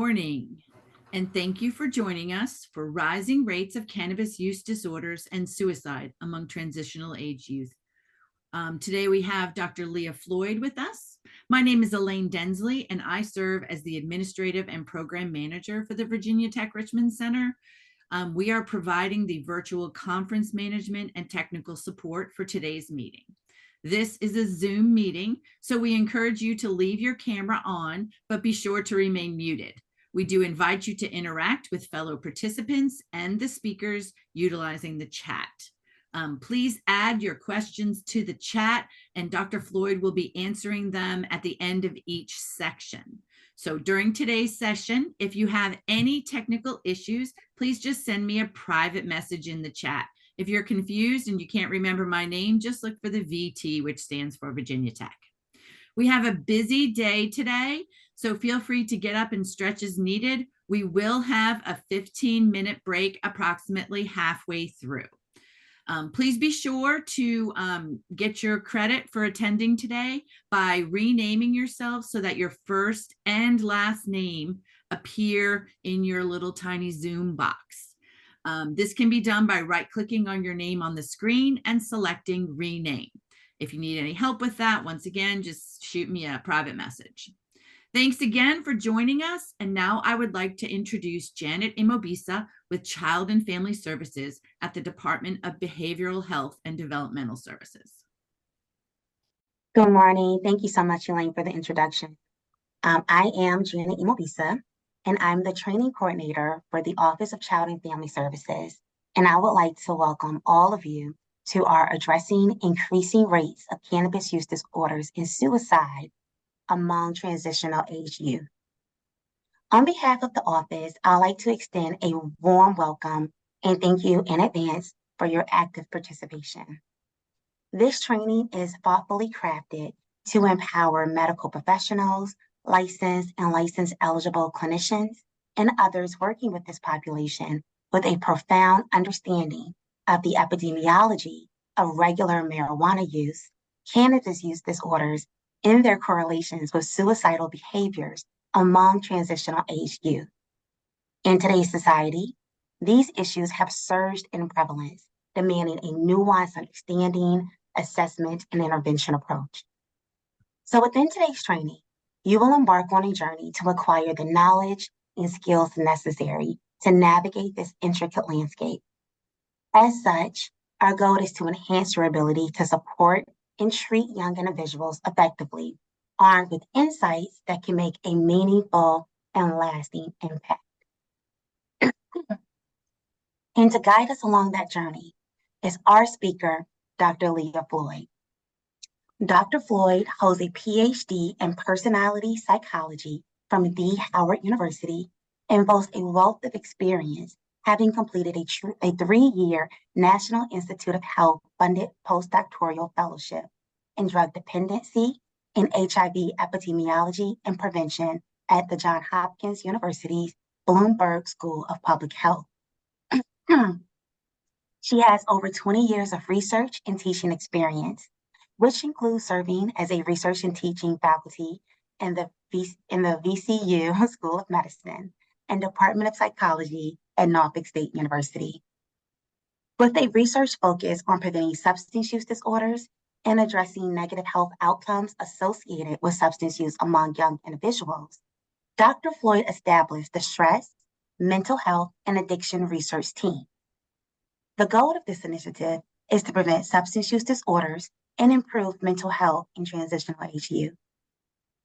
morning, and thank you for joining us for Rising Rates of Cannabis Use Disorders and Suicide Among Transitional Age Youth. Today we have Dr. Leah Floyd with us. My name is Elaine Densley, and I serve as the Administrative and Program Manager for the Virginia Tech Richmond Center. We are providing the virtual conference management and technical support for today's meeting. This is a Zoom meeting, so we encourage you to leave your camera on, but be sure to remain muted. We do invite you to interact with fellow participants and the speakers utilizing the chat. Please add your questions to the chat, and Dr. Floyd will be answering them at the end of each section. So during today's session, if you have any technical issues, please just send me a private message in the chat. If you're confused and you can't remember my name, just look for the VT, which stands for Virginia Tech. We have a busy day today, so feel free to get up and stretch as needed. We will have a 15-minute break approximately halfway through. Please be sure to get your credit for attending today by renaming yourself so that your first and last name appear in your little tiny Zoom box. This can be done by right-clicking on your name on the screen and selecting rename. If you need any help with that, once again, just shoot me a private message. Thanks again for joining us. And now I would like to introduce Janet Imobisa with Child and Family Services at the Department of Behavioral Health and Developmental Services. Good morning. Thank you so much, Elaine, for the introduction. I am Janet Imobisa, and I'm the training coordinator for the Office of Child and Family Services. And I would like to welcome all of you to our Addressing Increasing Rates of Cannabis Use Disorders and Suicide Among Transitional Age Youth. On behalf of the office, I'd like to extend a warm welcome and thank you in advance for your active participation. This training is thoughtfully crafted to empower medical professionals, licensed and license-eligible clinicians, and others working with this population with a profound understanding of the epidemiology of regular marijuana use, cannabis use disorders, and their correlations with suicidal behaviors among transitional age youth. In today's society, these issues have surged in prevalence, demanding a nuanced understanding, assessment, and intervention approach. So within today's training, you will embark on a journey to acquire the knowledge and skills necessary to navigate this intricate landscape. As such, our goal is to enhance your ability to support and treat young individuals effectively, armed with insights that can make a meaningful and lasting impact. And to guide us along that journey is our speaker, Dr. Leah Floyd. Dr. Floyd holds a PhD in personality psychology from the Howard University and boasts a wealth of experience, having completed a 3-year National Institute of Health funded postdoctoral fellowship in drug dependency and HIV epidemiology and prevention at the Johns Hopkins University's Bloomberg School of Public Health. She has over 20 years of research and teaching experience, which includes serving as a research and teaching faculty in the VCU School of Medicine and Department of Psychology at Norfolk State University. With a research focus on preventing substance use disorders and addressing negative health outcomes associated with substance use among young individuals, Dr. Floyd established the Stress, Mental Health, and Addiction Research Team. The goal of this initiative is to prevent substance use disorders and improve mental health in transitional age youth.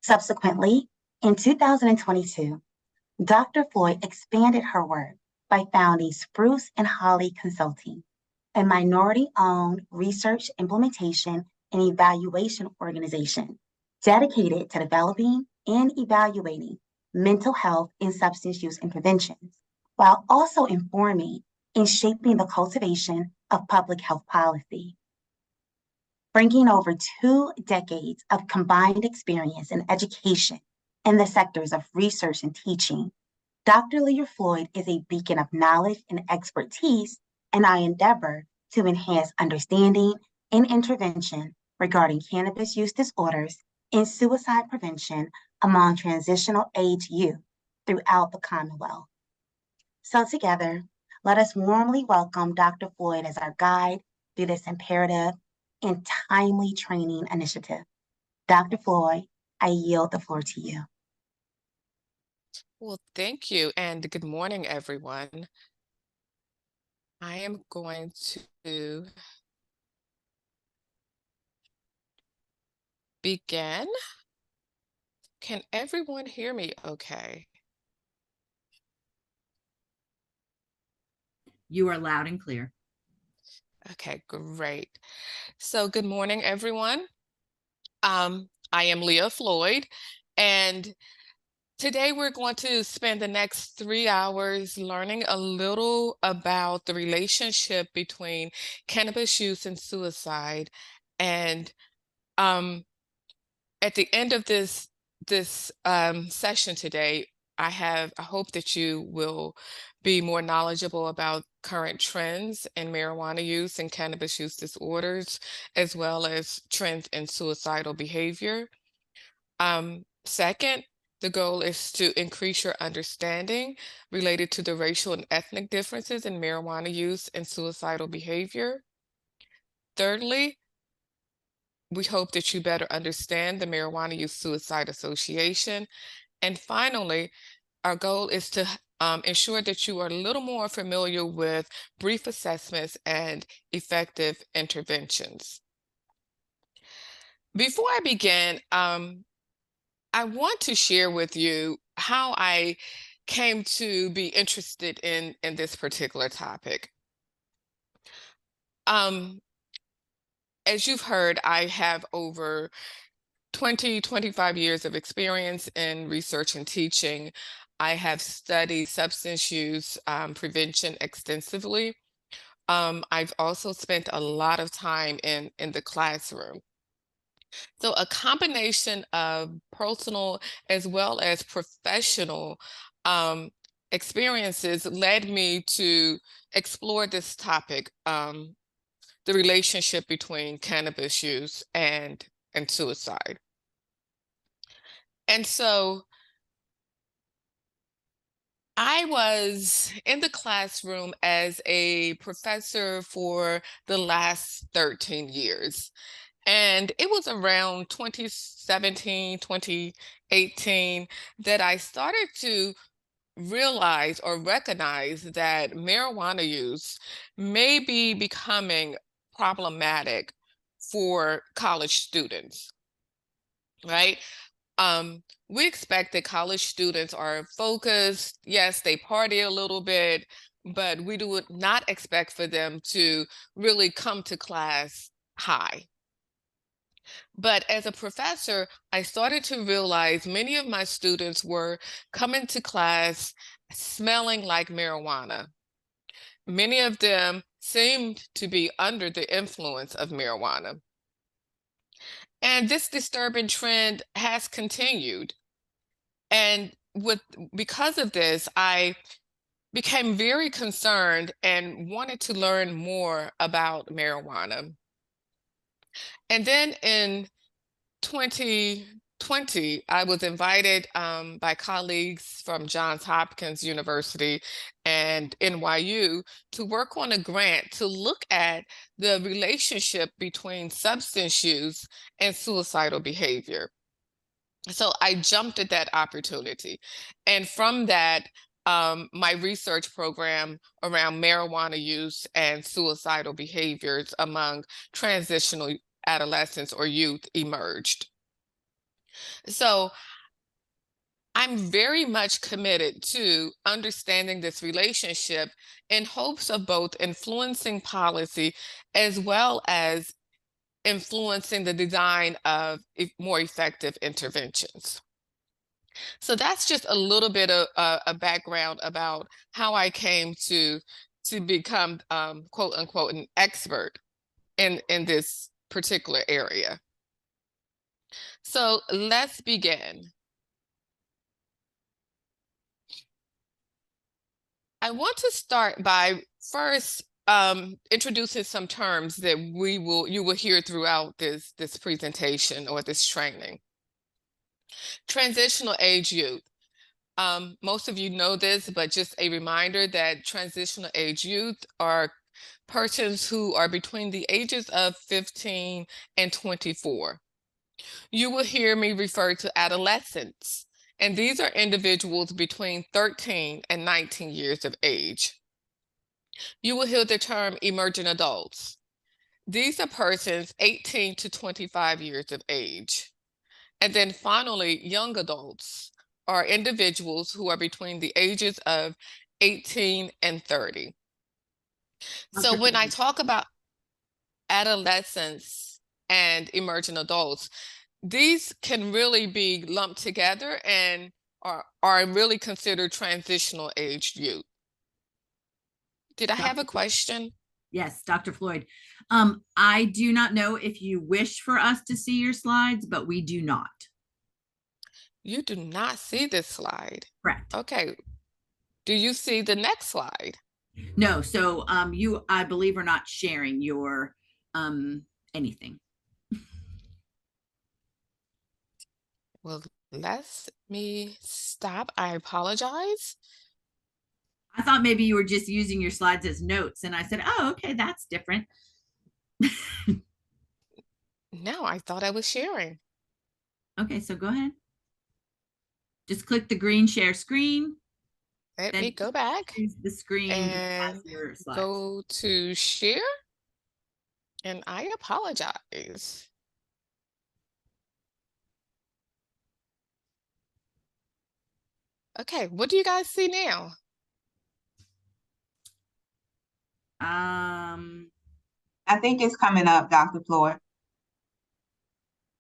Subsequently, in 2022, Dr. Floyd expanded her work by founding Spruce and Holly Consulting, a minority-owned research, implementation, and evaluation organization dedicated to developing and evaluating mental health and substance use interventions, while also informing and shaping the cultivation of public health policy. Bringing over 2 decades of combined experience in education in the sectors of research and teaching, Dr. Leah Floyd is a beacon of knowledge and expertise, and I endeavor to enhance understanding and intervention regarding cannabis use disorders and suicide prevention among transitional age youth throughout the Commonwealth. So together, let us warmly welcome Dr. Floyd as our guide through this imperative and timely training initiative. Dr. Floyd, I yield the floor to you. Well, thank you, and good morning, everyone. I am going to begin. Can everyone hear me okay? You are loud and clear. Okay, great. So good morning, everyone. I am Leah Floyd, and today we're going to spend the next 3 hours learning a little about the relationship between cannabis use and suicide. And um, at the end of this session today, I hope that you will be more knowledgeable about current trends in marijuana use and cannabis use disorders, as well as trends in suicidal behavior. Second, the goal is to increase your understanding related to the racial and ethnic differences in marijuana use and suicidal behavior. Thirdly, we hope that you better understand the Marijuana Use Suicide Association. And finally, our goal is to ensure that you are a little more familiar with brief assessments and effective interventions. Before I begin, I want to share with you how I came to be interested in this particular topic. As you've heard, I have over 25 years of experience in research and teaching. I have studied substance use prevention extensively. I've also spent a lot of time in the classroom. So a combination of personal as well as professional experiences led me to explore this topic, the relationship between cannabis use and suicide. And so I was in the classroom as a professor for the last 13 years. And it was around 2017, 2018 that I started to realize or recognize that marijuana use may be becoming problematic for college students, right? We expect that college students are focused. Yes, they party a little bit, but we do not expect for them to really come to class high. But as a professor, I started to realize many of my students were coming to class smelling like marijuana. Many of them seemed to be under the influence of marijuana. And this disturbing trend has continued. And because of this, I became very concerned and wanted to learn more about marijuana. And then in 2020, I was invited by colleagues from Johns Hopkins University and NYU to work on a grant to look at the relationship between substance use and suicidal behavior. So I jumped at that opportunity. And from that, my research program around marijuana use and suicidal behaviors among transitional adolescents or youth emerged. So I'm very much committed to understanding this relationship in hopes of both influencing policy as well as influencing the design of more effective interventions. So that's just a little bit of a background about how I came to become quote unquote an expert in this particular area. So let's begin. I want to start by first introducing some terms that you will hear throughout this presentation or this training. Transitional age youth. Most of you know this, but just a reminder that transitional age youth are persons who are between the ages of 15 and 24. You will hear me refer to adolescents, and these are individuals between 13 and 19 years of age. You will hear the term emerging adults. These are persons 18 to 25 years of age. And then finally, young adults are individuals who are between the ages of 18 and 30. So Dr. when I Floyd. talk about adolescents and emerging adults, these can really be lumped together and are really considered transitional aged youth. Did I have a question? Yes, Dr. Floyd. I do not know if you wish for us to see your slides, but we do not. You do not see this slide. Correct. Okay. Do you see the next slide? No, so you, I believe, are not sharing your anything. Well, let me stop. I apologize. I thought maybe you were just using your slides as notes, and I said, oh, okay, that's different. No, I thought I was sharing. Okay, so go ahead. Just click the green share screen. Let Then me go back choose the screen that and has your slides. go to share. And I apologize. Okay, what do you guys see now? I think it's coming up, Dr. Floyd,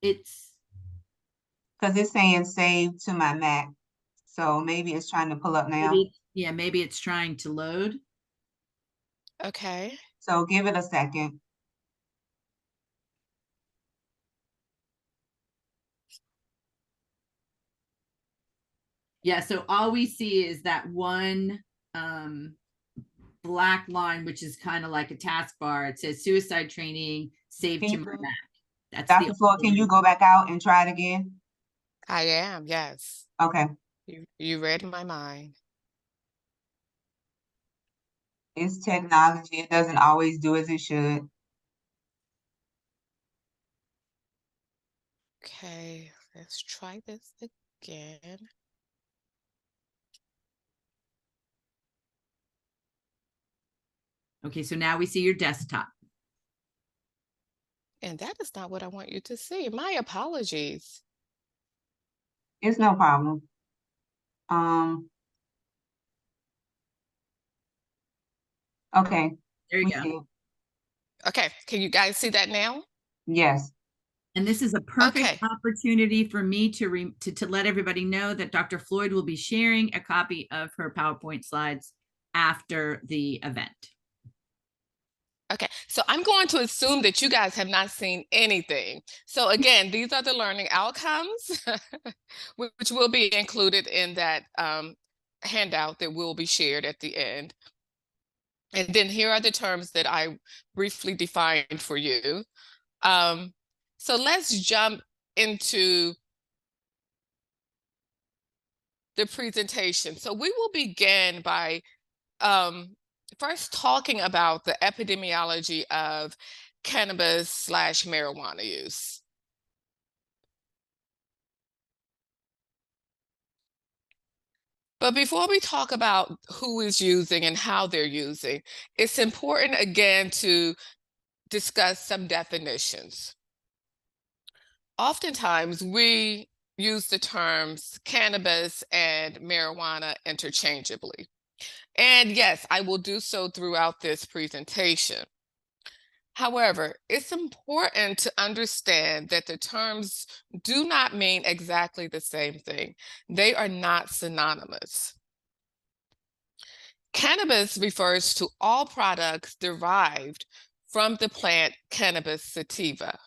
It's because it's saying save to my Mac. So maybe it's trying to pull up now. maybe it's trying to load. Okay. So give it a second. Yeah, so all we see is that one black line, which is kind of like a taskbar. It says suicide training, save Can to you my go- Mac. That's Dr. the Floyd, can you go back out and try it again? I am, yes. Okay. You read my mind. It's technology. It doesn't always do as it should. Okay, let's try this again. Okay, so now we see your desktop. And that is not what I want you to see. My apologies. It's no problem. Okay. There you We go. see it. Okay, can you guys see that now? Yes. And this is a perfect Okay. opportunity for me to let everybody know that Dr. Floyd will be sharing a copy of her PowerPoint slides after the event. Okay, so I'm going to assume that you guys have not seen anything. So again, these are the learning outcomes, which will be included in that handout that will be shared at the end. And then here are the terms that I briefly defined for you. So let's jump into the presentation. So we will begin by first talking about the epidemiology of cannabis/marijuana use. But before we talk about who is using and how they're using, it's important again to discuss some definitions. Oftentimes we use the terms cannabis and marijuana interchangeably. And yes, I will do so throughout this presentation. However, it's important to understand that the terms do not mean exactly the same thing. They are not synonymous. Cannabis refers to all products derived from the plant Cannabis sativa.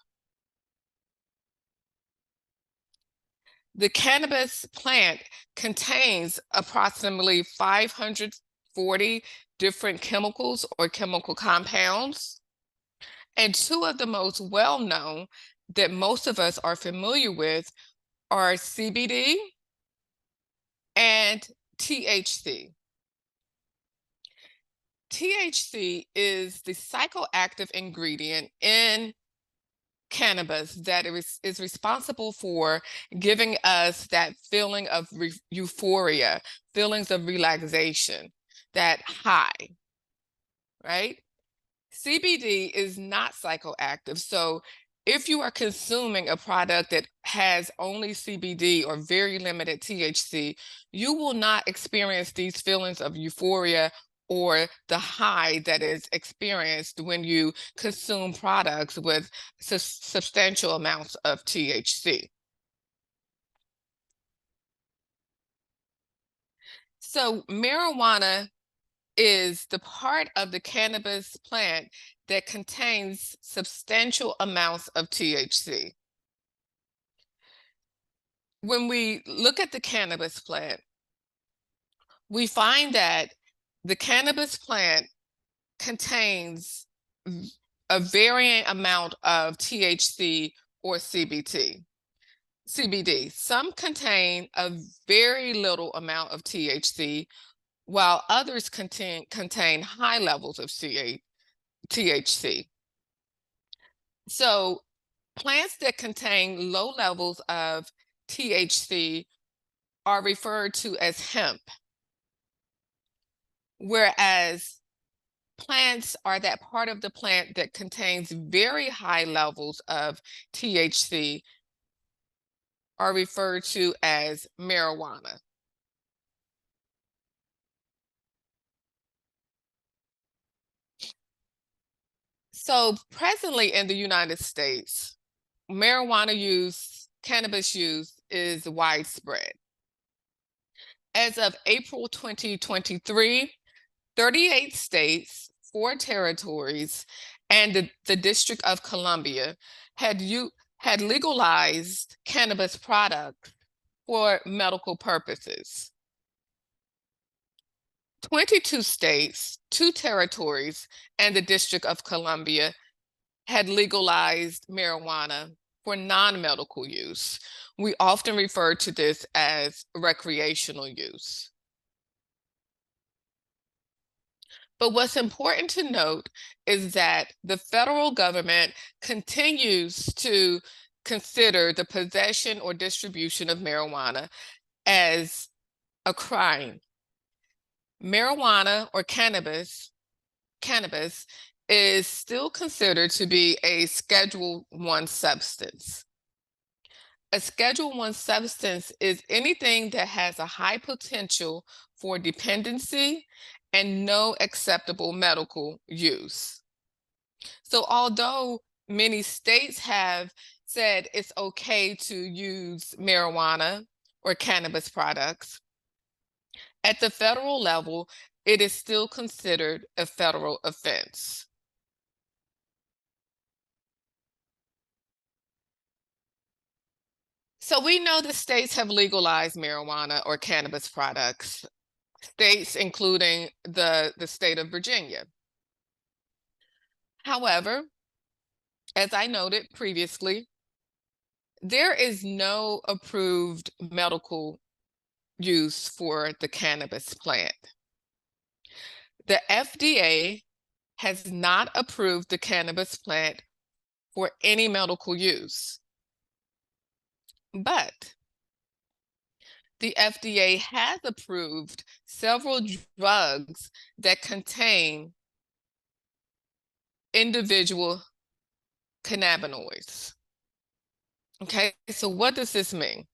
The cannabis plant contains approximately 540 different chemicals or chemical compounds. And two of the most well-known that most of us are familiar with are CBD and and THC. THC is the psychoactive ingredient in cannabis that is responsible for giving us that feeling of euphoria, feelings of relaxation, that high, right? CBD is not psychoactive. So if you are consuming a product that has only CBD or very limited THC, you will not experience these feelings of euphoria or the high that is experienced when you consume products with substantial amounts of THC. So marijuana is the part of the cannabis plant that contains substantial amounts of THC. When we look at the cannabis plant, we find that the cannabis plant contains a varying amount of THC or CBD. Some contain a very little amount of THC, while others contain high levels of THC. So plants that contain low levels of THC are referred to as hemp, whereas plants are that part of the plant that contains very high levels of THC are referred to as marijuana. So presently in the United States, marijuana use, cannabis use is widespread. As of April 2023, 38 states, 4 territories, and the District of Columbia had legalized cannabis products for medical purposes. 22 states, 2 territories, and the District of Columbia had legalized marijuana for non-medical use. We often refer to this as recreational use. But what's important to note is that the federal government continues to consider the possession or distribution of marijuana as a crime. Marijuana or cannabis is still considered to be a Schedule I substance. A Schedule I substance is anything that has a high potential for dependency and no acceptable medical use. So although many states have said it's okay to use marijuana or cannabis products, at the federal level, it is still considered a federal offense. So we know the states have legalized marijuana or cannabis products, states including the state of Virginia. However, as I noted previously, there is no approved medical use for the cannabis plant. The FDA has not approved the cannabis plant for any medical use. But the FDA has approved several drugs that contain individual cannabinoids. Okay, so what does this mean?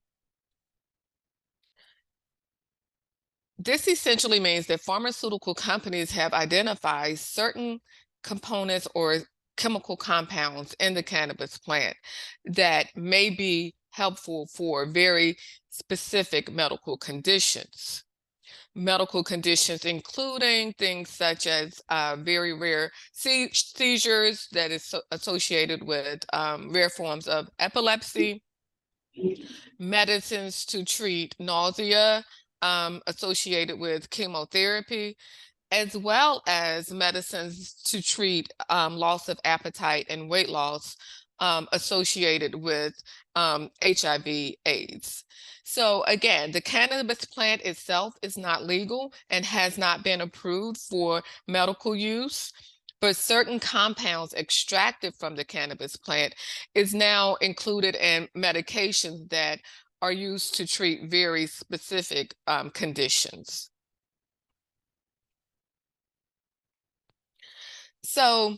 This essentially means that pharmaceutical companies have identified certain components or chemical compounds in the cannabis plant that may be helpful for very specific medical conditions. Medical conditions including things such as very rare seizures that is associated with rare forms of epilepsy, medicines to treat nausea associated with chemotherapy, as well as medicines to treat loss of appetite and weight loss associated with HIV/AIDS. So again, the cannabis plant itself is not legal and has not been approved for medical use, but certain compounds extracted from the cannabis plant is now included in medications that are used to treat very specific conditions. So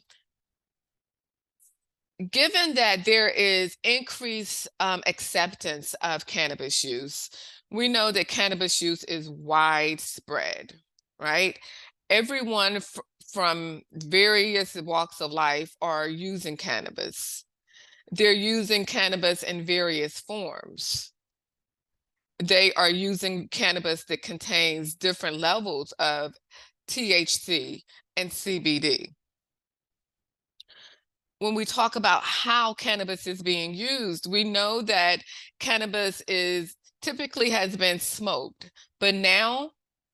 given that there is increased acceptance of cannabis use, we know that cannabis use is widespread, right? Everyone from various walks of life are using cannabis. They're using cannabis in various forms. They are using cannabis that contains different levels of THC and CBD. When we talk about how cannabis is being used, we know that cannabis is typically has been smoked, but now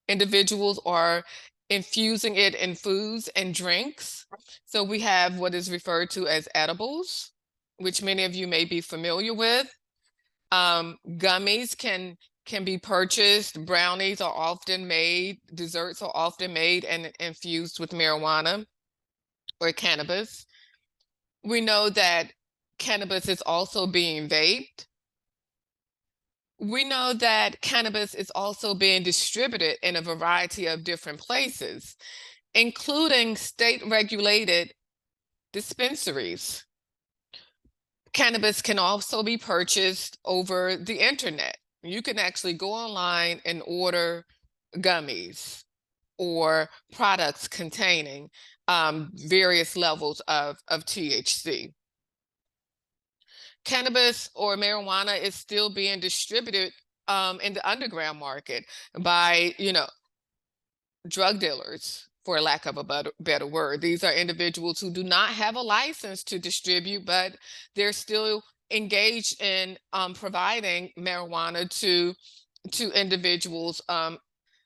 individuals are infusing it in foods and drinks. So we have what is referred to as edibles, which many of you may be familiar with. Gummies can be purchased. Brownies are often made. Desserts are often made and infused with marijuana or cannabis. We know that cannabis is also being vaped. We know that cannabis is also being distributed in a variety of different places, including state-regulated dispensaries. Cannabis can also be purchased over the internet. You can actually go online and order gummies or products containing various levels of THC. Cannabis or marijuana is still being distributed in the underground market by, drug dealers, for lack of a better word. These are individuals who do not have a license to distribute, but they're still engaged in providing marijuana to individuals,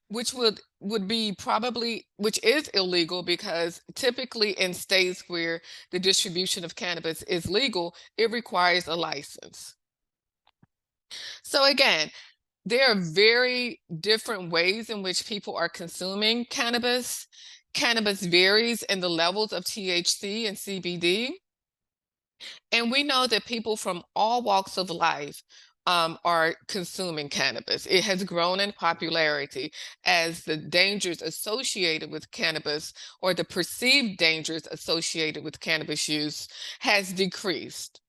which would be probably, which is illegal, because typically in states where the distribution of cannabis is legal, it requires a license. So again, there are very different ways in which people are consuming cannabis. Cannabis varies in the levels of THC and CBD. And we know that people from all walks of life are consuming cannabis. It has grown in popularity as the dangers associated with cannabis, or the perceived dangers associated with cannabis use, has decreased.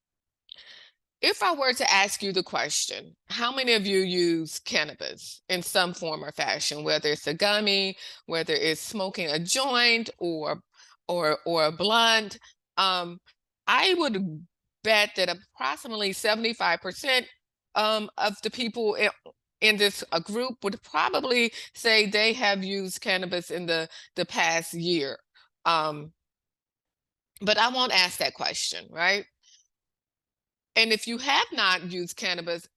If I were to ask you the question, how many of you use cannabis in some form or fashion, whether it's a gummy, whether it's smoking a joint or a blunt, I would bet that approximately 75% of the people in this group would probably say they have used cannabis in the past year. But I won't ask that question, right? And if you have not used cannabis,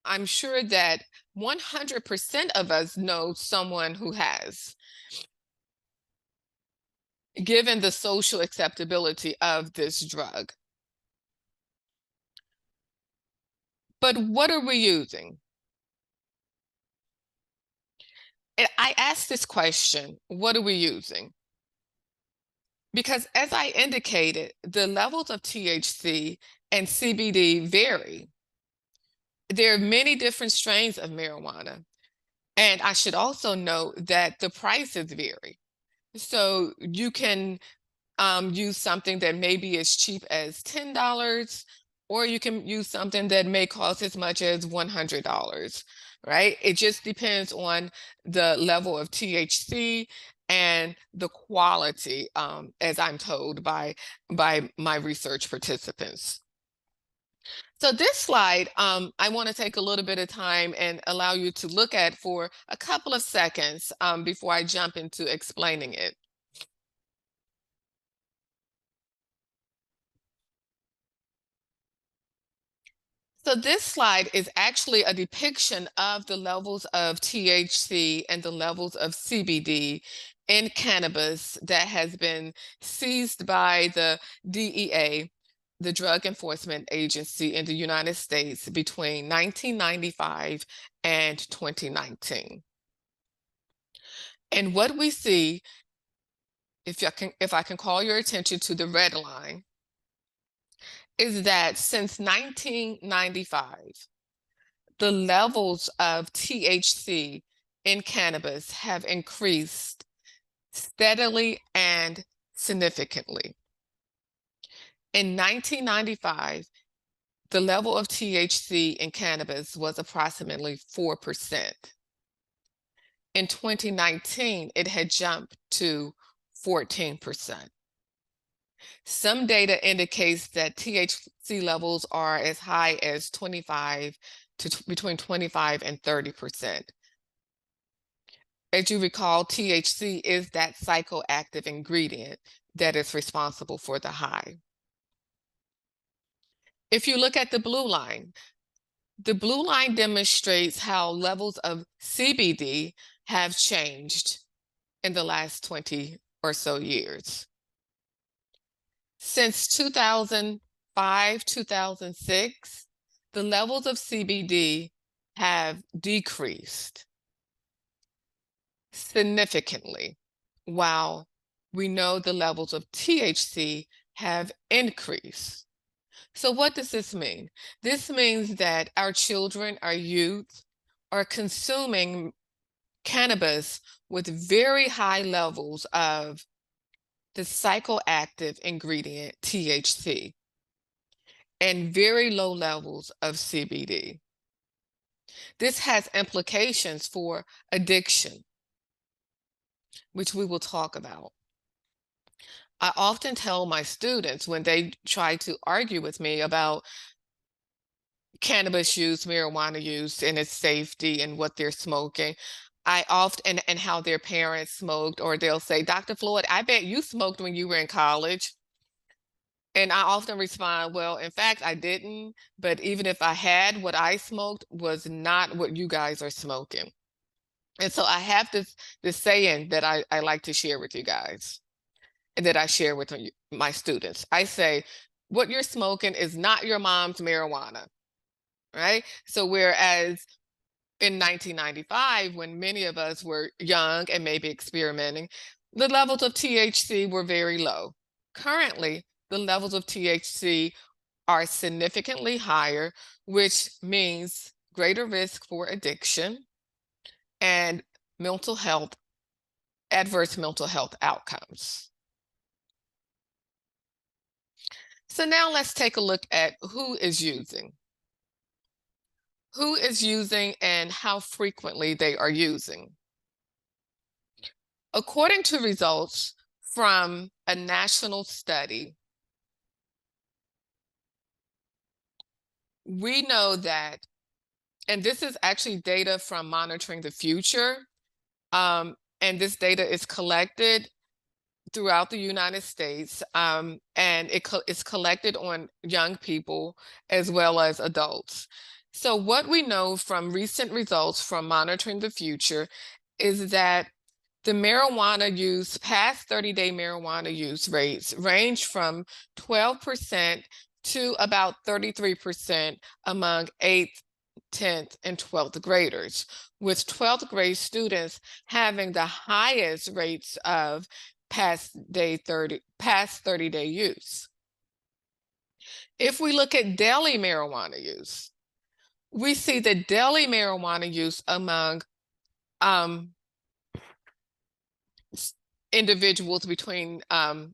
I'm sure that 100% of us know someone who has, given the social acceptability of this drug. But what are we using? And I asked this question, what are we using? Because as I indicated, the levels of THC and CBD vary. There are many different strains of marijuana. And I should also note that the prices vary. So you can use something that may be as cheap as $10, or you can use something that may cost as much as $100, right? It just depends on the level of THC and the quality, as I'm told by my research participants. So this slide, I want to take a little bit of time and allow you to look at for a couple of seconds before I jump into explaining it. So this slide is actually a depiction of the levels of THC and the levels of CBD in cannabis that has been seized by the DEA the Drug Enforcement Agency in the United States between 1995 and 2019. And what we see, if I can call your attention to the red line, is that since 1995, the levels of THC in cannabis have increased steadily and significantly. In 1995, the level of THC in cannabis was approximately 4%. In 2019, it had jumped to 14%. Some data indicates that THC levels are as high as 25 to between 25 and 30%. As you recall, THC is that psychoactive ingredient that is responsible for the high. If you look at the blue line demonstrates how levels of CBD have changed in the last 20 or so years. Since 2005, 2006, the levels of CBD have decreased significantly, while we know the levels of THC have increased. So what does this mean? This means that our children, our youth, are consuming cannabis with very high levels of the psychoactive ingredient THC and very low levels of CBD. This has implications for addiction, which we will talk about. I often tell my students when they try to argue with me about cannabis use, marijuana use, and its safety and what they're smoking, I often, and how their parents smoked, or they'll say, Dr. Floyd, I bet you smoked when you were in college. And I often respond, well, in fact, I didn't, but even if I had, what I smoked was not what you guys are smoking. And so I have this saying that I like to share with you guys, and that I share with my students. I say, what you're smoking is not your mom's marijuana, right? So whereas in 1995, when many of us were young and maybe experimenting, the levels of THC were very low. Currently, the levels of THC are significantly higher, which means greater risk for addiction and mental health, adverse mental health outcomes. So now let's take a look at who is using. Who is using and how frequently they are using. According to results from a national study, we know that, and this is actually data from Monitoring the Future, and this data is collected throughout the United States, and it's collected on young people as well as adults. So what we know from recent results from Monitoring the Future is that the marijuana use, past 30-day marijuana use rates range from 12% to about 33% among 8th, 10th, and 12th graders, with 12th grade students having the highest rates of past 30-day use. If we look at daily marijuana use, we see that daily marijuana use among individuals between, I'm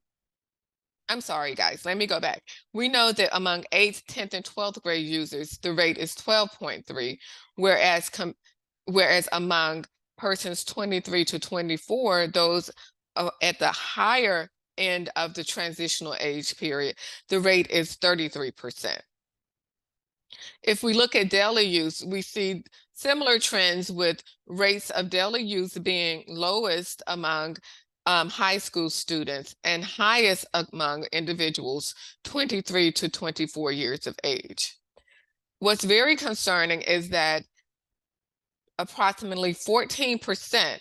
sorry, guys, let me go back. We know that among 8th, 10th, and 12th grade users, the rate is 12.3, whereas among persons 23 to 24, those at the higher end of the transitional age period, the rate is 33%. If we look at daily use, we see similar trends with rates of daily use being lowest among high school students and highest among individuals 23 to 24 years of age. What's very concerning is that approximately 14%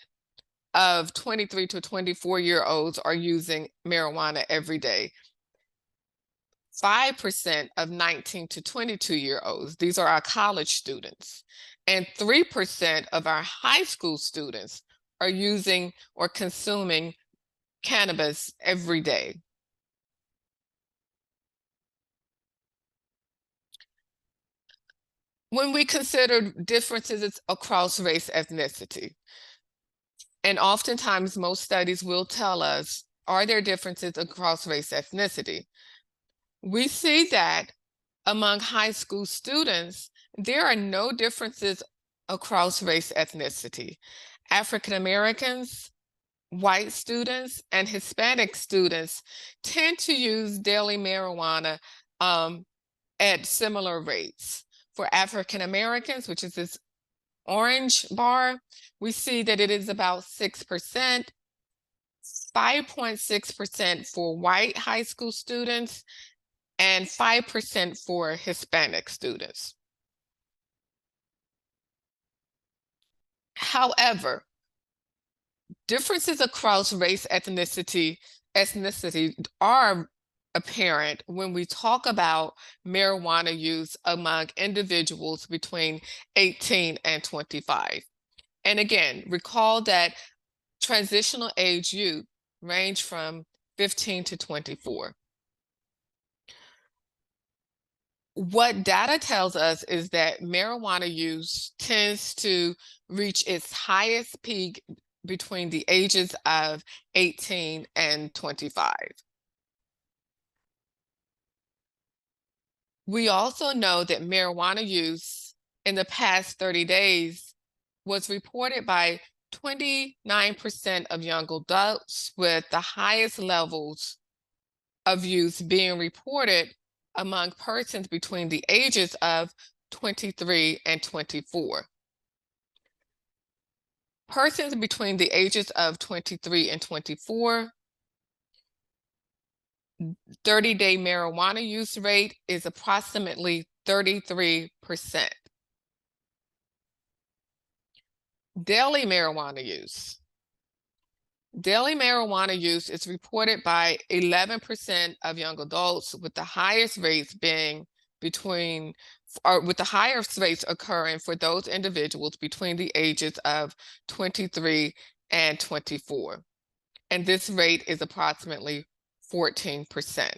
of 23 to 24-year-olds are using marijuana every day. 5% of 19 to 22-year-olds. These are our college students. And 3% of our high school students are using or consuming cannabis every day. When we consider differences across race, ethnicity, and oftentimes most studies will tell us, are there differences across race, ethnicity? We see that among high school students, there are no differences across race, ethnicity. African Americans, white students, and Hispanic students tend to use daily marijuana at similar rates. For African Americans, which is this orange bar, we see that it is about 6%, 5.6% for white high school students, and 5% for Hispanic students. However, differences across race, ethnicity are apparent when we talk about marijuana use among individuals between 18 and 25. And again, recall that transitional age youth range from 15 to 24. What data tells us is that marijuana use tends to reach its highest peak between the ages of 18 and 25. We also know that marijuana use in the past 30 days was reported by 29% of young adults, with the highest levels of use being reported among persons between the ages of 23 and 24. Persons between the ages of 23 and 24, 30-day marijuana use rate is approximately 33%. Daily marijuana use. Daily marijuana use is reported by 11% of young adults, with the highest rates being with the highest rates occurring for those individuals between the ages of 23 and 24. And this rate is approximately 14%.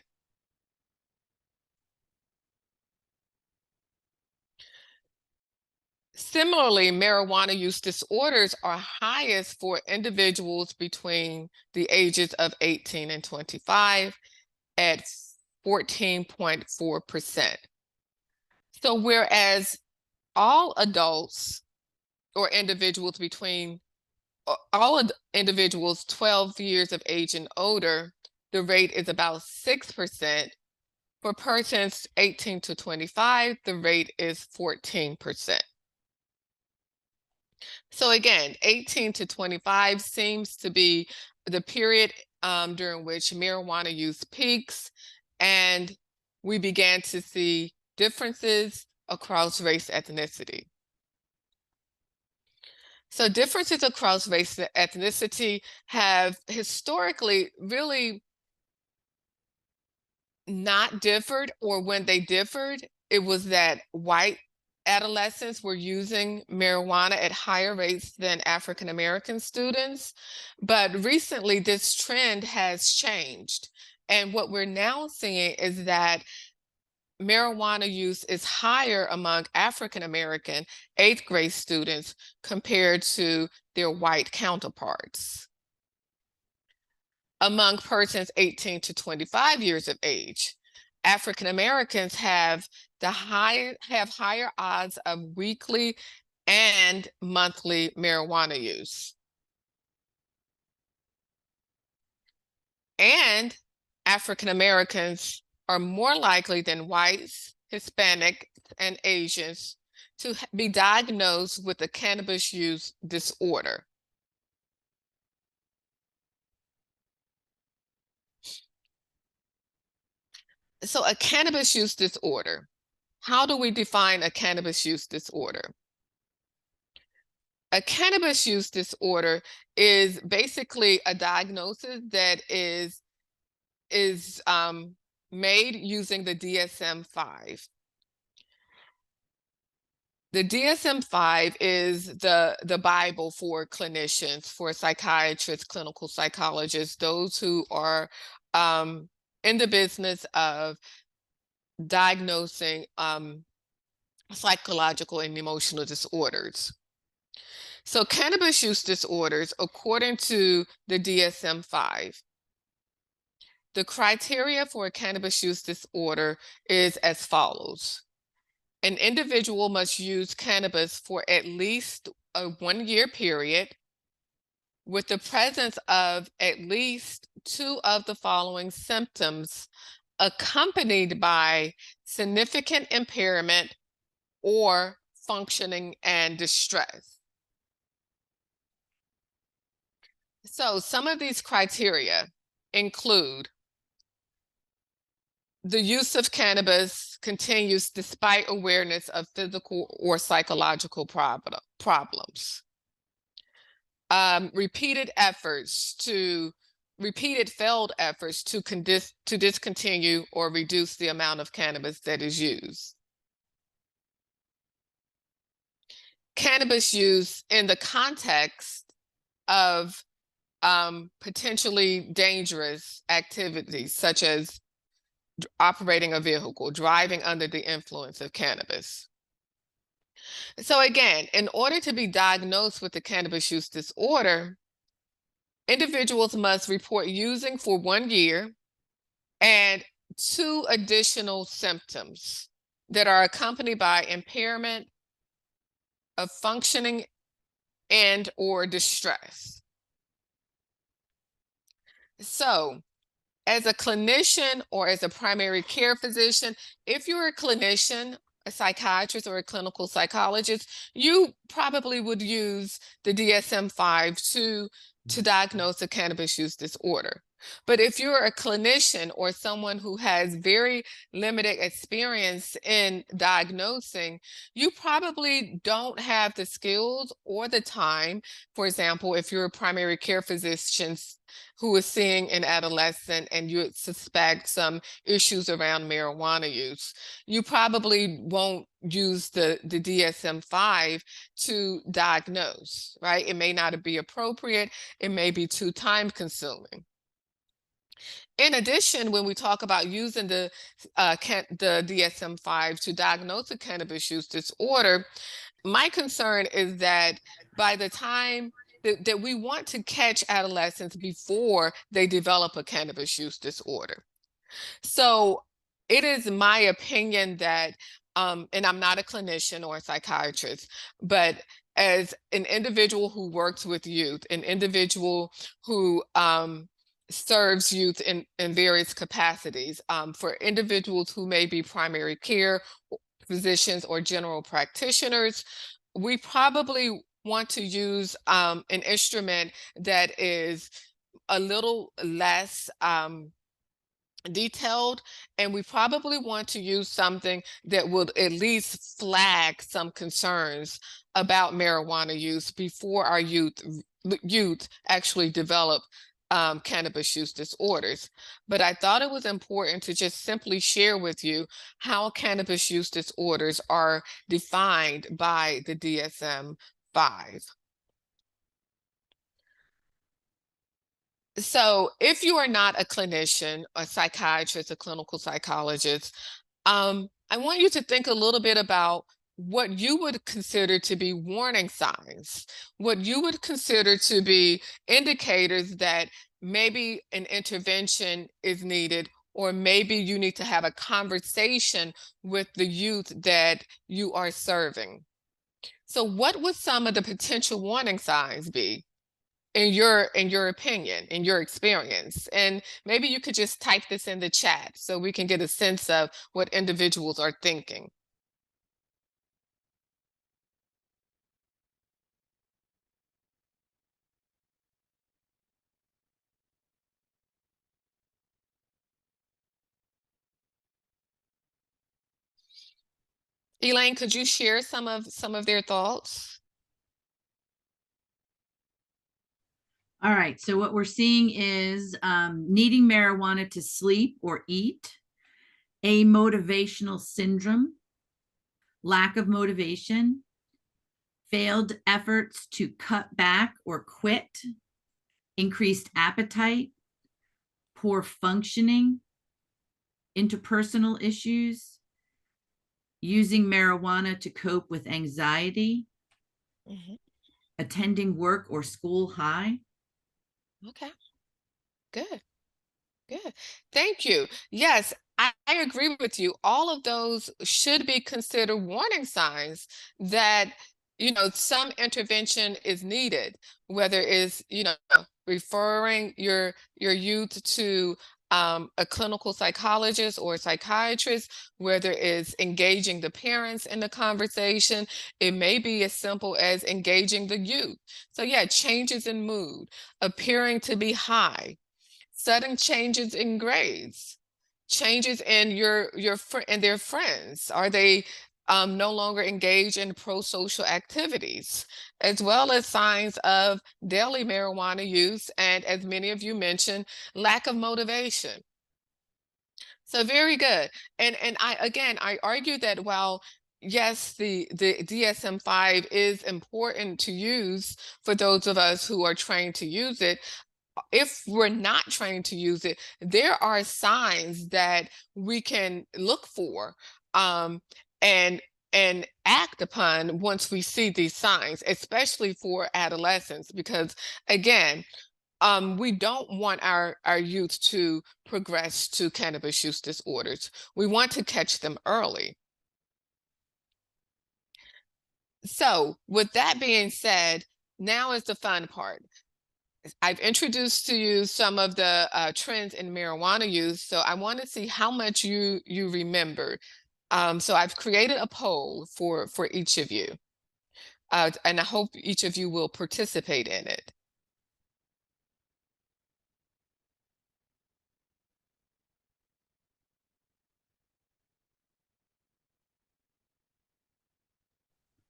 Similarly, marijuana use disorders are highest for individuals between the ages of 18 and 25 at 14.4%. So whereas all adults or individuals between all individuals 12 years of age and older, the rate is about 6%. For persons 18 to 25, the rate is 14%. So again, 18 to 25 seems to be the period during which marijuana use peaks, and we began to see differences across race, ethnicity. So differences across race and ethnicity have historically really not differed, or when they differed, it was that white adolescents were using marijuana at higher rates than African American students. But recently, this trend has changed. And what we're now seeing is that marijuana use is higher among African American 8th grade students compared to their white counterparts. Among persons 18 to 25 years of age, African Americans have higher odds of weekly and monthly marijuana use. And African Americans are more likely than whites, Hispanic, and Asians to be diagnosed with a cannabis use disorder. So a cannabis use disorder, how do we define a cannabis use disorder? A cannabis use disorder is basically a diagnosis that is made using the DSM-5. The DSM-5 is the Bible for clinicians, for psychiatrists, clinical psychologists, those who are in the business of diagnosing psychological and emotional disorders. So cannabis use disorders, according to the DSM-5, the criteria for a cannabis use disorder is as follows. An individual must use cannabis for at least a 1-year period with the presence of at least 2 of the following symptoms accompanied by significant impairment or functioning and distress. So some of these criteria include the use of cannabis continues despite awareness of physical or psychological problems. Repeated failed efforts to discontinue or reduce the amount of cannabis that is used. Cannabis use in the context of potentially dangerous activities such as operating a vehicle, driving under the influence of cannabis. So again, in order to be diagnosed with the cannabis use disorder, individuals must report using for 1 year and 2 additional symptoms that are accompanied by impairment of functioning and or distress. So as a clinician or as a primary care physician, if you're a clinician, a psychiatrist, or a clinical psychologist, you probably would use the DSM-5 to diagnose a cannabis use disorder. But if you're a clinician or someone who has very limited experience in diagnosing, you probably don't have the skills or the time. For example, if you're a primary care physician who is seeing an adolescent and you suspect some issues around marijuana use, you probably won't use the DSM-5 to diagnose, right? It may not be appropriate. It may be too time consuming. In addition, when we talk about using the DSM-5 to diagnose a cannabis use disorder, my concern is that by the time that we want to catch adolescents before they develop a cannabis use disorder. So it is my opinion that, and I'm not a clinician or a psychiatrist, but as an individual who works with youth, an individual who serves youth in various capacities, for individuals who may be primary care physicians or general practitioners, we probably want to use an instrument that is a little less detailed, and we probably want to use something that would at least flag some concerns about marijuana use before our youth actually develop cannabis use disorders. But I thought it was important to just simply share with you how cannabis use disorders are defined by the DSM-5. So if you are not a clinician, a psychiatrist, a clinical psychologist, I want you to think a little bit about what you would consider to be warning signs, what you would consider to be indicators that maybe an intervention is needed, or maybe you need to have a conversation with the youth that you are serving. So what would some of the potential warning signs be? In your opinion, in your experience? And maybe you could just type this in the chat so we can get a sense of what individuals are thinking. Elaine, could you share some of their thoughts? All right, so what we're seeing is needing marijuana to sleep or eat, amotivational syndrome, lack of motivation, failed efforts to cut back or quit, increased appetite, poor functioning, interpersonal issues, using marijuana to cope with anxiety, Mhm. attending work or school high. Okay, good. Good. Thank you. Yes, I agree with you. All of those should be considered warning signs that, some intervention is needed, whether it's, referring your youth to a clinical psychologist or psychiatrist, whether it's engaging the parents in the conversation. It may be as simple as engaging the youth. So yeah, changes in mood, appearing to be high, sudden changes in grades, changes in and their friends. Are they no longer engaged in pro-social activities, as well as signs of daily marijuana use, and as many of you mentioned, lack of motivation. So very good. And I argue that while yes, the DSM-5 is important to use for those of us who are trained to use it, if we're not trained to use it, there are signs that we can look for, and act upon once we see these signs, especially for adolescents, because again, we don't want our youth to progress to cannabis use disorders. We want to catch them early. So with that being said, now is the fun part. I've introduced to you some of the trends in marijuana use, so I want to see how much you remember. So I've created a poll for each of you, and I hope each of you will participate in it.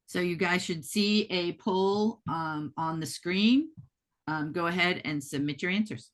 So you guys should see a poll on the screen. Go ahead and submit your answers.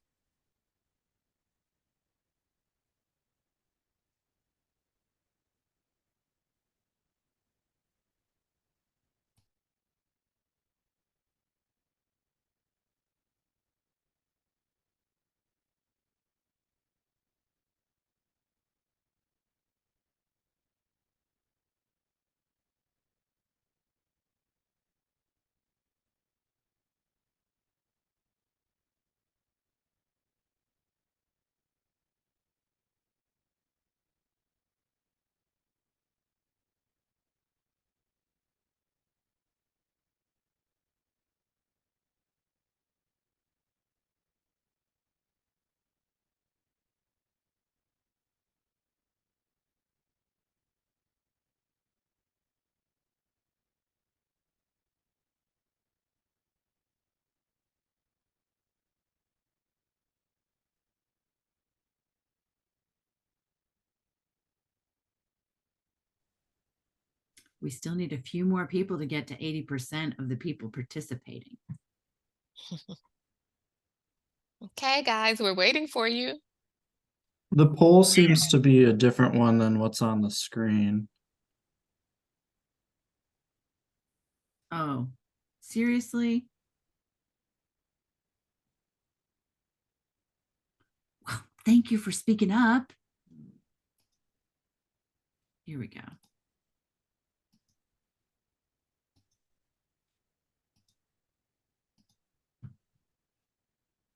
We still need a few more people to get to 80% of the people participating. Okay, guys, we're waiting for you. The poll seems to be a different one than what's on the screen. Oh, seriously? Well, thank you for speaking up. Here we go.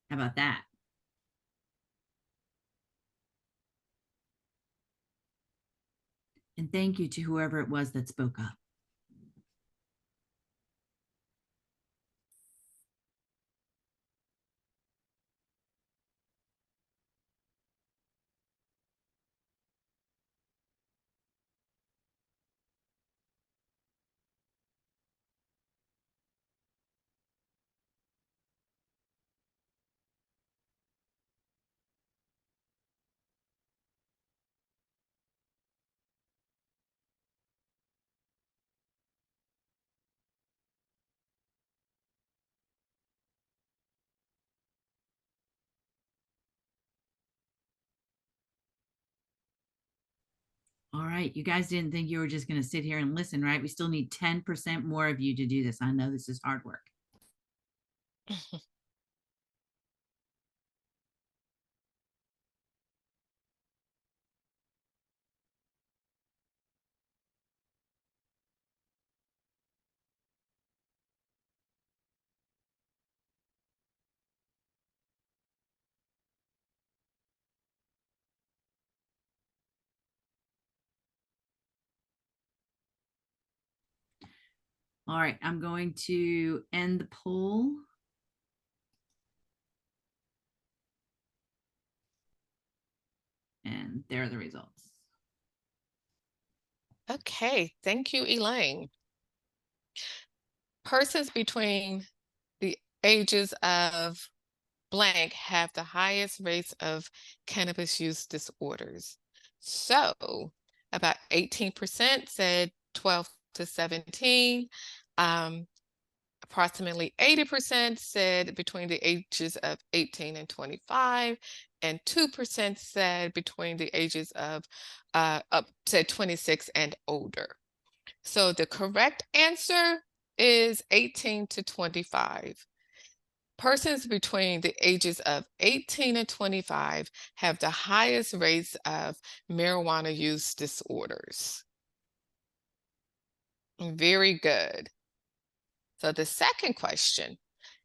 How about that? And thank you to whoever it was that spoke up. right. You guys didn't think you were just going to sit here and listen, right? We still need 10% more of you to do this. I know this is hard work. All right, I'm going to end the poll. And there are the results. Okay, thank you, Elaine. Persons between the ages of blank have the highest rates of cannabis use disorders. So about 18% said 12 to 17. Approximately 80% said between the ages of 18 and 25, and 2% said between the ages of up to 26 and older. So the correct answer is 18 to 25. Persons between the ages of 18 and 25 have the highest rates of marijuana use disorders. Very good. So the second question,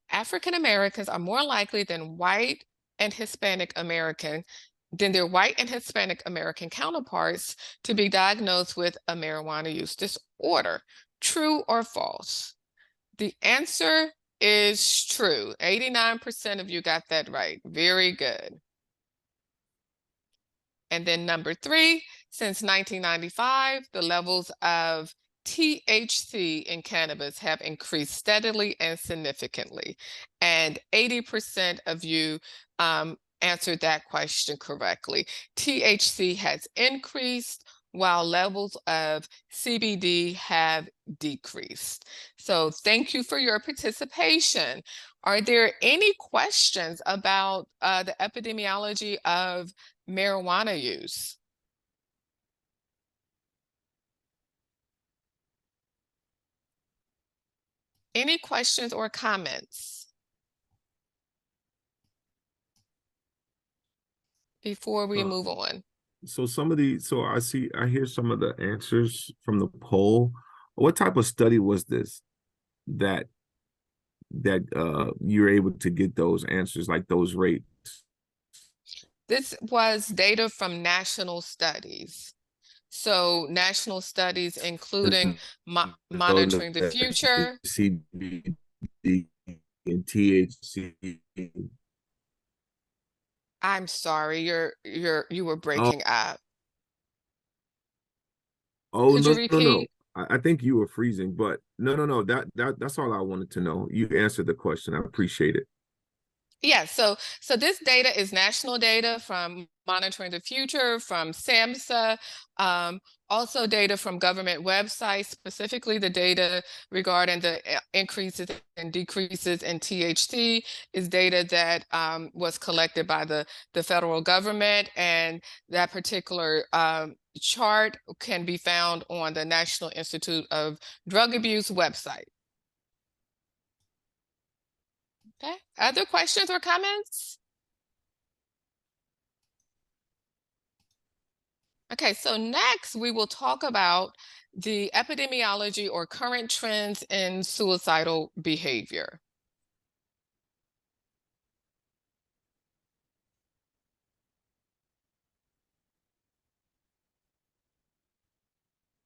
African Americans are more likely than white and Hispanic American than their white and Hispanic American counterparts to be diagnosed with a marijuana use disorder. True or false? The answer is true. 89% of you got that right. Very good. And then number 3, since 1995, the levels of THC in cannabis have increased steadily and significantly. And 80% of you answered that question correctly. THC has increased while levels of CBD have decreased. So thank you for your participation. Are there any questions about the epidemiology of marijuana use? Any questions or comments before we move on? So I hear some of the answers from the poll. What type of study was this that you're able to get those answers, like those rates? This was data from national studies. So national studies including Monitoring the Future. CBD and THC. I'm sorry, you were breaking up. Oh, Could you no, no, no. repeat? I think you were freezing, but no. That's all I wanted to know. You answered the question. I appreciate it. Yeah, so this data is national data from Monitoring the Future, from SAMHSA, also data from government websites, specifically the data regarding the increases and decreases in THC is data that was collected by the federal government, and that particular chart can be found on the National Institute of Drug Abuse website. Okay, other questions or comments? Okay, so next we will talk about the epidemiology or current trends in suicidal behavior.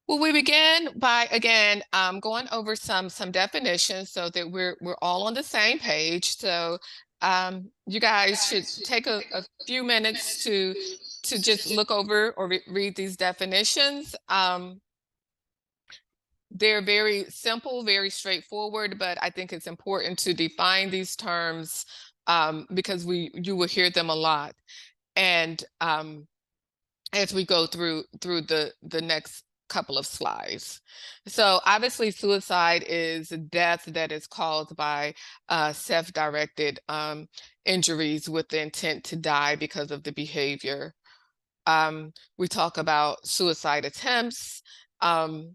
Well, we begin by, again, going over some definitions so that we're all on the same page. So you guys should take a few minutes to just look over or read these definitions. They're very simple, very straightforward, but I think it's important to define these terms because you will hear them a lot. And as we go through the next couple of slides. So obviously suicide is death that is caused by self-directed injuries with the intent to die because of the behavior. We talk about suicide attempts. And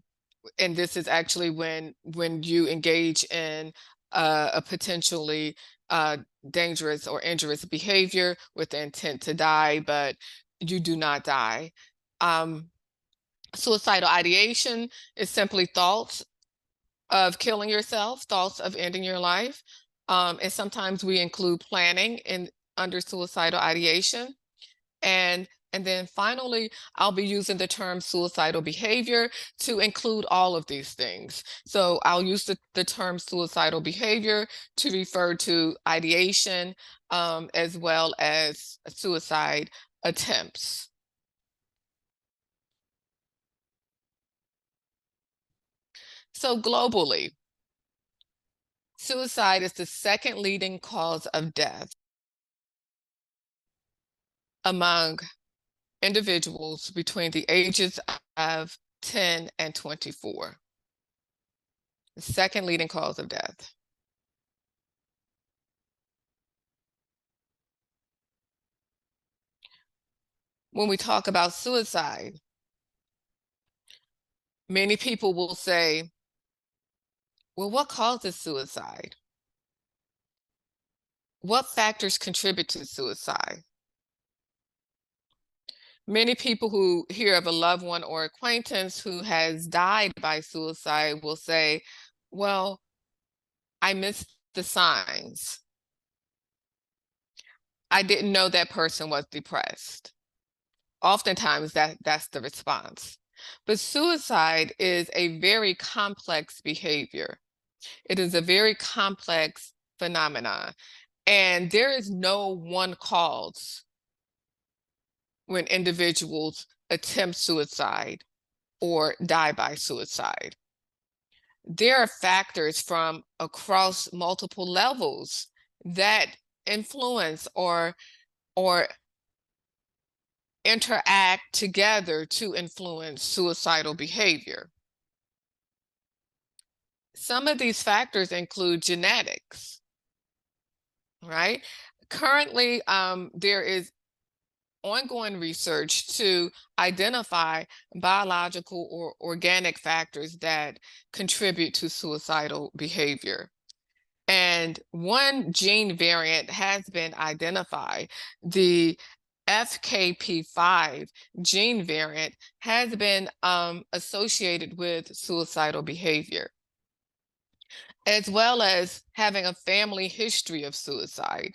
this is actually when you engage in a potentially dangerous or injurious behavior with the intent to die, but you do not die. Suicidal ideation is simply thoughts of killing yourself, thoughts of ending your life. And sometimes we include planning under suicidal ideation. And then finally, I'll be using the term suicidal behavior to include all of these things. So I'll use the term suicidal behavior to refer to ideation as well as suicide attempts. So globally, suicide is the second leading cause of death among individuals between the ages of 10 and 24. The second leading cause of death. When we talk about suicide, many people will say, well, what causes suicide? What factors contribute to suicide? Many people who hear of a loved one or acquaintance who has died by suicide will say, well, I missed the signs. I didn't know that person was depressed. Oftentimes that's the response. But suicide is a very complex behavior. It is a very complex phenomenon. And there is no one cause when individuals attempt suicide or die by suicide. There are factors from across multiple levels that influence or interact together to influence suicidal behavior. Some of these factors include genetics, right? Currently, there is ongoing research to identify biological or organic factors that contribute to suicidal behavior. And one gene variant has been identified. The FKP5 gene variant has been associated with suicidal behavior, as well as having a family history of suicide.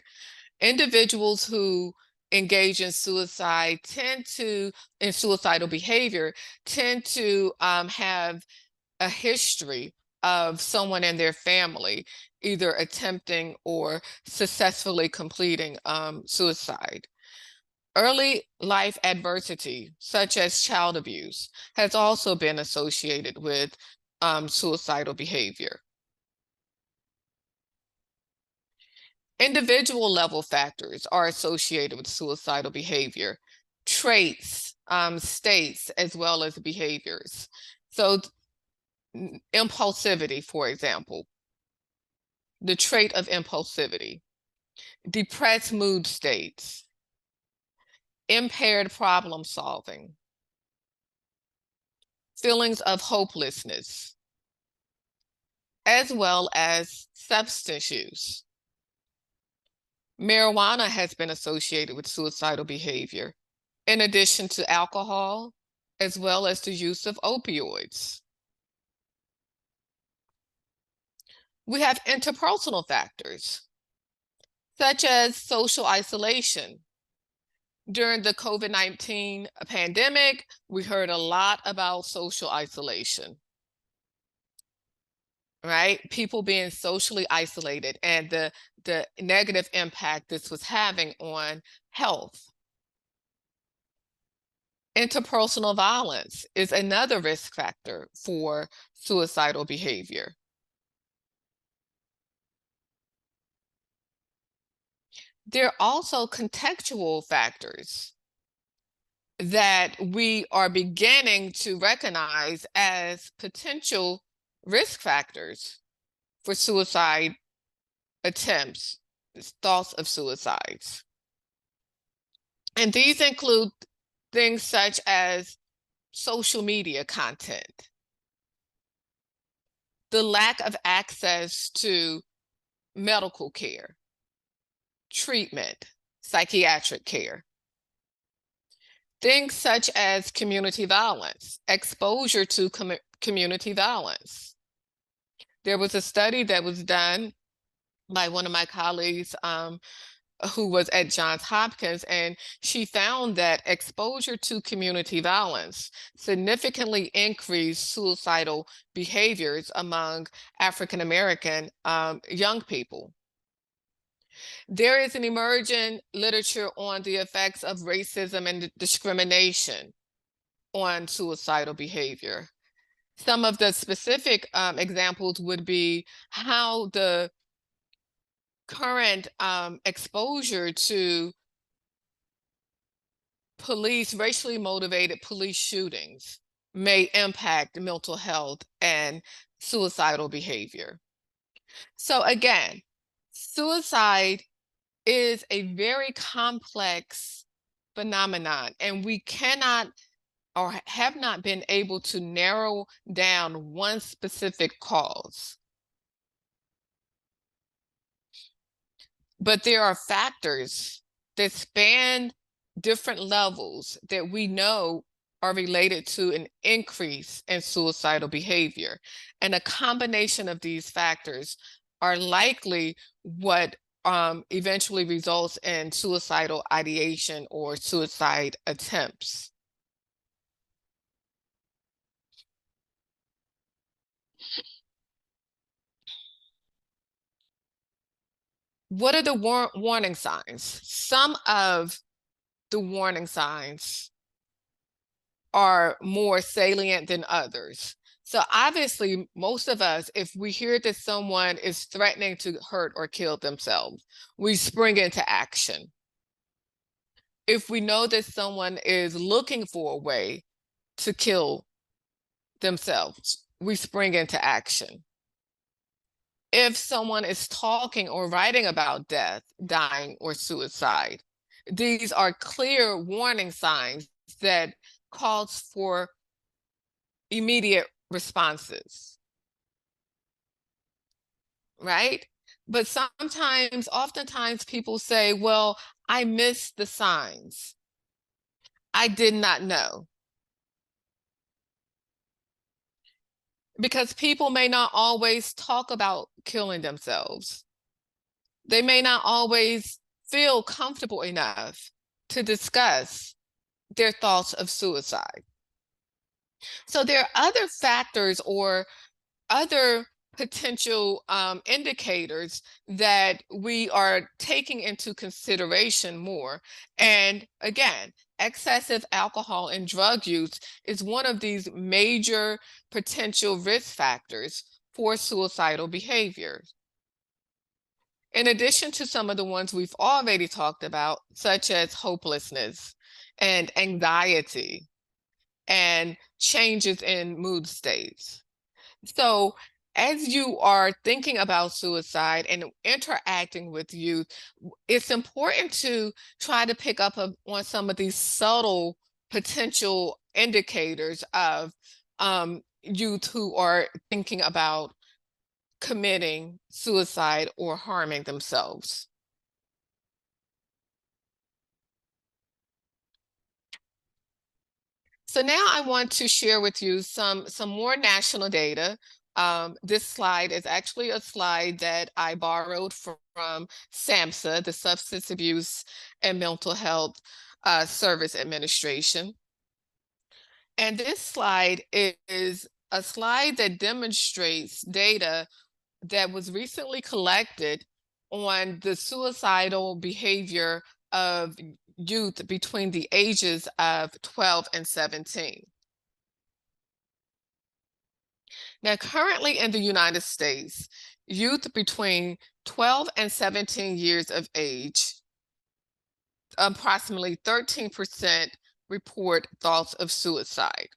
Individuals who engage in suicide in suicidal behavior tend to have a history of someone in their family either attempting or successfully completing suicide. Early life adversity, such as child abuse, has also been associated with suicidal behavior. Individual level factors are associated with suicidal behavior, traits, states, as well as behaviors. So impulsivity, for example, the trait of impulsivity, depressed mood states, impaired problem solving, feelings of hopelessness, as well as substance use. Marijuana has been associated with suicidal behavior, in addition to alcohol, as well as the use of opioids. We have interpersonal factors, such as social isolation. During the COVID-19 pandemic, we heard a lot about social isolation, right? People being socially isolated and the negative impact this was having on health. Interpersonal violence is another risk factor for suicidal behavior. There are also contextual factors that we are beginning to recognize as potential risk factors for suicide attempts, thoughts of suicides. And these include things such as social media content, the lack of access to medical care, treatment, psychiatric care, things such as community violence, exposure to community violence. There was a study that was done by one of my colleagues who was at Johns Hopkins, and she found that exposure to community violence significantly increased suicidal behaviors among African American young people. There is an emerging literature on the effects of racism and discrimination on suicidal behavior. Some of the specific examples would be how the current exposure to racially motivated police shootings may impact mental health and suicidal behavior. So again, suicide is a very complex phenomenon, and we cannot or have not been able to narrow down one specific cause. But there are factors that span different levels that we know are related to an increase in suicidal behavior. And a combination of these factors are likely what eventually results in suicidal ideation or suicide attempts. What are the warning signs? Some of the warning signs are more salient than others. So obviously, most of us, if we hear that someone is threatening to hurt or kill themselves, we spring into action. If we know that someone is looking for a way to kill themselves, we spring into action. If someone is talking or writing about death, dying, or suicide, these are clear warning signs that calls for immediate responses, right? But oftentimes people say, well, I missed the signs. I did not know. Because people may not always talk about killing themselves. They may not always feel comfortable enough to discuss their thoughts of suicide. So there are other factors or other potential indicators that we are taking into consideration more. And again, excessive alcohol and drug use is one of these major potential risk factors for suicidal behavior. In addition to some of the ones we've already talked about, such as hopelessness and anxiety and changes in mood states. So as you are thinking about suicide and interacting with youth, it's important to try to pick up on some of these subtle potential indicators of youth who are thinking about committing suicide or harming themselves. So now I want to share with you some more national data. This slide is actually a slide that I borrowed from SAMHSA, the Substance Abuse and Mental Health Service Administration. And this slide is a slide that demonstrates data that was recently collected on the suicidal behavior of youth between the ages of 12 and 17. Now, currently in the United States, youth between 12 and 17 years of age, approximately 13% report thoughts of suicide.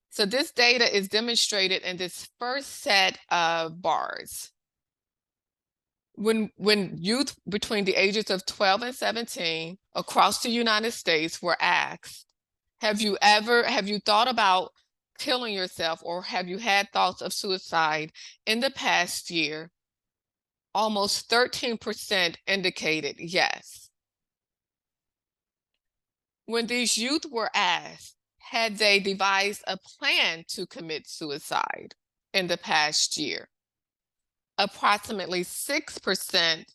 So this data is demonstrated in this first set of bars. when youth between the ages of 12 and 17 across the United States were asked, have you thought about killing yourself, or have you had thoughts of suicide in the past year? Almost 13% indicated yes. When these youth were asked, had they devised a plan to commit suicide in the past year, approximately 6%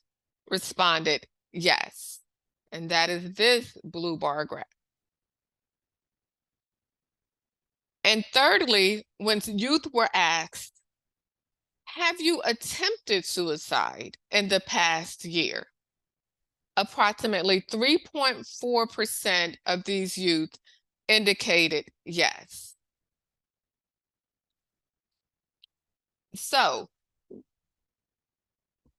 responded yes. And that is this blue bar graph. And thirdly, when youth were asked, have you attempted suicide in the past year? Approximately 3.4% of these youth indicated yes. So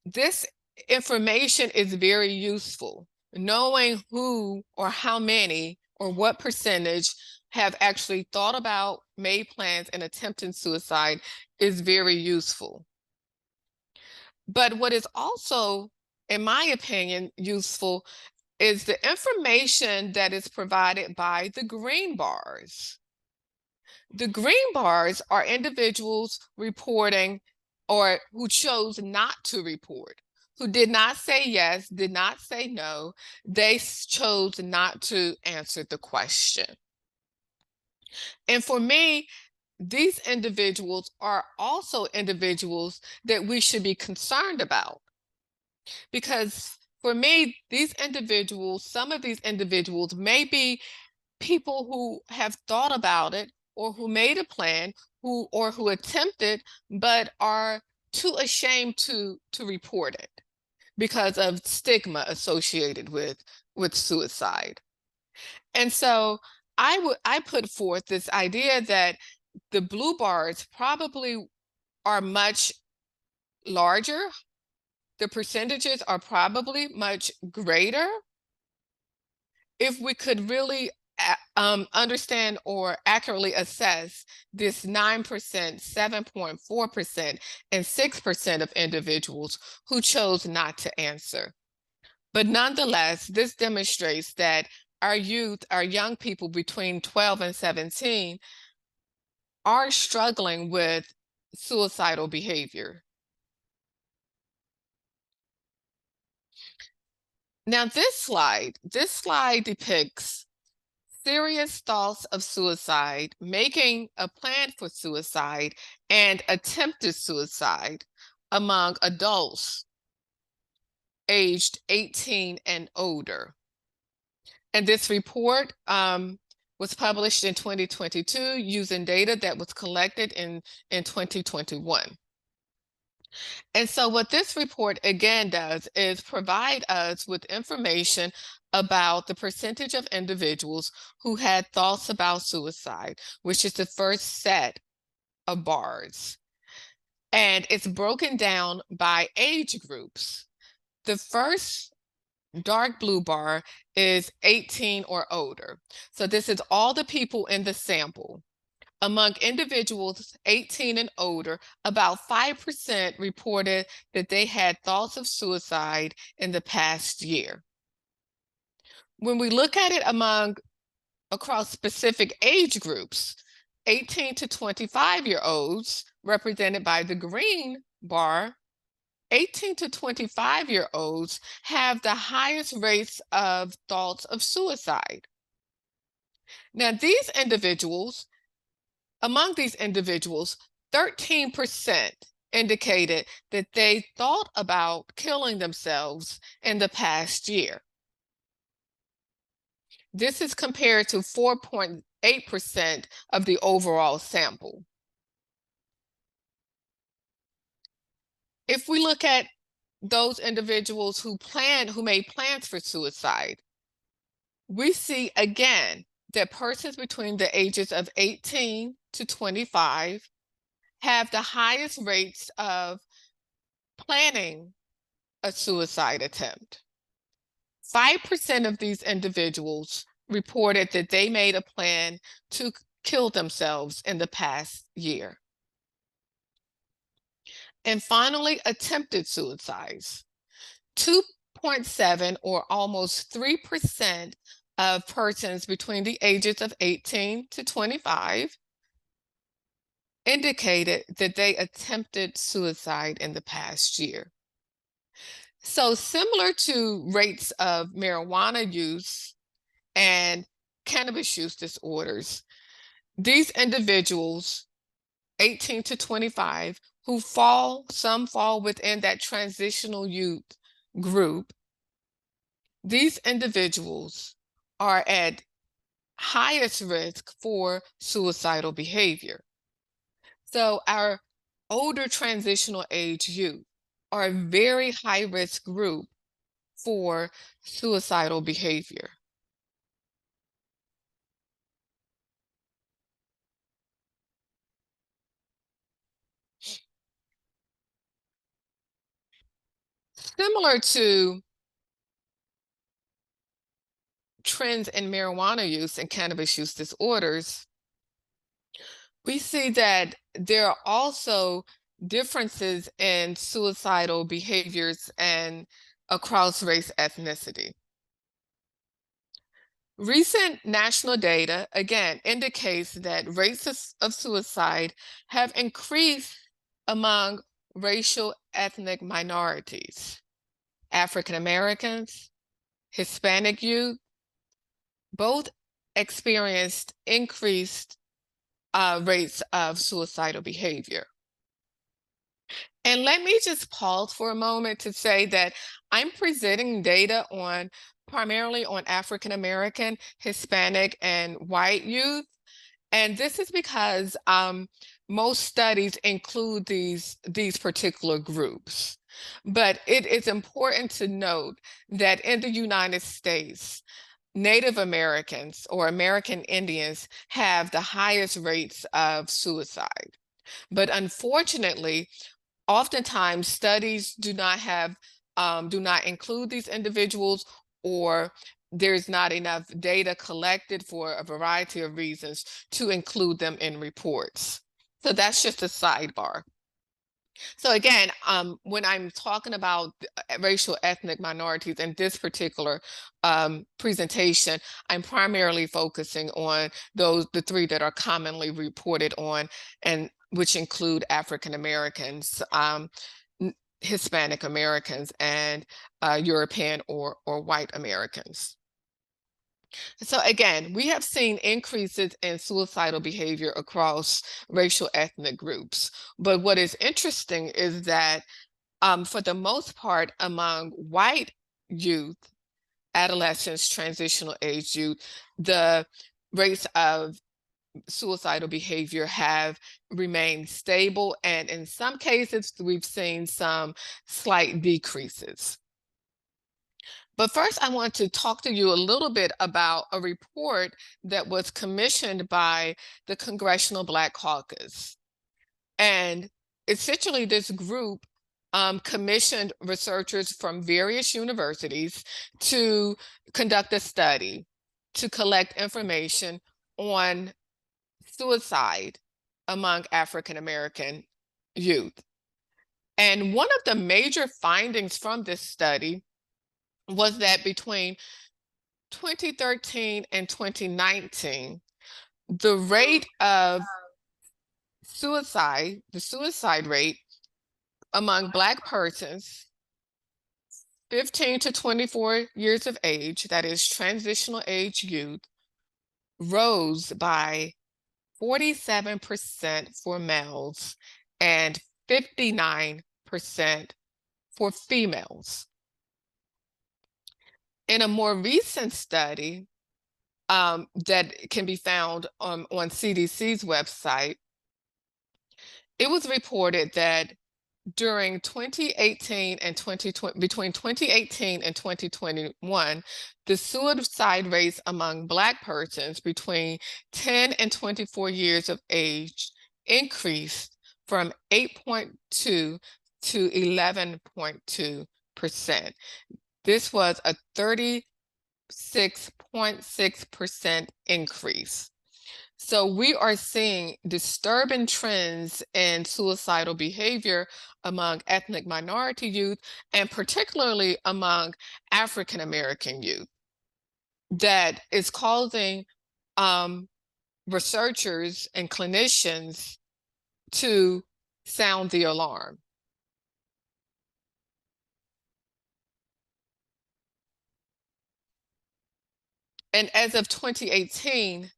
this information is very useful. Knowing who or how many or what percentage have actually thought about, made plans, and attempted suicide is very useful. But what is also, in my opinion, useful is the information that is provided by the green bars. The green bars are individuals reporting or who chose not to report, who did not say yes, did not say no. They chose not to answer the question. And for me, these individuals are also individuals that we should be concerned about. Because for me, these individuals, some of these individuals may be people who have thought about it, or who made a plan, who attempted, but are too ashamed to report it because of stigma associated with suicide. And so I put forth this idea that the blue bars probably are much larger. The percentages are probably much greater if we could really understand or accurately assess this 9%, 7.4%, and 6% of individuals who chose not to answer. But nonetheless, this demonstrates that our youth, our young people between 12 and 17 are struggling with suicidal behavior. Now, this slide depicts serious thoughts of suicide, making a plan for suicide, and attempted suicide among adults aged 18 and older. And this report was published in 2022 using data that was collected in 2021. And so what this report again does is provide us with information about the percentage of individuals who had thoughts about suicide, which is the first set of bars. And it's broken down by age groups. The first dark blue bar is 18 or older. So this is all the people in the sample. Among individuals 18 and older, about 5% reported that they had thoughts of suicide in the past year. When we look at it across specific age groups, 18 to 25-year-olds, represented by the green bar, 18 to 25-year-olds have the highest rates of thoughts of suicide. Now, among these individuals, 13% indicated that they thought about killing themselves in the past year. This is compared to 4.8% of the overall sample. If we look at those individuals who made plans for suicide, we see again that persons between the ages of 18 to 25 have the highest rates of planning a suicide attempt. 5% of these individuals reported that they made a plan to kill themselves in the past year. And finally, attempted suicides. 2.7 or almost 3% of persons between the ages of 18 to 25 indicated that they attempted suicide in the past year. So similar to rates of marijuana use and cannabis use disorders, these individuals, 18 to 25, some fall within that transitional youth group, these individuals are at highest risk for suicidal behavior. So our older transitional age youth are a very high risk group for suicidal behavior. Similar to trends in marijuana use and cannabis use disorders, we see that there are also differences in suicidal behaviors and across race ethnicity. Recent national data, again, indicates that rates of suicide have increased among racial ethnic minorities, African Americans, Hispanic youth, both experienced increased rates of suicidal behavior. And let me just pause for a moment to say that I'm presenting data primarily on African American, Hispanic, and white youth. And this is because most studies include these particular groups. But it is important to note that in the United States, Native Americans or American Indians have the highest rates of suicide. But unfortunately, oftentimes studies do not include these individuals, or there's not enough data collected for a variety of reasons to include them in reports. So that's just a sidebar. So again, when I'm talking about racial ethnic minorities in this particular presentation, I'm primarily focusing on the three that are commonly reported on, and which include African Americans, Hispanic Americans, and European or white Americans. So again, we have seen increases in suicidal behavior across racial ethnic groups. But what is interesting is that for the most part, among white youth, adolescents, transitional age youth, the rates of suicidal behavior have remained stable. And in some cases, we've seen some slight decreases. But first, I want to talk to you a little bit about a report that was commissioned by the Congressional Black Caucus. And essentially, this group commissioned researchers from various universities to conduct a study to collect information on suicide among African American youth. And one of the major findings from this study was that between 2013 and 2019, the rate of suicide, the suicide rate among Black persons 15 to 24 years of age, that is transitional age youth, rose by 47% for males and 59% for females. In a more recent study that can be found on CDC's website, it was reported that during 2018 and 2020, between 2018 and 2021, the suicide rates among Black persons between 10 and 24 years of age increased from 8.2 to 11.2%. This was a 36.6% increase. So we are seeing disturbing trends in suicidal behavior among ethnic minority youth, and particularly among African American youth, that is causing researchers and clinicians to sound the alarm. And as of 2018,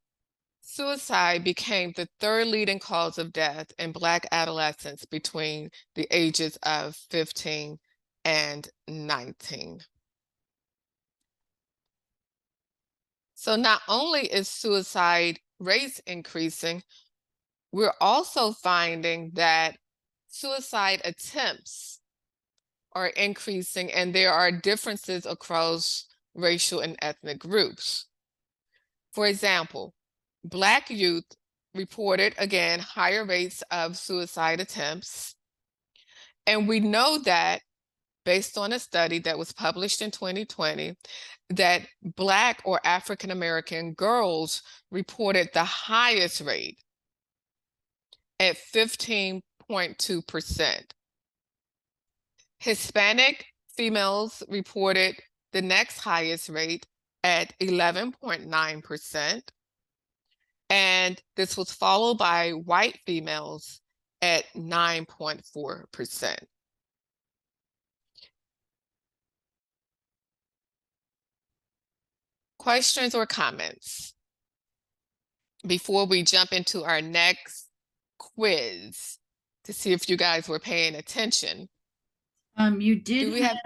suicide became the third leading cause of death in Black adolescents between the ages of 15 and 19. So not only is suicide rates increasing, we're also finding that suicide attempts are increasing, and there are differences across racial and ethnic groups. For example, Black youth reported, again, higher rates of suicide attempts. And we know that, based on a study that was published in 2020, that Black or African American girls reported the highest rate at 15.2%. Hispanic females reported the next highest rate at 11.9%. And this was followed by white females at 9.4%. Questions or comments before we jump into our next quiz to see if you guys were paying attention? You did Do we have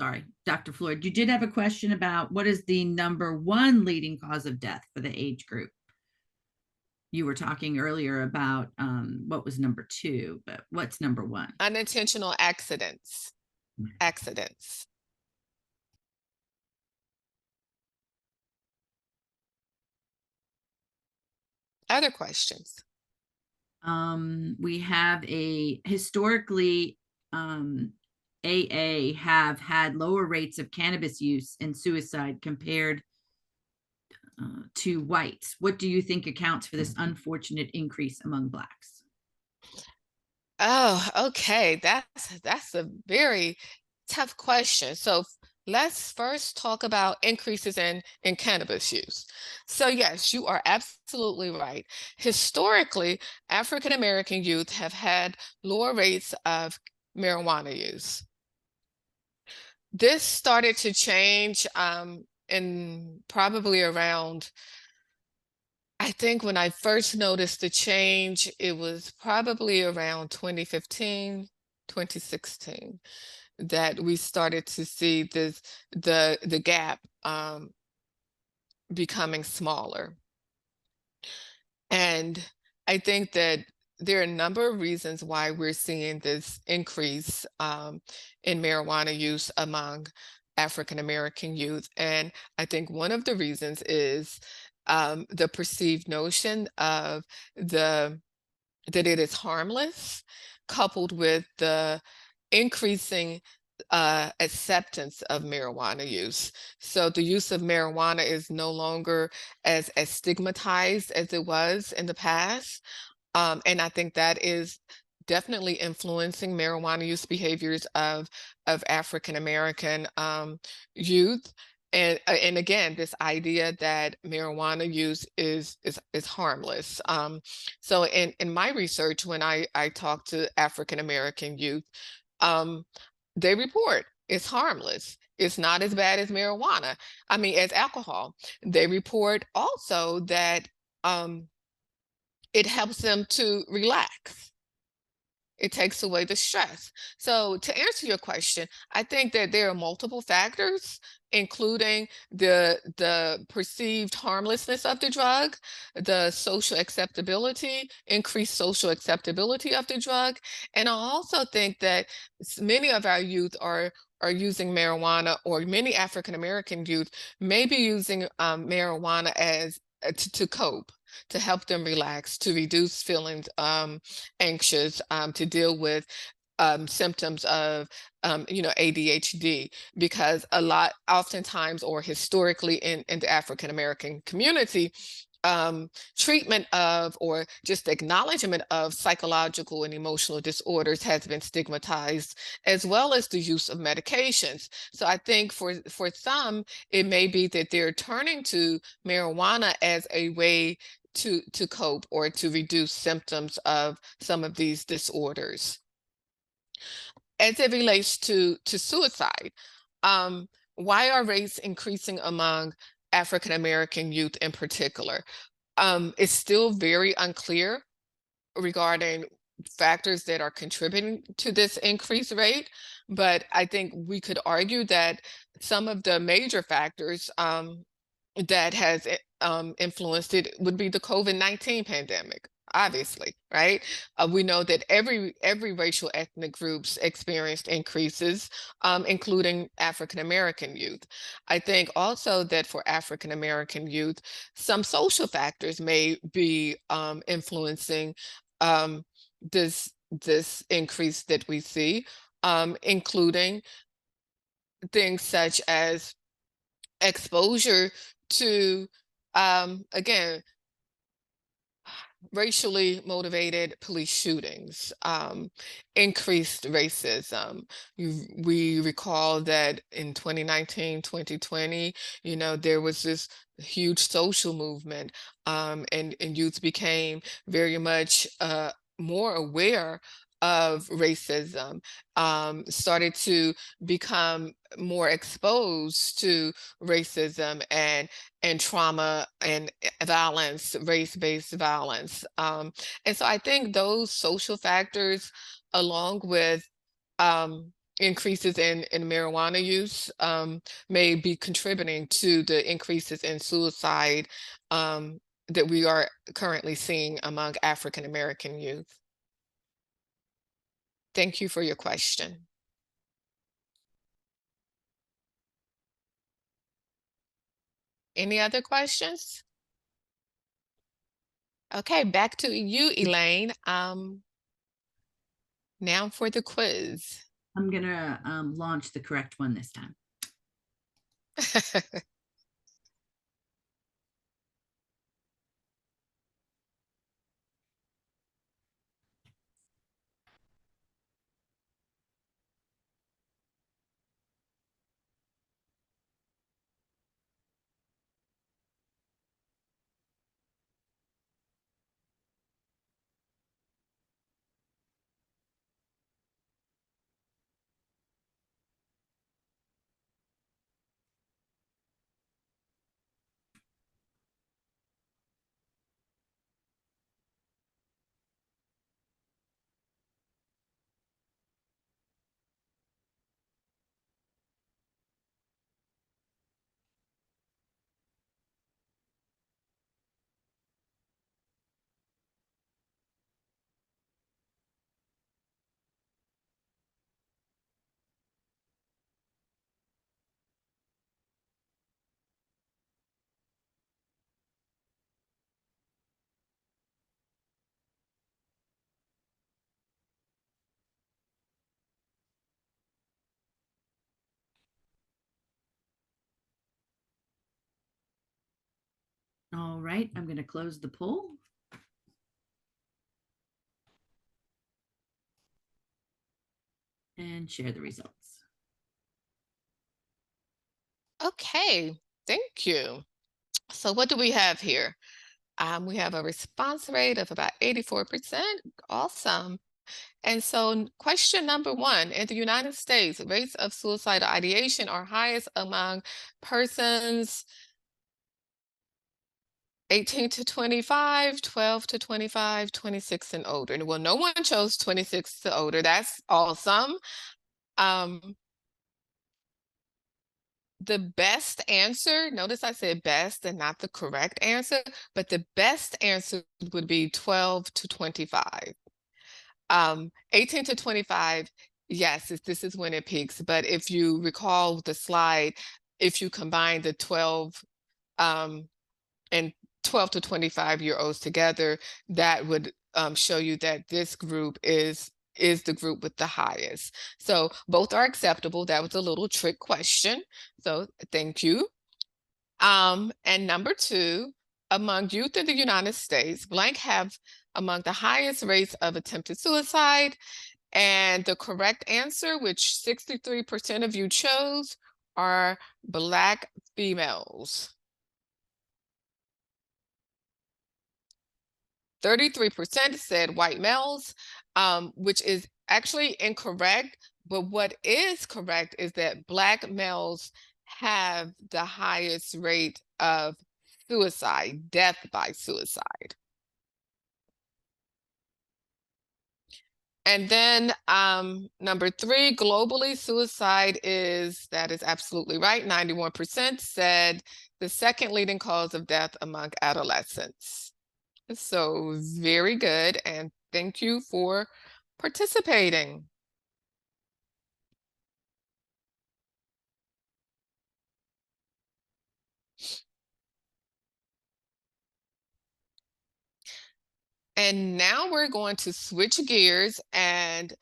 sorry, Dr. Floyd, you did have a question about what is the number one leading cause of death for the age group? You were talking earlier about what was number two, but what's number one? unintentional accidents? Accidents. Other questions? We have a historically AA have had lower rates of cannabis use and suicide compared to whites. What do you think accounts for this unfortunate increase among Blacks? Oh, okay. That's a very tough question. So let's first talk about increases in cannabis use. So yes, you are absolutely right. Historically, African American youth have had lower rates of marijuana use. This started to change in probably around, I think when I first noticed the change, it was probably around 2015, 2016, that we started to see the gap becoming smaller. And I think that there are a number of reasons why we're seeing this increase in marijuana use among African American youth. And I think one of the reasons is the perceived notion of that it is harmless, coupled with the increasing acceptance of marijuana use. So the use of marijuana is no longer as stigmatized as it was in the past. And I think that is definitely influencing marijuana use behaviors of African American youth. And again, this idea that marijuana use is harmless. So in my research, when I talk to African American youth, they report it's harmless. It's not as bad as marijuana. I mean, as alcohol. They report also that it helps them to relax. It takes away the stress. So to answer your question, I think that there are multiple factors, including the perceived harmlessness of the drug, the social acceptability, increased social acceptability of the drug. And I also think that many of our youth are using marijuana, or many African American youth may be using marijuana as to cope, to help them relax, to reduce feelings anxious, to deal with symptoms of ADHD, because oftentimes, or historically in the African American community, treatment of or just acknowledgement of psychological and emotional disorders has been stigmatized, as well as the use of medications. So I think for some, it may be that they're turning to marijuana as a way to cope or to reduce symptoms of some of these disorders. As it relates to suicide, why are rates increasing among African American youth in particular? It's still very unclear regarding factors that are contributing to this increased rate, but I think we could argue that some of the major factors that has influenced it would be the COVID-19 pandemic, obviously, right? We know that every racial ethnic groups experienced increases, including African American youth. I think also that for African American youth, some social factors may be influencing this increase that we see, including things such as exposure to again, racially motivated police shootings, increased racism. We recall that in 2019, 2020, you know, there was this huge social movement, and youth became very much more aware of racism, started to become more exposed to racism and trauma and violence, race-based violence. And so I think those social factors, along with increases in marijuana use, may be contributing to the increases in suicide that we are currently seeing among African American youth. Thank you for your question. Any other questions? Okay, back to you, Elaine. Now for the quiz. I'm gonna launch the correct one this time. All right, I'm going to close the poll. And share the results. Okay, thank you. So what do we have here? We have a response rate of about 84%. Awesome. And so question number 1, in the United States, rates of suicidal ideation are highest among persons 18 to 25, 12 to 25, 26 and older. And well, no one chose 26 to older. That's awesome. The best answer, notice I said best and not the correct answer, but the best answer would be 12 to 25. 18 to 25, yes, this is when it peaks. But if you recall the slide, if you combine the 12 and 12 to 25-year-olds together, that would show you that this group is the group with the highest. So both are acceptable. That was a little trick question. So thank you. And number 2, among youth in the United States, blank have among the highest rates of attempted suicide. And the correct answer, which 63% of you chose, are Black females. 33% said white males, which is actually incorrect. But what is correct is that Black males have the highest rate of suicide, death by suicide. And then number 3, globally, suicide that is absolutely right. 91% said the second leading cause of death among adolescents. So very good, and thank you for participating. And now we're going to switch gears and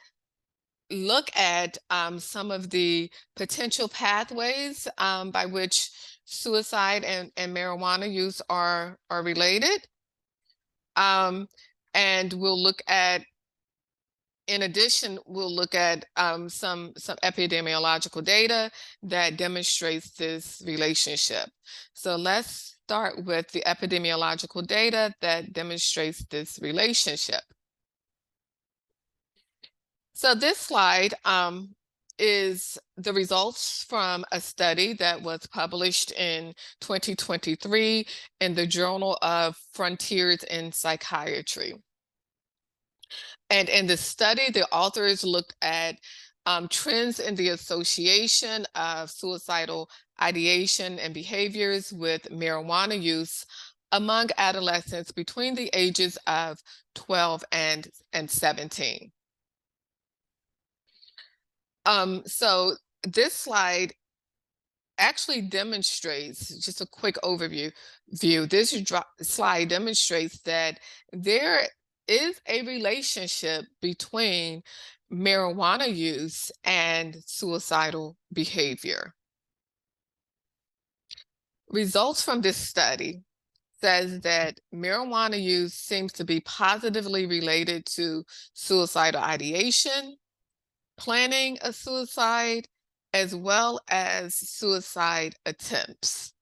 look at some of the potential pathways by which suicide and marijuana use are related. And we'll look at, in addition, we'll look at some epidemiological data that demonstrates this relationship. So let's start with the epidemiological data that demonstrates this relationship. So this slide is the results from a study that was published in 2023 in the Journal of Frontiers in Psychiatry. And in the study, the authors looked at trends in the association of suicidal ideation and behaviors with marijuana use among adolescents between the ages of 12 and 17. So this slide actually demonstrates, just a quick overview, this slide demonstrates that there is a relationship between marijuana use and suicidal behavior. Results from this study says that marijuana use seems to be positively related to suicidal ideation, planning a suicide, as well as suicide attempts.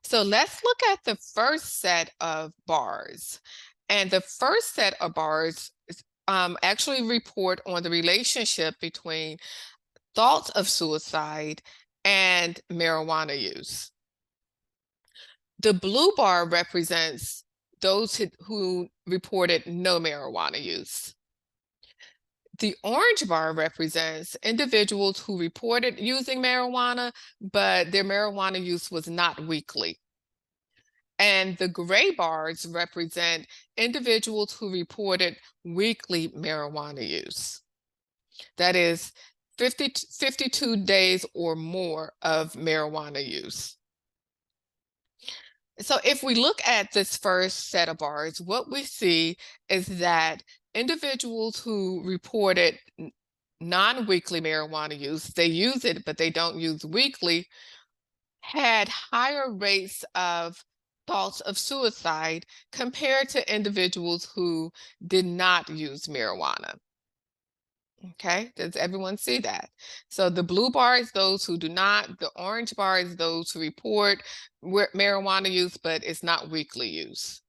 So let's look at the first set of bars. And the first set of bars actually report on the relationship between thoughts of suicide and marijuana use. The blue bar represents those who reported no marijuana use. The orange bar represents individuals who reported using marijuana, but their marijuana use was not weekly. And the gray bars represent individuals who reported weekly marijuana use. That is 52 days or more of marijuana use. So if we look at this first set of bars, what we see is that individuals who reported non-weekly marijuana use, they use it, but they don't use weekly, had higher rates of thoughts of suicide compared to individuals who did not use marijuana. Okay, does everyone see that? So the blue bar is those who do not, the orange bar is those who report marijuana use, but it's not weekly use.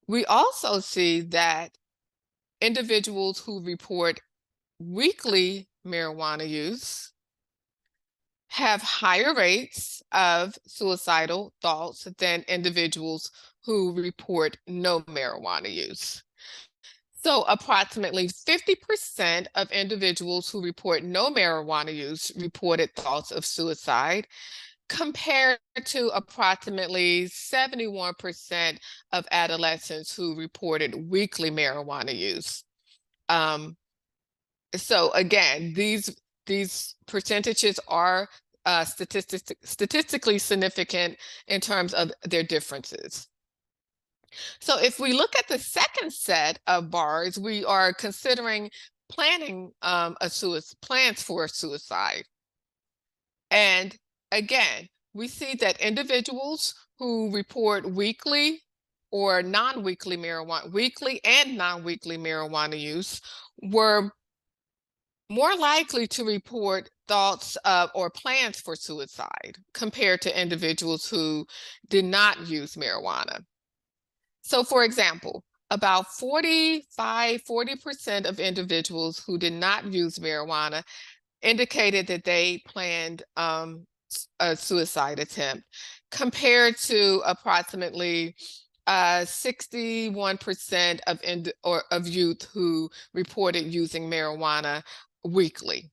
We also see that individuals who report weekly marijuana use have higher rates of suicidal thoughts than individuals who report no marijuana use. So approximately 50% of individuals who report no marijuana use reported thoughts of suicide, compared to approximately 71% of adolescents who reported weekly marijuana use. So again, these percentages are statistically significant in terms of their differences. So if we look at the second set of bars, we are considering planning plans for suicide. And again, we see that individuals who report weekly or non-weekly marijuana, weekly and non-weekly marijuana use were more likely to report thoughts of or plans for suicide compared to individuals who did not use marijuana. So for example, about 40% of individuals who did not use marijuana indicated that they planned a suicide attempt, compared to approximately 61% of youth who reported using marijuana weekly.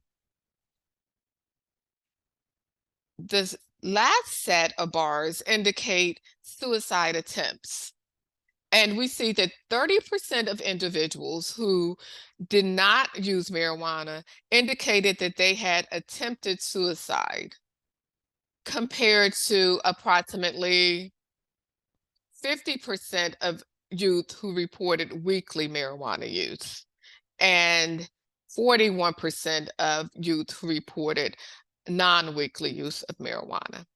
The last set of bars indicate suicide attempts. And we see that 30% of individuals who did not use marijuana indicated that they had attempted suicide, compared to approximately 50% of youth who reported weekly marijuana use, and 41% of youth who reported non-weekly use of marijuana.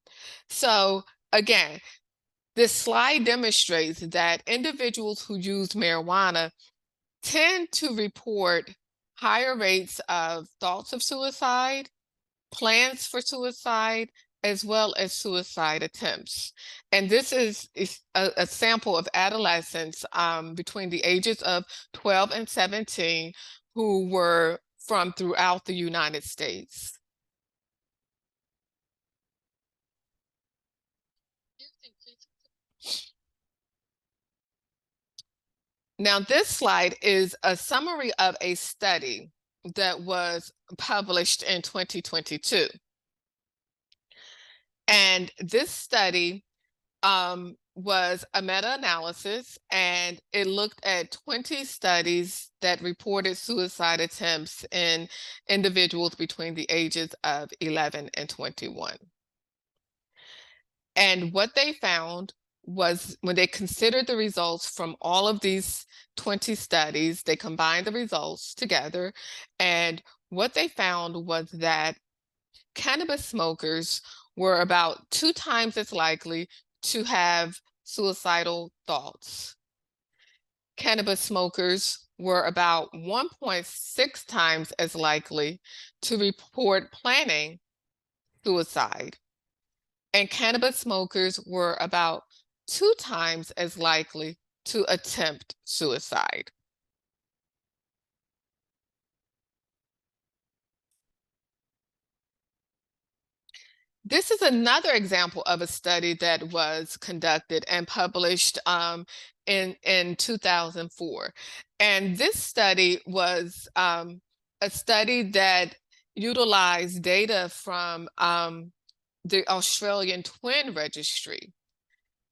So again, this slide demonstrates that individuals who use marijuana tend to report higher rates of thoughts of suicide, plans for suicide, as well as suicide attempts. And this is a sample of adolescents between the ages of 12 and 17 who were from throughout the United States. Now, this slide is a summary of a study that was published in 2022. And this study was a meta-analysis, and it looked at 20 studies that reported suicide attempts in individuals between the ages of 11 and 21. And what they found was, when they considered the results from all of these 20 studies, they combined the results together, and what they found was that cannabis smokers were about 2 times as likely to have suicidal thoughts. Cannabis smokers were about 1.6 times as likely to report planning suicide. And cannabis smokers were about 2 times as likely to attempt suicide. This is another example of a study that was conducted and published in 2004. And this study was a study that utilized data from the Australian Twin Registry.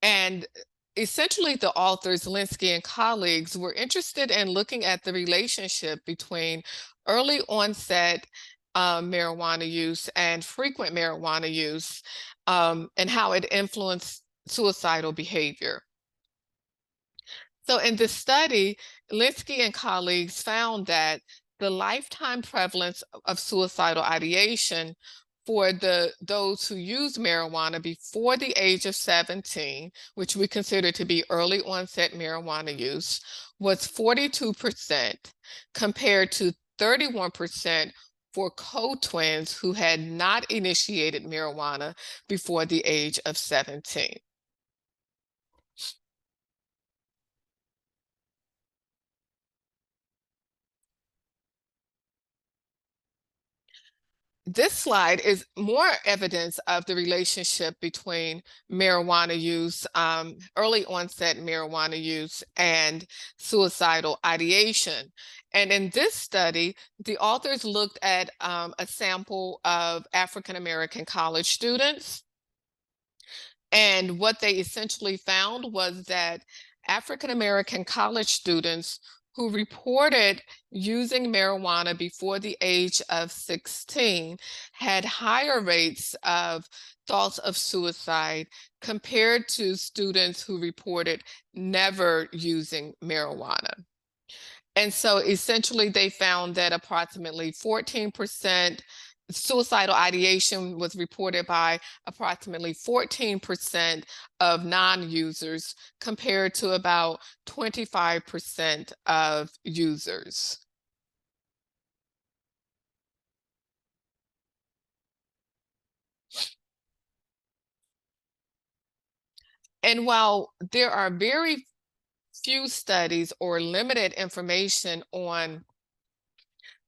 And essentially, the authors, Linsky and colleagues, were interested in looking at the relationship between early onset marijuana use and frequent marijuana use, and how it influenced suicidal behavior. So in this study, Linsky and colleagues found that the lifetime prevalence of suicidal ideation for those who use marijuana before the age of 17, which we consider to be early onset marijuana use, was 42%, compared to 31% for co-twins who had not initiated marijuana before the age of 17. This slide is more evidence of the relationship between marijuana use, early onset marijuana use, and suicidal ideation. And in this study, the authors looked at a sample of African-American college students. And what they essentially found was that African-American college students who reported using marijuana before the age of 16 had higher rates of thoughts of suicide compared to students who reported never using marijuana. And so essentially they found that approximately 14% suicidal ideation was reported by approximately 14% of non-users compared to about 25% of users. And while there are very few studies or limited information on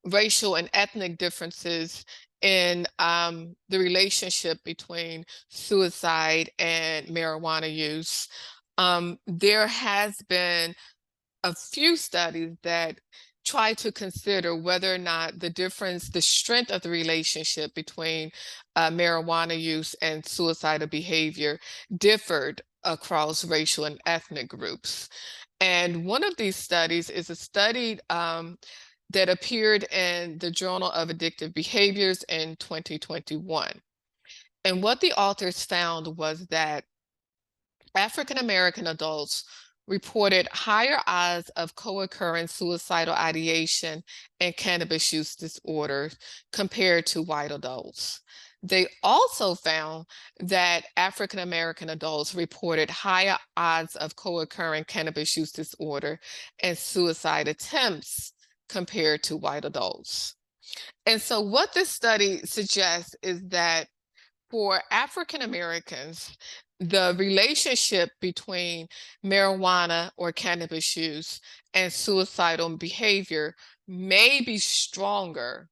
racial and ethnic differences in the relationship between suicide and marijuana use, there has been a few studies that try to consider whether or not the strength of the relationship between marijuana use and suicidal behavior differed across racial and ethnic groups. And one of these studies is a study that appeared in the Journal of Addictive Behaviors in 2021. And what the authors found was that African American adults reported higher odds of co-occurring suicidal ideation and cannabis use disorders compared to white adults. They also found that African American adults reported higher odds of co-occurring cannabis use disorder and suicide attempts compared to white adults. And so what this study suggests is that for African Americans, the relationship between marijuana or cannabis use and suicidal behavior may be stronger.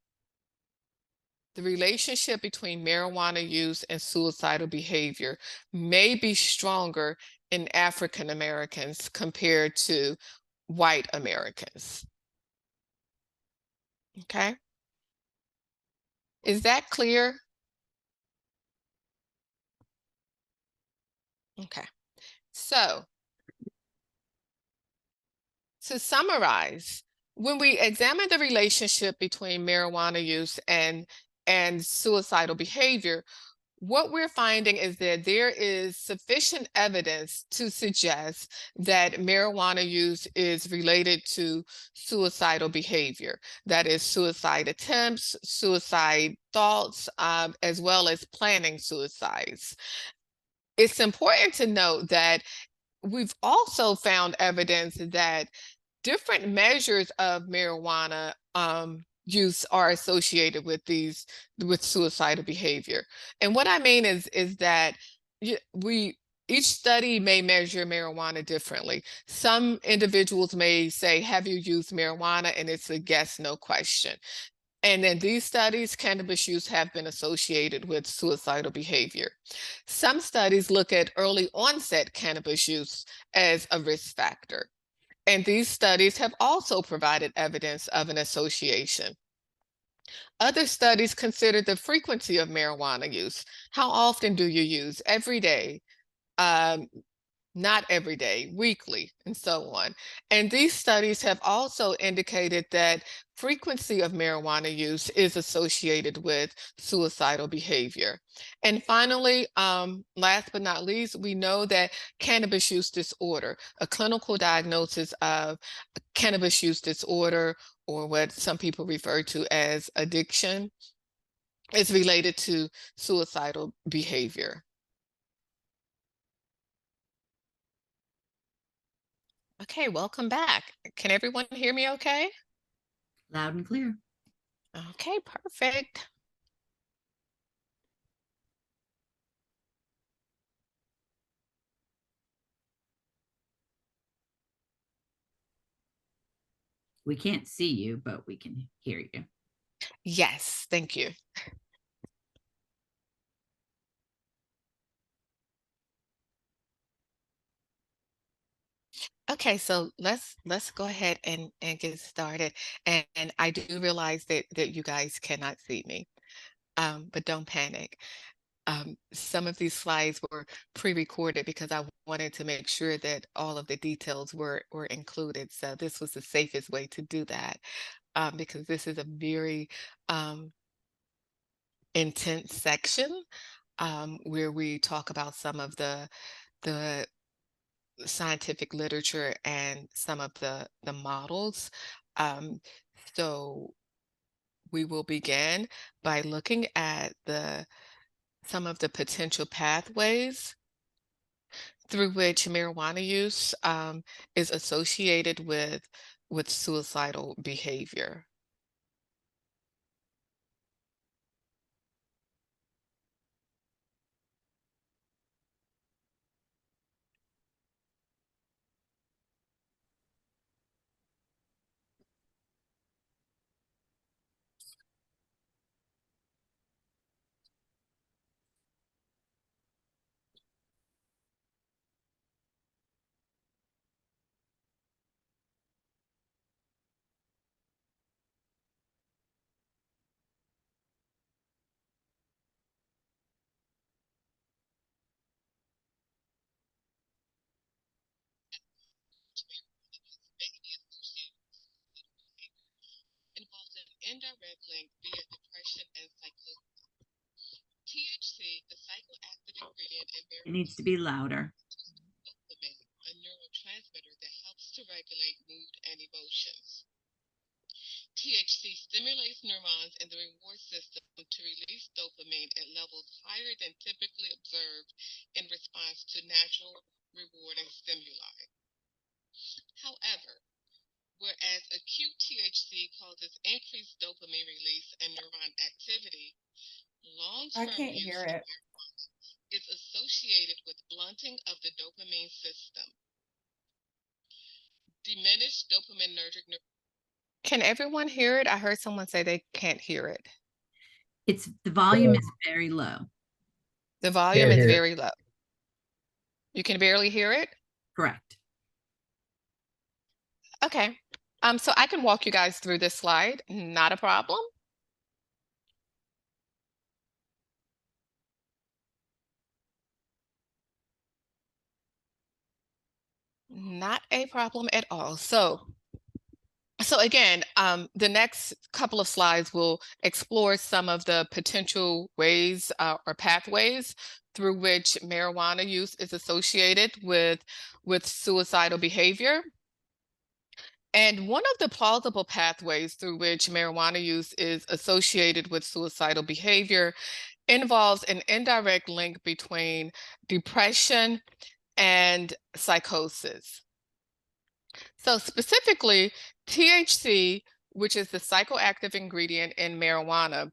The relationship between marijuana use and suicidal behavior may be stronger in African Americans compared to white Americans. Okay? Is that clear? Okay. So, to summarize, when we examine the relationship between marijuana use and suicidal behavior, what we're finding is that there is sufficient evidence to suggest that marijuana use is related to suicidal behavior. That is suicide attempts, suicide thoughts, as well as planning suicides. It's important to note that we've also found evidence that different measures of marijuana use are associated with suicidal behavior. And what I mean is that each study may measure marijuana differently. Some individuals may say, have you used marijuana? And it's a yes, no question. And in these studies, cannabis use have been associated with suicidal behavior. Some studies look at early onset cannabis use as a risk factor. And these studies have also provided evidence of an association. Other studies consider the frequency of marijuana use. How often do you use? Every day, not every day, weekly, and so on. And these studies have also indicated that frequency of marijuana use is associated with suicidal behavior. And finally, last but not least, we know that cannabis use disorder, a clinical diagnosis of cannabis use disorder, or what some people refer to as addiction, is related to suicidal behavior. Okay, welcome back. Can everyone hear me okay? Loud and clear. Okay, perfect. We can't see you, but we can hear you. Yes, thank you. Okay, so let's go ahead and get started. And I do realize that you guys cannot see me, but don't panic. Some of these slides were pre-recorded because I wanted to make sure that all of the details were included. So this was the safest way to do that, because this is a very intense section where we talk about some of the scientific literature and some of the models. So we will begin by looking at some of the potential pathways through which marijuana use is associated with suicidal behavior. Involves an indirect link via depression and psychosis. THC, the psychoactive ingredient in It needs to be louder. dopamine, a neurotransmitter that helps to regulate mood and emotions. THC stimulates neurons in the reward system to release dopamine at levels higher than typically observed in response to natural rewarding stimuli. However, whereas acute THC causes increased dopamine release and neuron activity, I long-term can't use hear of it. marijuana is associated with blunting of the dopamine system. Diminished dopaminergic Can everyone hear it? I heard someone say they can't hear it. The volume is very low. The volume is very low. You can barely hear it? Correct. Okay. So I can walk you guys through this slide, not a problem. Not a problem at all. So again, the next couple of slides will explore some of the potential ways or pathways through which marijuana use is associated with suicidal behavior. And one of the plausible pathways through which marijuana use is associated with suicidal behavior involves an indirect link between depression and psychosis. So specifically, THC, which is the psychoactive ingredient in marijuana,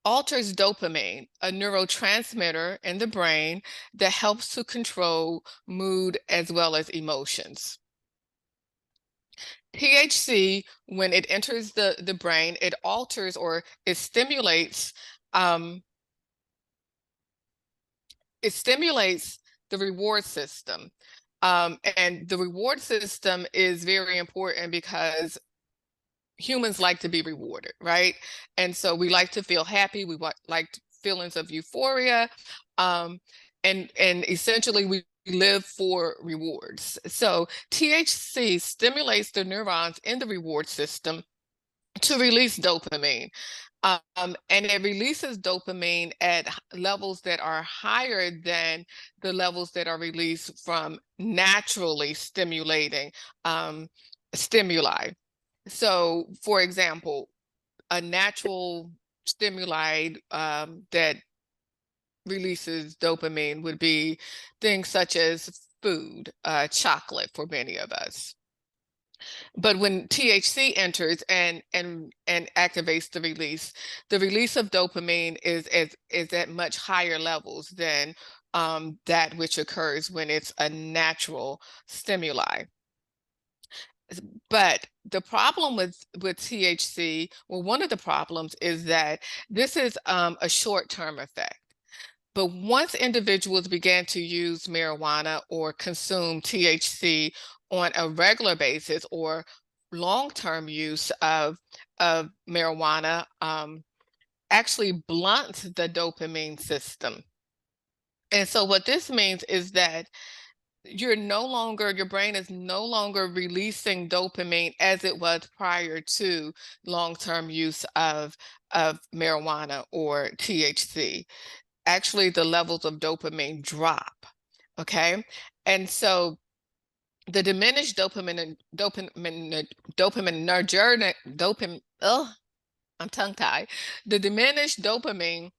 alters dopamine, a neurotransmitter in the brain that helps to control mood as well as emotions. THC, when it enters the brain, it alters or it stimulates the reward system. And the reward system is very important because humans like to be rewarded, right? And so we like to feel happy. We like feelings of euphoria. And essentially we live for rewards. So THC stimulates the neurons in the reward system to release dopamine. And it releases dopamine at levels that are higher than the levels that are released from naturally stimulating stimuli. So, for example, a natural stimuli that releases dopamine would be things such as food, chocolate for many of us. But when THC enters and activates the release of dopamine is at much higher levels than that which occurs when it's a natural stimuli. But the problem with THC, well, one of the problems is that this is a short-term effect. But once individuals began to use marijuana or consume THC on a regular basis or long-term use of marijuana, actually blunts the dopamine system. And so what this means is that your brain is no longer releasing dopamine as it was prior to long-term use of marijuana or THC. Actually, the levels of dopamine drop. Okay. And so the diminished dopamine, I'm tongue-tied. The diminished dopamine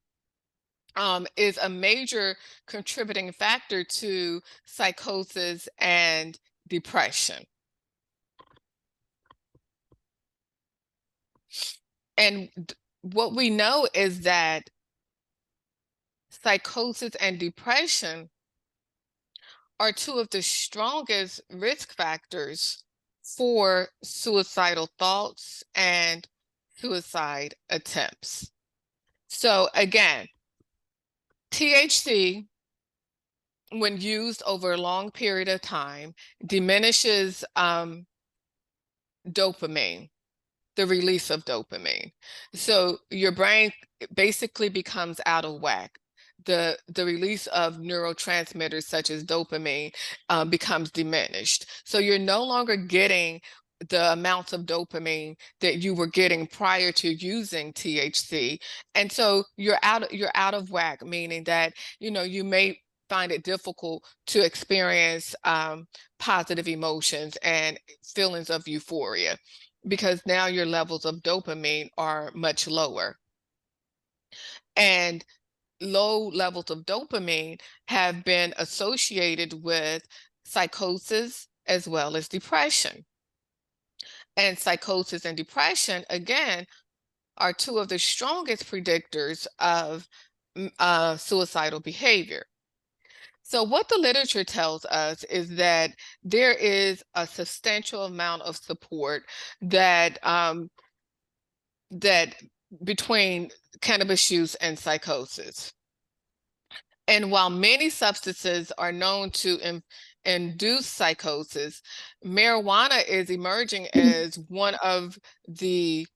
is a major contributing factor to psychosis and depression. And what we know is that psychosis and depression are two of the strongest risk factors for suicidal thoughts and suicide attempts. So again, THC, when used over a long period of time, diminishes dopamine, the release of dopamine. So your brain basically becomes out of whack. The release of neurotransmitters such as dopamine becomes diminished. So you're no longer getting the amounts of dopamine that you were getting prior to using THC. And so you're out of whack, meaning that, you may find it difficult to experience positive emotions and feelings of euphoria, because now your levels of dopamine are much lower. And low levels of dopamine have been associated with psychosis as well as depression. And psychosis and depression, again, are two of the strongest predictors of suicidal behavior. So what the literature tells us is that there is a substantial amount of support that between cannabis use and psychosis. And while many substances are known to induce psychosis, marijuana is emerging as one of the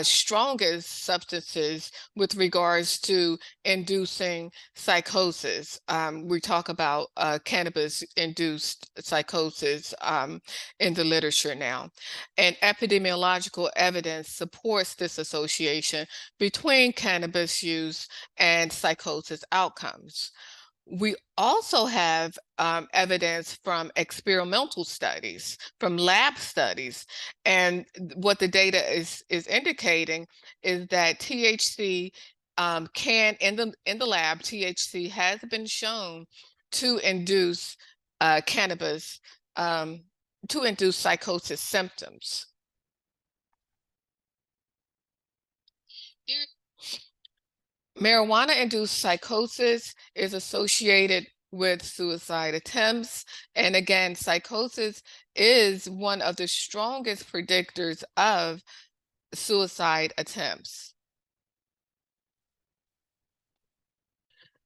strongest substances with regards to inducing psychosis. We talk about cannabis-induced psychosis in the literature now. And epidemiological evidence supports this association between cannabis use and psychosis outcomes. We also have evidence from experimental studies, from lab studies, and what the data is indicating is that THC can, in the lab, THC has been shown to induce cannabis, to induce psychosis symptoms. Marijuana-induced psychosis is associated with suicide attempts. And again, psychosis is one of the strongest predictors of suicide attempts.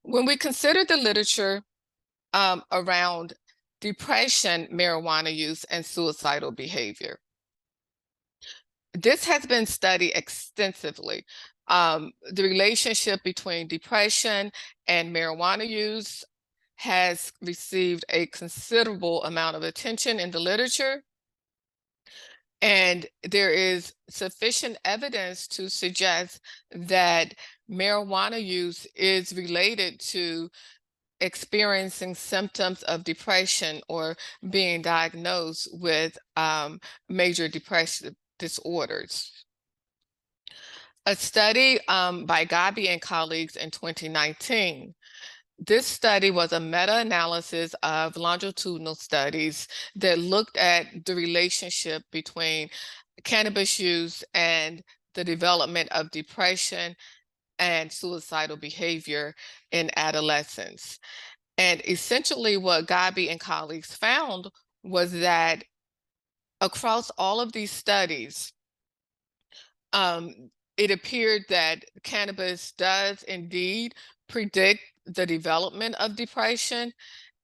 When we consider the literature around depression, marijuana use, and suicidal behavior, this has been studied extensively. The relationship between depression and marijuana use has received a considerable amount of attention in the literature. And there is sufficient evidence to suggest that marijuana use is related to experiencing symptoms of depression or being diagnosed with major depressive disorders. A study by Gabi and colleagues in 2019. This study was a meta-analysis of longitudinal studies that looked at the relationship between cannabis use and the development of depression and suicidal behavior in adolescents. And essentially what Gabi and colleagues found was that across all of these studies, it appeared that cannabis does indeed predict the development of depression,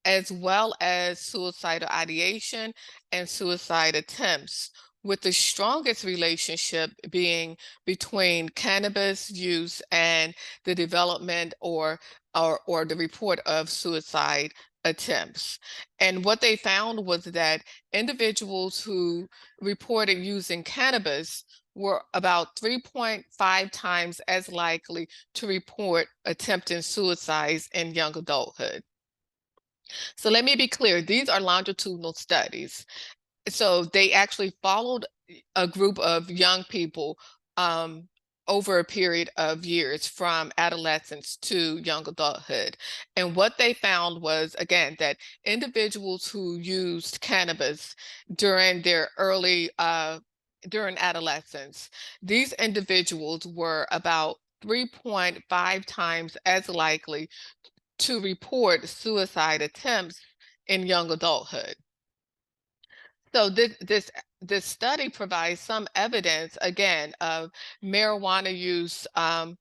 as well as suicidal ideation and suicide attempts, with the strongest relationship being between cannabis use and the development or the report of suicide attempts. And what they found was that individuals who reported using cannabis were about 3.5 times as likely to report attempting suicides in young adulthood. So let me be clear, these are longitudinal studies. So they actually followed a group of young people over a period of years from adolescence to young adulthood. And what they found was, again, that individuals who used cannabis during their during adolescence, these individuals were about 3.5 times as likely to report suicide attempts in young adulthood. So this study provides some evidence, again, of marijuana use being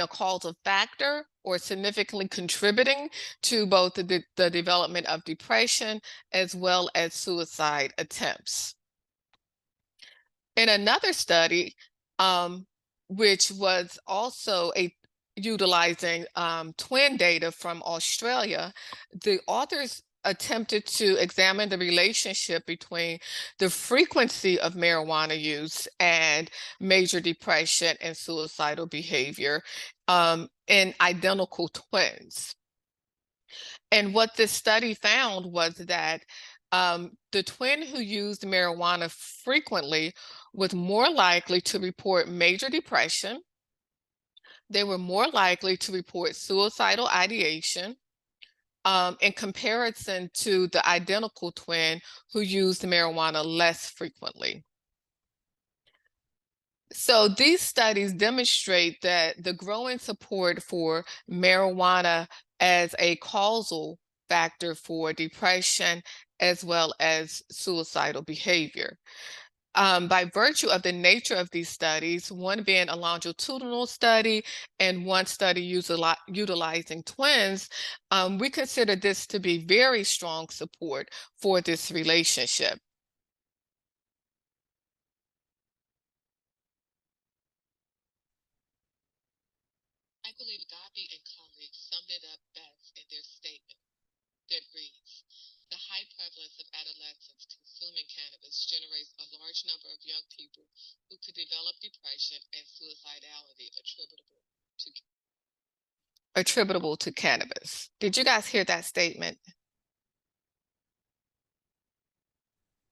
a causal factor or significantly contributing to both the development of depression as well as suicide attempts. In another study, which was also utilizing twin data from Australia, the authors attempted to examine the relationship between the frequency of marijuana use and major depression and suicidal behavior in identical twins. And what this study found was that the twin who used marijuana frequently was more likely to report major depression. They were more likely to report suicidal ideation in comparison to the identical twin who used marijuana less frequently. So these studies demonstrate that the growing support for marijuana as a causal factor for depression as well as suicidal behavior. By virtue of the nature of these studies, one being a longitudinal study and one study utilizing twins, we consider this to be very strong support for this relationship. I believe Gabi and colleagues summed it up best in their statement that reads, the high prevalence of adolescents consuming cannabis generates a large number of young people who could develop depression and suicidality attributable to cannabis. Did you guys hear that statement?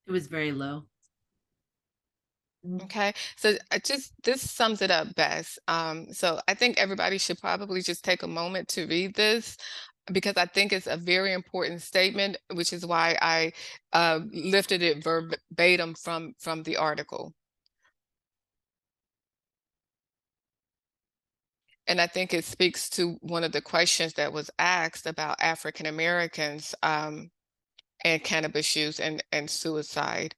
It was very low. Okay, so this sums it up best. So I think everybody should probably just take a moment to read this because I think it's a very important statement, which is why I lifted it verbatim from the article. And I think it speaks to one of the questions that was asked about African Americans and cannabis use and suicide.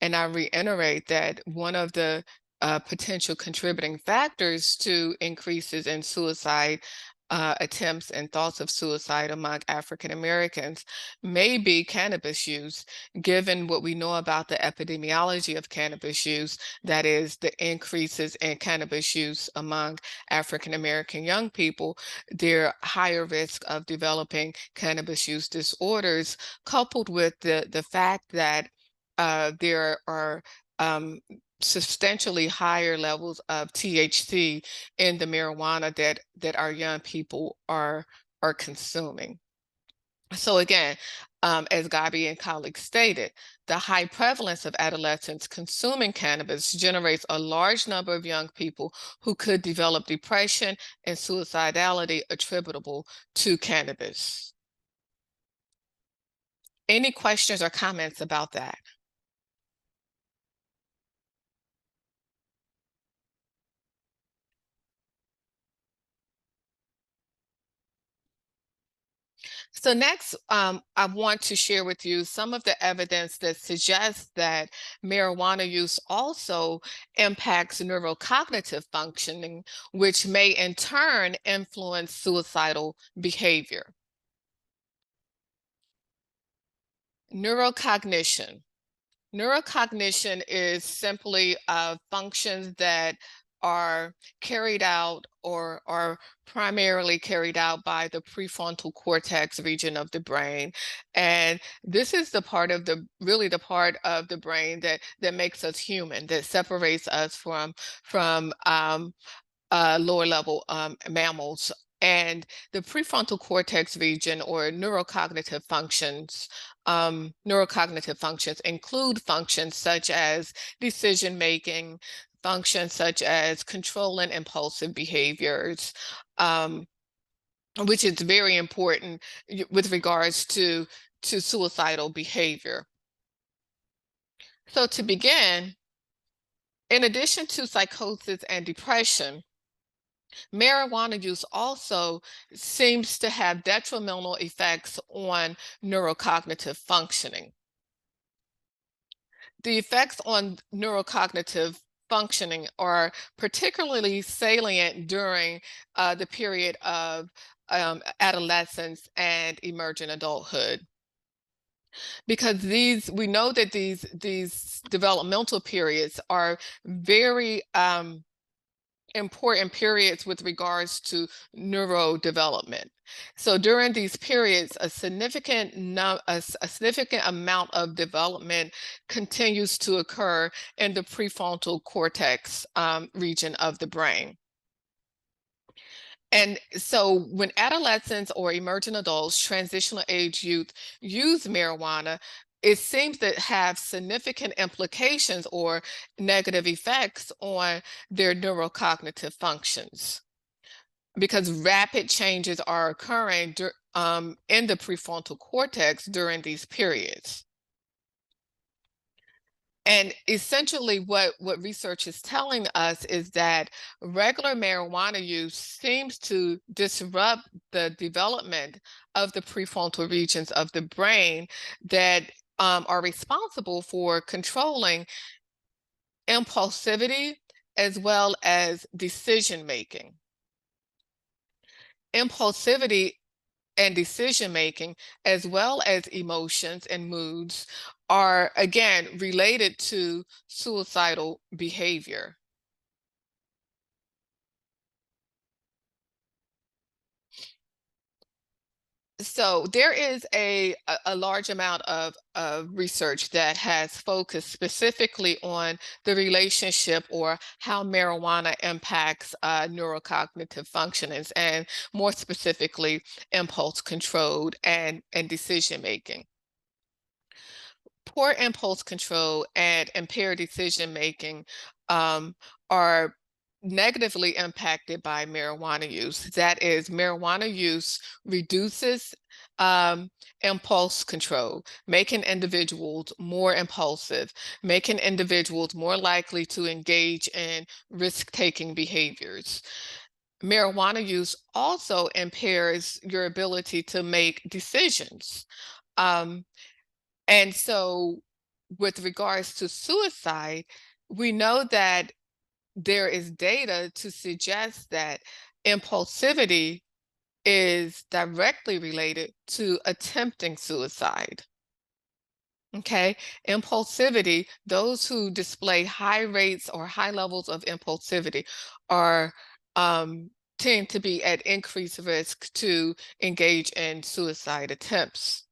And I reiterate that one of the potential contributing factors to increases in suicide attempts and thoughts of suicide among African Americans may be cannabis use, given what we know about the epidemiology of cannabis use, that is, the increases in cannabis use among African American young people, their higher risk of developing cannabis use disorders, coupled with the fact that there are substantially higher levels of THC in the marijuana that our young people are consuming. So again, as Gabi and colleagues stated, the high prevalence of adolescents consuming cannabis generates a large number of young people who could develop depression and suicidality attributable to cannabis. Any questions or comments about that? So next, I want to share with you some of the evidence that suggests that marijuana use also impacts neurocognitive functioning, which may in turn influence suicidal behavior. Neurocognition. Neurocognition is simply functions that are carried out or are primarily carried out by the prefrontal cortex region of the brain. And this is the part of really the part of the brain that makes us human, that separates us from lower level mammals And the prefrontal cortex region, or neurocognitive functions, include functions such as decision making, functions such as controlling impulsive behaviors, which is very important with regards to suicidal behavior. So to begin, in addition to psychosis and depression, marijuana use also seems to have detrimental effects on neurocognitive functioning. The effects on neurocognitive functioning are particularly salient during the period of adolescence and emergent adulthood, because we know that these developmental periods are very important periods with regards to neurodevelopment. So during these periods, a significant amount of development continues to occur in the prefrontal cortex region of the brain. And so when adolescents or emerging adults, transitional age youth, use marijuana, it seems to have significant implications or negative effects on their neurocognitive functions, because rapid changes are occurring in the prefrontal cortex during these periods. And essentially what research is telling us is that regular marijuana use seems to disrupt the development of the prefrontal regions of the brain that are responsible for controlling impulsivity as well as decision making. Impulsivity and decision making, as well as emotions and moods, are again related to suicidal behavior. So there is a large amount of research that has focused specifically on the relationship or how marijuana impacts neurocognitive functionings, and more specifically, impulse control and decision making. Poor impulse control and impaired decision making are negatively impacted by marijuana use. That is, marijuana use reduces impulse control, making individuals more impulsive, making individuals more likely to engage in risk-taking behaviors. Marijuana use also impairs your ability to make decisions. And so with regards to suicide, we know that there is data to suggest that impulsivity is directly related to attempting suicide. Okay, impulsivity, those who display high rates or high levels of impulsivity are tend to be at increased risk to engage in suicide attempts.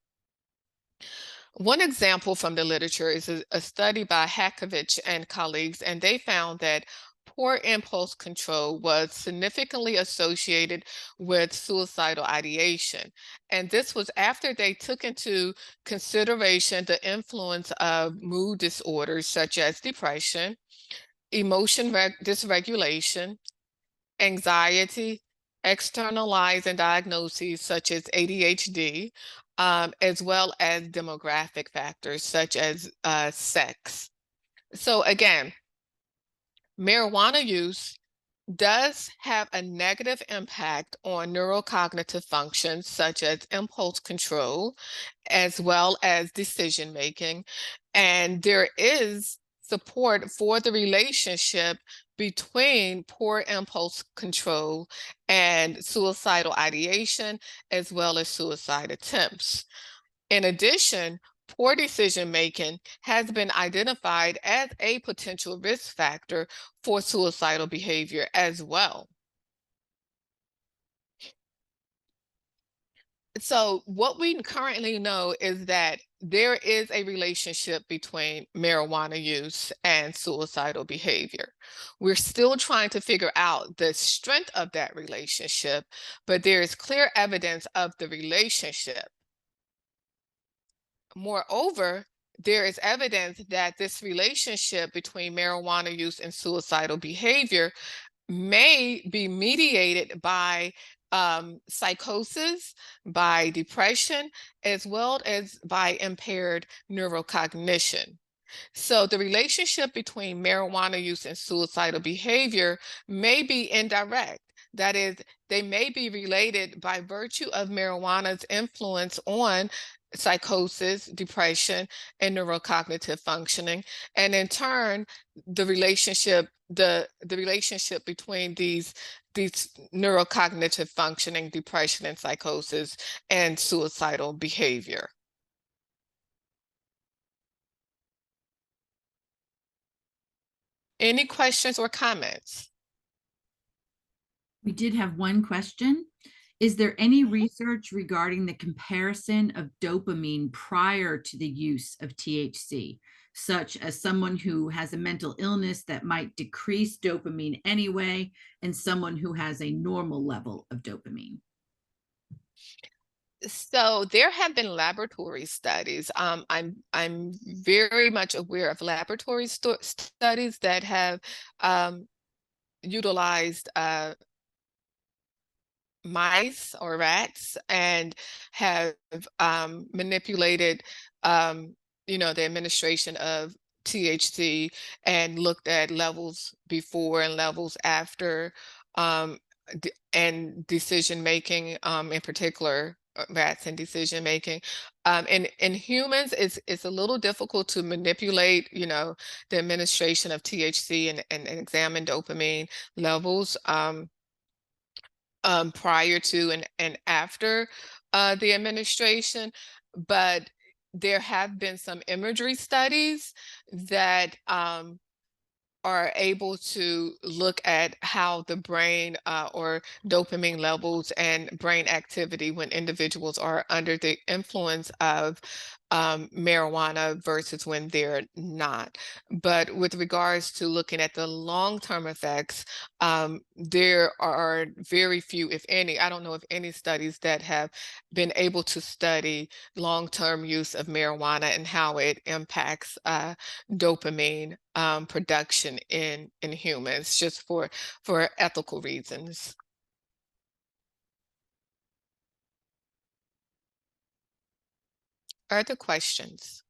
One example from the literature is a study by Hakovich and colleagues, and they found that poor impulse control was significantly associated with suicidal ideation. And this was after they took into consideration the influence of mood disorders such as depression, emotion dysregulation, anxiety, externalizing diagnoses such as ADHD, as well as demographic factors such as sex. So again, marijuana use does have a negative impact on neurocognitive functions such as impulse control, as well as decision making. And there is support for the relationship between poor impulse control and suicidal ideation, as well as suicide attempts. In addition, poor decision making has been identified as a potential risk factor for suicidal behavior as well. So what we currently know is that there is a relationship between marijuana use and suicidal behavior. We're still trying to figure out the strength of that relationship, but there is clear evidence of the relationship. Moreover, there is evidence that this relationship between marijuana use and suicidal behavior may be mediated by psychosis, by depression, as well as by impaired neurocognition. So the relationship between marijuana use and suicidal behavior may be indirect. That is, they may be related by virtue of marijuana's influence on psychosis, depression, and neurocognitive functioning. And in turn, the relationship between these neurocognitive functioning, depression and psychosis, and suicidal behavior. Any questions or comments? We did have one question. Is there any research regarding the comparison of dopamine prior to the use of THC, such as someone who has a mental illness that might decrease dopamine anyway, and someone who has a normal level of dopamine? So there have been laboratory studies. I'm very much aware of laboratory studies that have utilized mice or rats and have manipulated the administration of THC and looked at levels before and levels after and decision making, in particular rats and decision making. In humans, it's a little difficult to manipulate, the administration of THC and examine dopamine levels. Prior to and after the administration, but there have been some imagery studies that are able to look at how the brain or dopamine levels and brain activity when individuals are under the influence of marijuana versus when they're not. But with regards to looking at the long-term effects, there are very few, if any, I don't know of any studies that have been able to study long-term use of marijuana and how it impacts dopamine production in humans, just for ethical reasons. Other questions?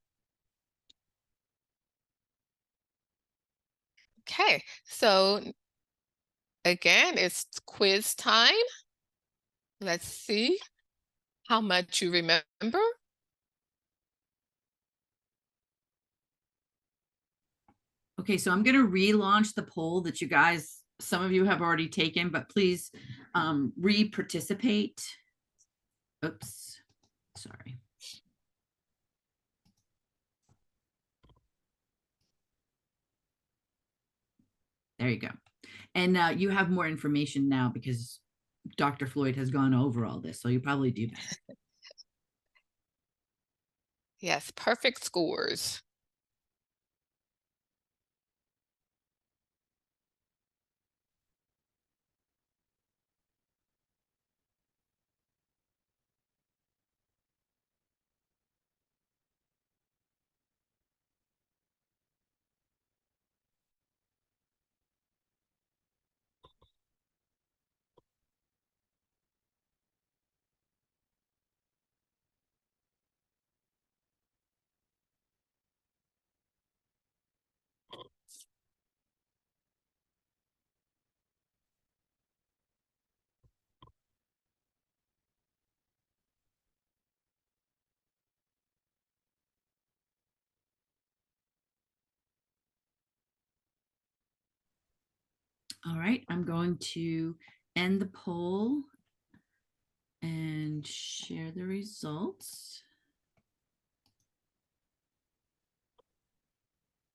Okay, so again, it's quiz time. Let's see how much you remember. Okay, so I'm going to relaunch the poll that you guys, some of you have already taken, but please re-participate. Oops, sorry. There you go. And you have more information now because Dr. Floyd has gone over all this, so you probably do better. Yes, perfect scores. All right, I'm going to end the poll and share the results.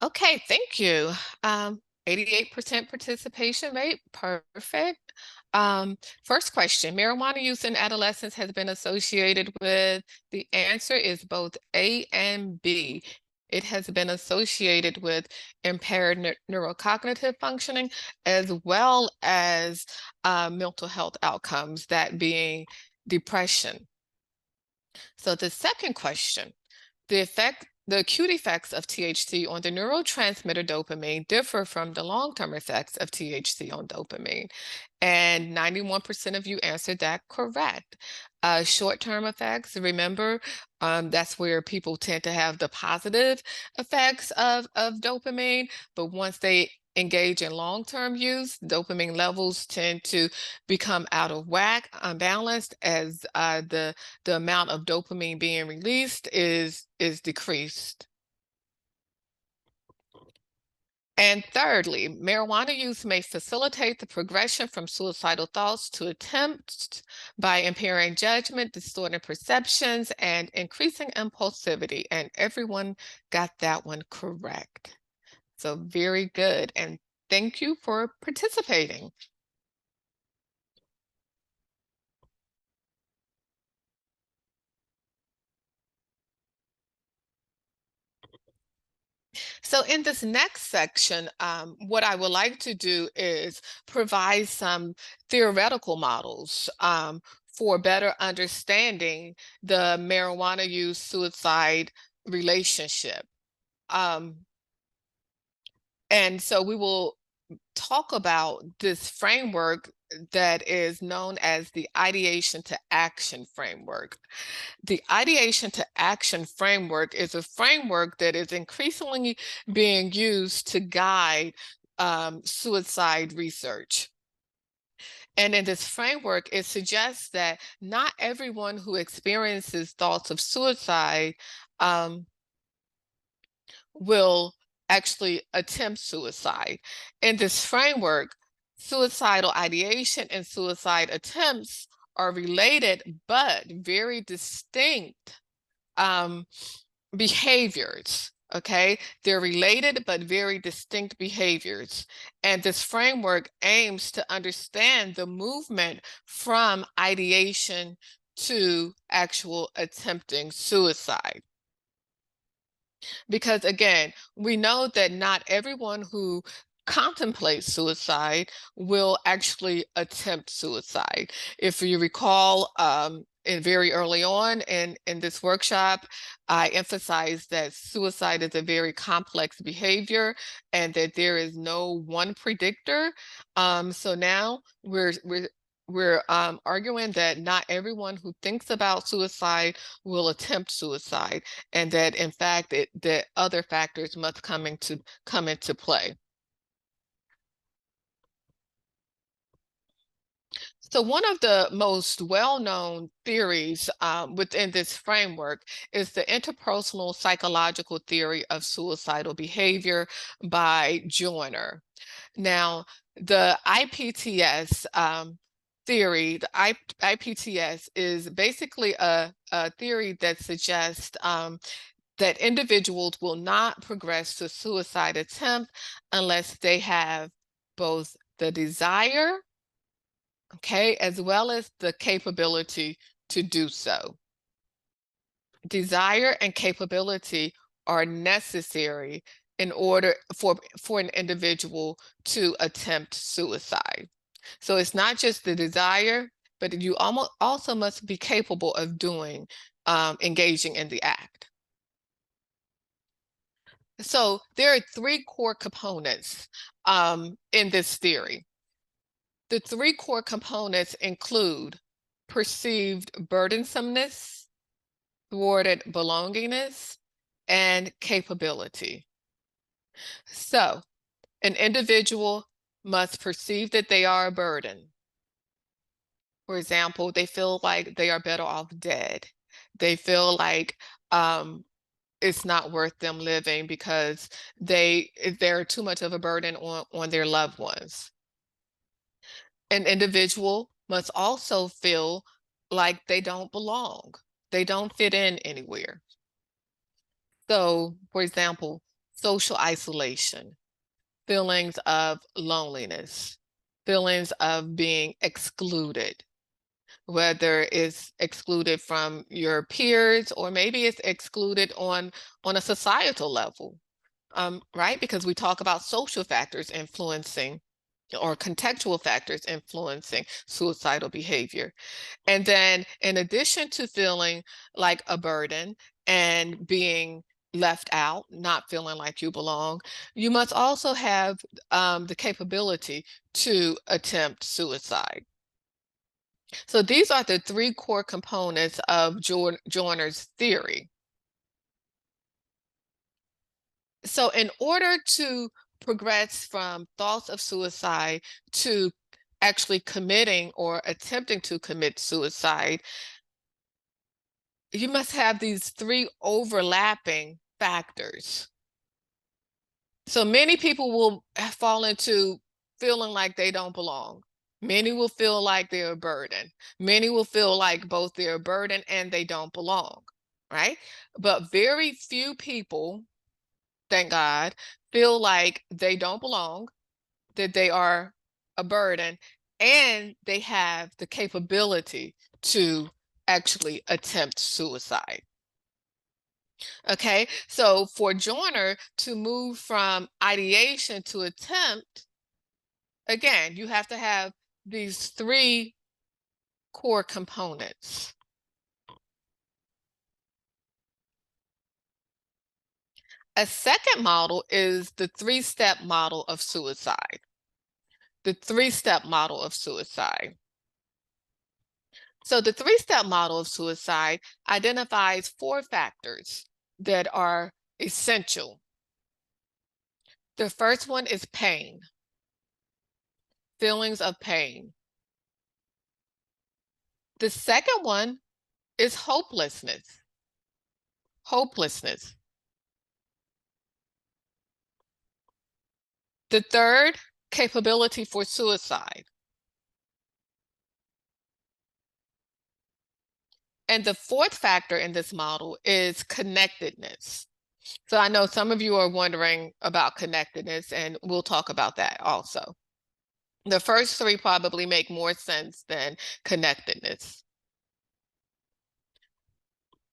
Okay, thank you. 88% participation rate, perfect. First question, marijuana use in adolescence has been associated with, the answer is both A and B. It has been associated with impaired neurocognitive functioning as well as mental health outcomes, that being depression. So the second question, the acute effects of THC on the neurotransmitter dopamine differ from the long-term effects of THC on dopamine. And 91% of you answered that correct. Short-term effects, remember, that's where people tend to have the positive effects of dopamine, but once they engage in long-term use, dopamine levels tend to become out of whack, unbalanced, as the amount of dopamine being released is decreased. And thirdly, marijuana use may facilitate the progression from suicidal thoughts to attempts by impairing judgment, distorting perceptions, and increasing impulsivity. And everyone got that one correct. So very good. And thank you for participating. So in this next section, what I would like to do is provide some theoretical models for better understanding the marijuana use suicide relationship. And so we will talk about this framework that is known as the ideation to action framework. The ideation to action framework is a framework that is increasingly being used to guide suicide research. And in this framework, it suggests that not everyone who experiences thoughts of suicide will actually attempt suicide. In this framework, suicidal ideation and suicide attempts are related but very distinct behaviors. Okay, they're related but very distinct behaviors. And this framework aims to understand the movement from ideation to actual attempting suicide. Because again, we know that not everyone who contemplates suicide will actually attempt suicide. If you recall, very early on in this workshop, I emphasized that suicide is a very complex behavior and that there is no one predictor. So now we're arguing that not everyone who thinks about suicide will attempt suicide, and that in fact that other factors must come into play. So one of the most well-known theories within this framework is the interpersonal psychological theory of suicidal behavior by Joyner. Now, the IPTS theory, the IPTS is basically a theory that suggests that individuals will not progress to suicide attempt unless they have both the desire, okay, as well as the capability to do so. Desire and capability are necessary in order for an individual to attempt suicide. So it's not just the desire, but you also must be capable of doing, engaging in the act. So there are three core components in this theory. The three core components include perceived burdensomeness, thwarted belongingness, and capability. So an individual must perceive that they are a burden. For example, they feel like they are better off dead. They feel like it's not worth them living because they're too much of a burden on their loved ones. An individual must also feel like they don't belong. They don't fit in anywhere. So, for example, social isolation, feelings of loneliness, feelings of being excluded, whether it's excluded from your peers or maybe it's excluded on a societal level, right? Because we talk about social factors influencing or contextual factors influencing suicidal behavior. And then in addition to feeling like a burden and being left out, not feeling like you belong, you must also have the capability to attempt suicide. So these are the three core components of Joiner's theory. So in order to progress from thoughts of suicide to actually committing or attempting to commit suicide, you must have these three overlapping factors. So many people will fall into feeling like they don't belong. Many will feel like they're a burden. Many will feel like both they're a burden and they don't belong, right? But very few people, thank God, feel like they don't belong, that they are a burden, and they have the capability to actually attempt suicide. Okay, so for Joiner to move from ideation to attempt, again, you have to have these three core components. A second model is the three-step model of suicide. The three-step model of suicide. So the three-step model of suicide identifies 4 factors that are essential. The first one is pain, feelings of pain. The second one is hopelessness. Hopelessness. The third, capability for suicide. And the fourth factor in this model is connectedness. So I know some of you are wondering about connectedness, and we'll talk about that also. The first 3 probably make more sense than connectedness.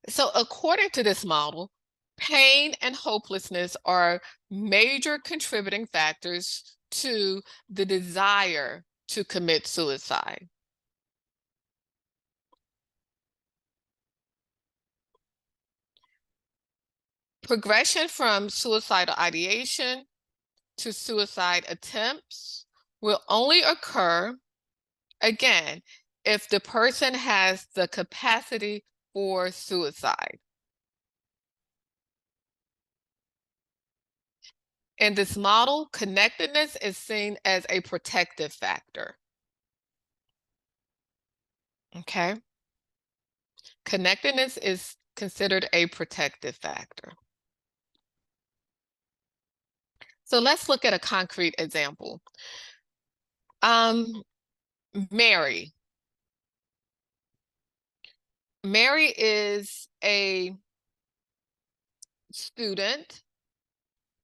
So according to this model, pain and hopelessness are major contributing factors to the desire to commit suicide. Progression from suicidal ideation to suicide attempts will only occur, again, if the person has the capacity for suicide. In this model, connectedness is seen as a protective factor. Okay? Connectedness is considered a protective factor. So let's look at a concrete example. Mary. Mary is a student,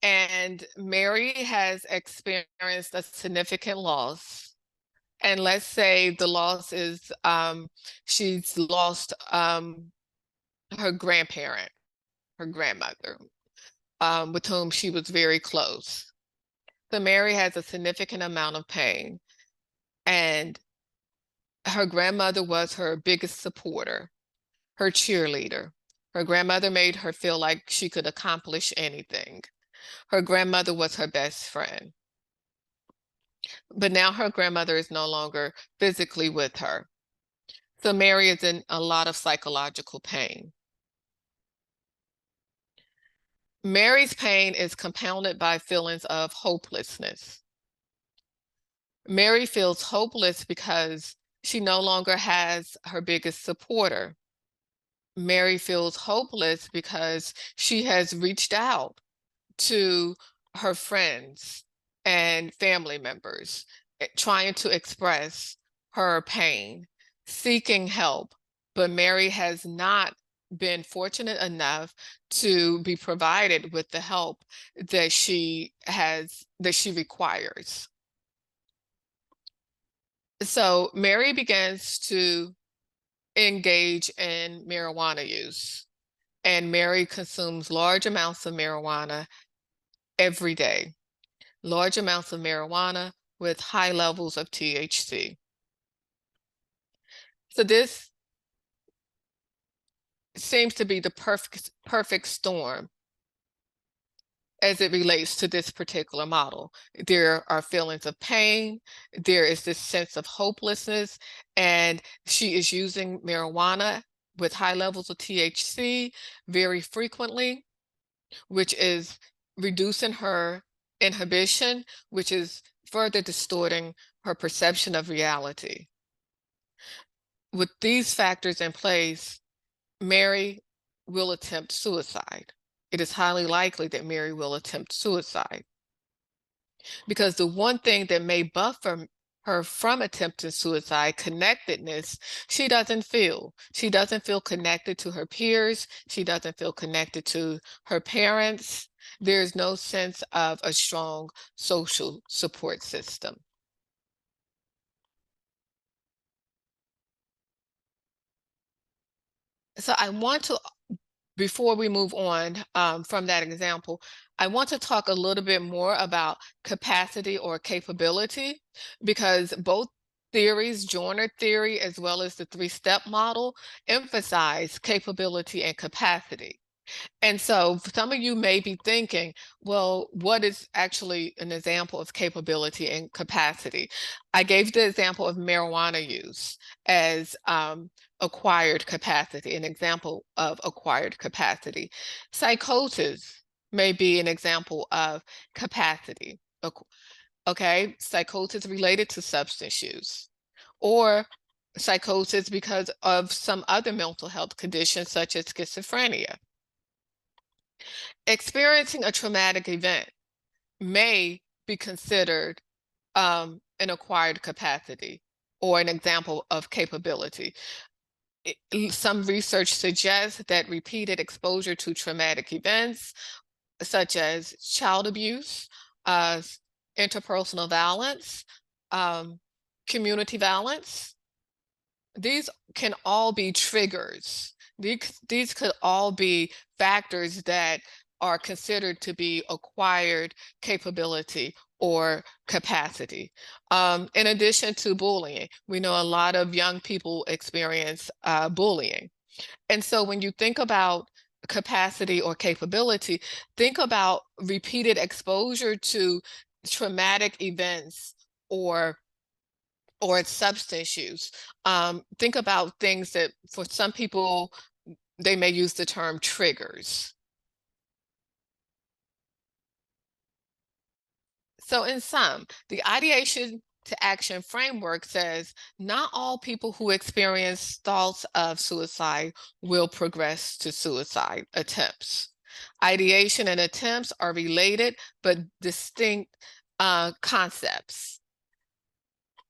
and Mary has experienced a significant loss. And let's say the loss is she's lost her grandparent, her grandmother, with whom she was very close. So Mary has a significant amount of pain, and her grandmother was her biggest supporter, her cheerleader. Her grandmother made her feel like she could accomplish anything. Her grandmother was her best friend. But now her grandmother is no longer physically with her. So Mary is in a lot of psychological pain. Mary's pain is compounded by feelings of hopelessness. Mary feels hopeless because she no longer has her biggest supporter. Mary feels hopeless because she has reached out to her friends and family members, trying to express her pain, seeking help, but Mary has not been fortunate enough to be provided with the help that she requires. So Mary begins to engage in marijuana use, and Mary consumes large amounts of marijuana every day, large amounts of marijuana with high levels of THC. So this seems to be the perfect storm as it relates to this particular model. There are feelings of pain, there is this sense of hopelessness, and she is using marijuana with high levels of THC very frequently, which is reducing her inhibition, which is further distorting her perception of reality. With these factors in place, Mary will attempt suicide. It is highly likely that Mary will attempt suicide, because the one thing that may buffer her from attempting suicide, connectedness, she doesn't feel. She doesn't feel connected to her peers. She doesn't feel connected to her parents. There's no sense of a strong social support system. So I want to, before we move on from that example, I want to talk a little bit more about capacity or capability, because both theories, Joyner theory as well as the three-step model, emphasize capability and capacity. And so some of you may be thinking, well, what is actually an example of capability and capacity? I gave the example of marijuana use as acquired capacity, an example of acquired capacity. Psychosis may be an example of capacity. Okay, psychosis related to substance use, or psychosis because of some other mental health condition such as schizophrenia. Experiencing a traumatic event may be considered an acquired capacity or an example of capability. Some research suggests that repeated exposure to traumatic events, such as child abuse, interpersonal violence, community violence, these can all be triggers. These could all be factors that are considered to be acquired capability or capacity. In addition to bullying, we know a lot of young people experience bullying. And so when you think about capacity or capability, think about repeated exposure to traumatic events or substance use. Think about things that for some people, they may use the term triggers. So in sum, the ideation to action framework says not all people who experience thoughts of suicide will progress to suicide attempts. Ideation and attempts are related but distinct concepts.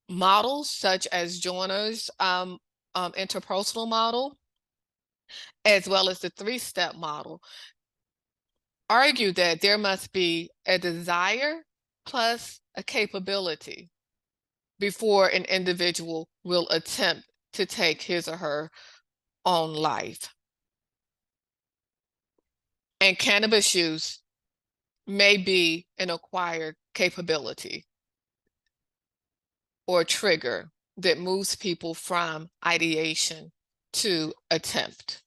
Models such as Joyner's interpersonal model, as well as the three-step model, argue that there must be a desire plus a capability before an individual will attempt to take his or her own life. And cannabis use may be an acquired capability or trigger that moves people from ideation to attempt.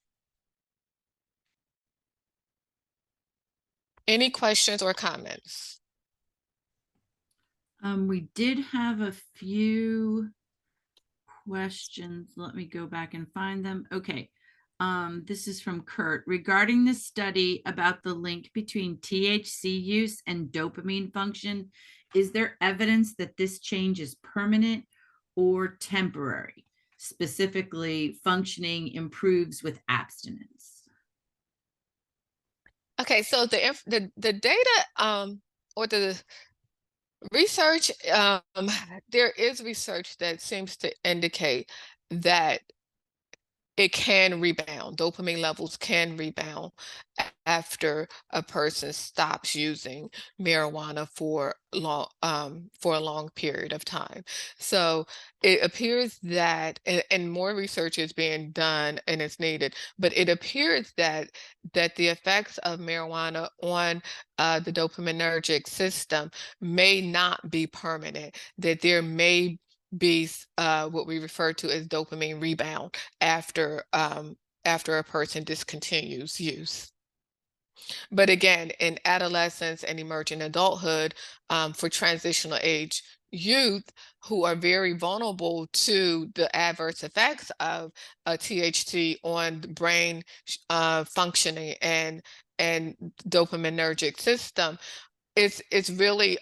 Any questions or comments? We did have a few questions. Let me go back and find them. Okay. This is from Kurt. Regarding the study about the link between THC use and dopamine function, is there evidence that this change is permanent or temporary? Specifically, functioning improves with abstinence. Okay, so the data or the research, there is research that seems to indicate that it can rebound. Dopamine levels can rebound after a person stops using marijuana for a long period of time. So it appears that, and more research is being done and it's needed, but it appears that the effects of marijuana on the dopaminergic system may not be permanent, that there may be what we refer to as dopamine rebound after a person discontinues use. But again, in adolescence and emerging adulthood, for transitional age youth who are very vulnerable to the adverse effects of THC on the brain functioning and dopaminergic system, it's really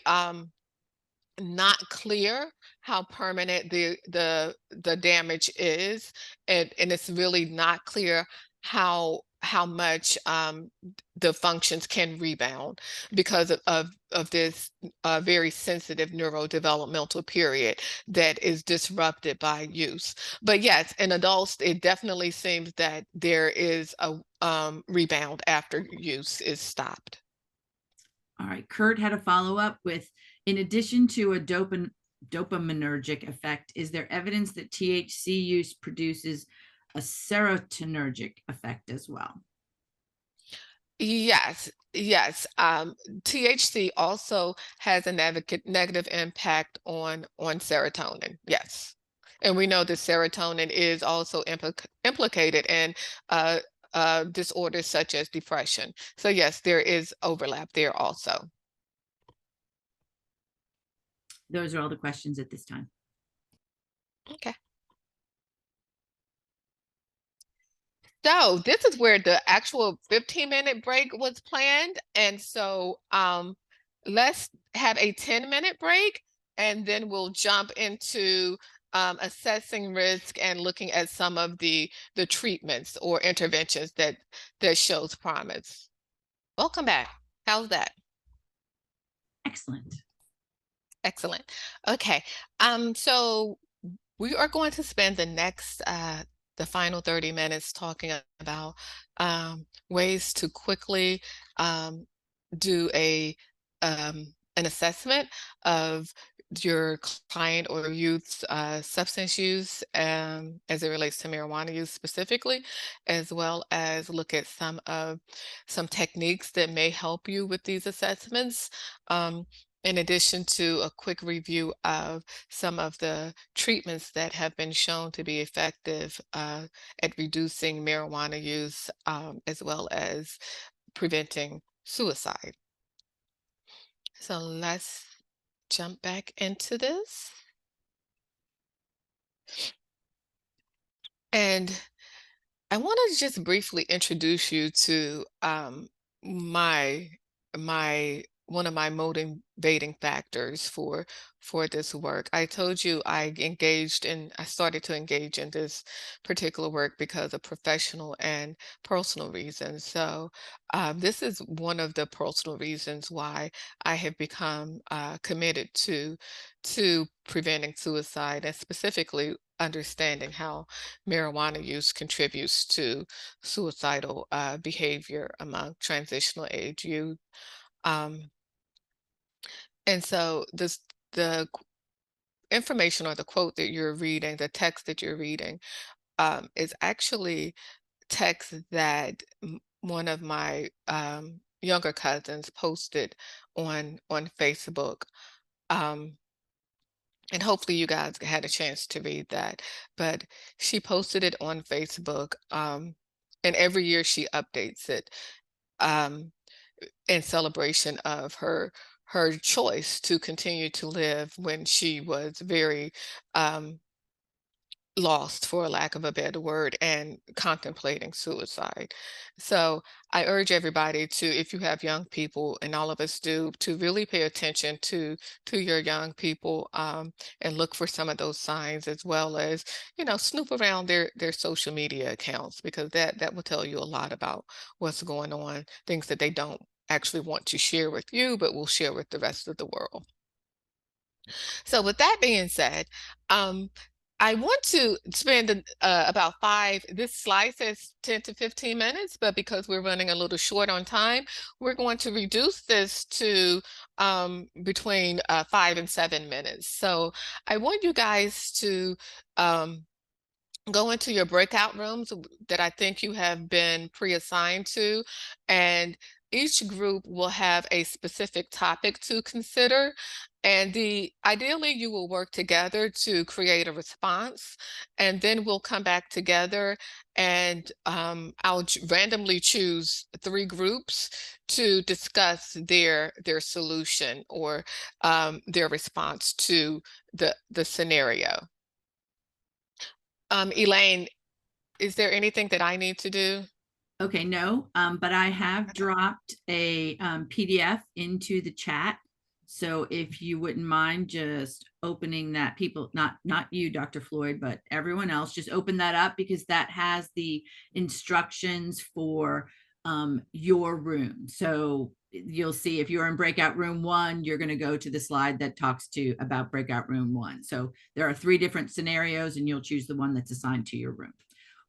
not clear how permanent the damage is, and it's really not clear how much the functions can rebound because of this very sensitive neurodevelopmental period that is disrupted by use. But yes, in adults, it definitely seems that there is a rebound after use is stopped. All right, Kurt had a follow-up with, in addition to a dopaminergic effect, is there evidence that THC use produces a serotonergic effect as well? Yes, yes. THC also has a negative impact on serotonin. Yes, and we know that serotonin is also implicated in uh, disorders such as depression. So yes, there is overlap there also. Those are all the questions at this time. Okay. So this is where the actual 15-minute break was planned. And so let's have a 10-minute break, and then we'll jump into assessing risk and looking at some of the treatments or interventions that shows promise. Welcome back. How's that? Excellent. Excellent. Okay. So we are going to spend the next the final 30 minutes talking about ways to quickly do an assessment of your client or youth's substance use as it relates to marijuana use specifically, as well as look at some techniques that may help you with these assessments. In addition to a quick review of some of the treatments that have been shown to be effective at reducing marijuana use, as well as preventing suicide. So let's jump back into this. And I want to just briefly introduce you to my one of my motivating factors for this work. I told you I started to engage in this particular work because of professional and personal reasons. So this is one of the personal reasons why I have become committed to preventing suicide, and specifically understanding how marijuana use contributes to suicidal behavior among transitional age youth. And so the information or the quote that you're reading, the text that you're reading, is actually text that one of my younger cousins posted on Facebook. And hopefully you guys had a chance to read that. But she posted it on Facebook, and every year she updates it um, in celebration of her choice to continue to live when she was very lost, for a lack of a better word, and contemplating suicide. So I urge everybody to, if you have young people, and all of us do, to really pay attention to your young people, and look for some of those signs, as well as, snoop around their social media accounts, because that will tell you a lot about what's going on, things that they don't actually want to share with you, but will share with the rest of the world. So with that being said, I want to spend about this slide says 10 to 15 minutes, but because we're running a little short on time, we're going to reduce this to between 5 and 7 minutes. So I want you guys to go into your breakout rooms that I think you have been pre-assigned to, and each group will have a specific topic to consider. And ideally you will work together to create a response, and then we'll come back together and I'll randomly choose 3 groups to discuss their solution or their response to the scenario. Elaine, is there anything that I need to do? Okay, no, but I have dropped a PDF into the chat. So if you wouldn't mind just opening that, people, not you, Dr. Floyd, but everyone else, just open that up, because that has the instructions for your room. So you'll see if you're in breakout room 1, you're going to go to the slide that talks to about breakout room 1. So there are 3 different scenarios, and you'll choose the one that's assigned to your room.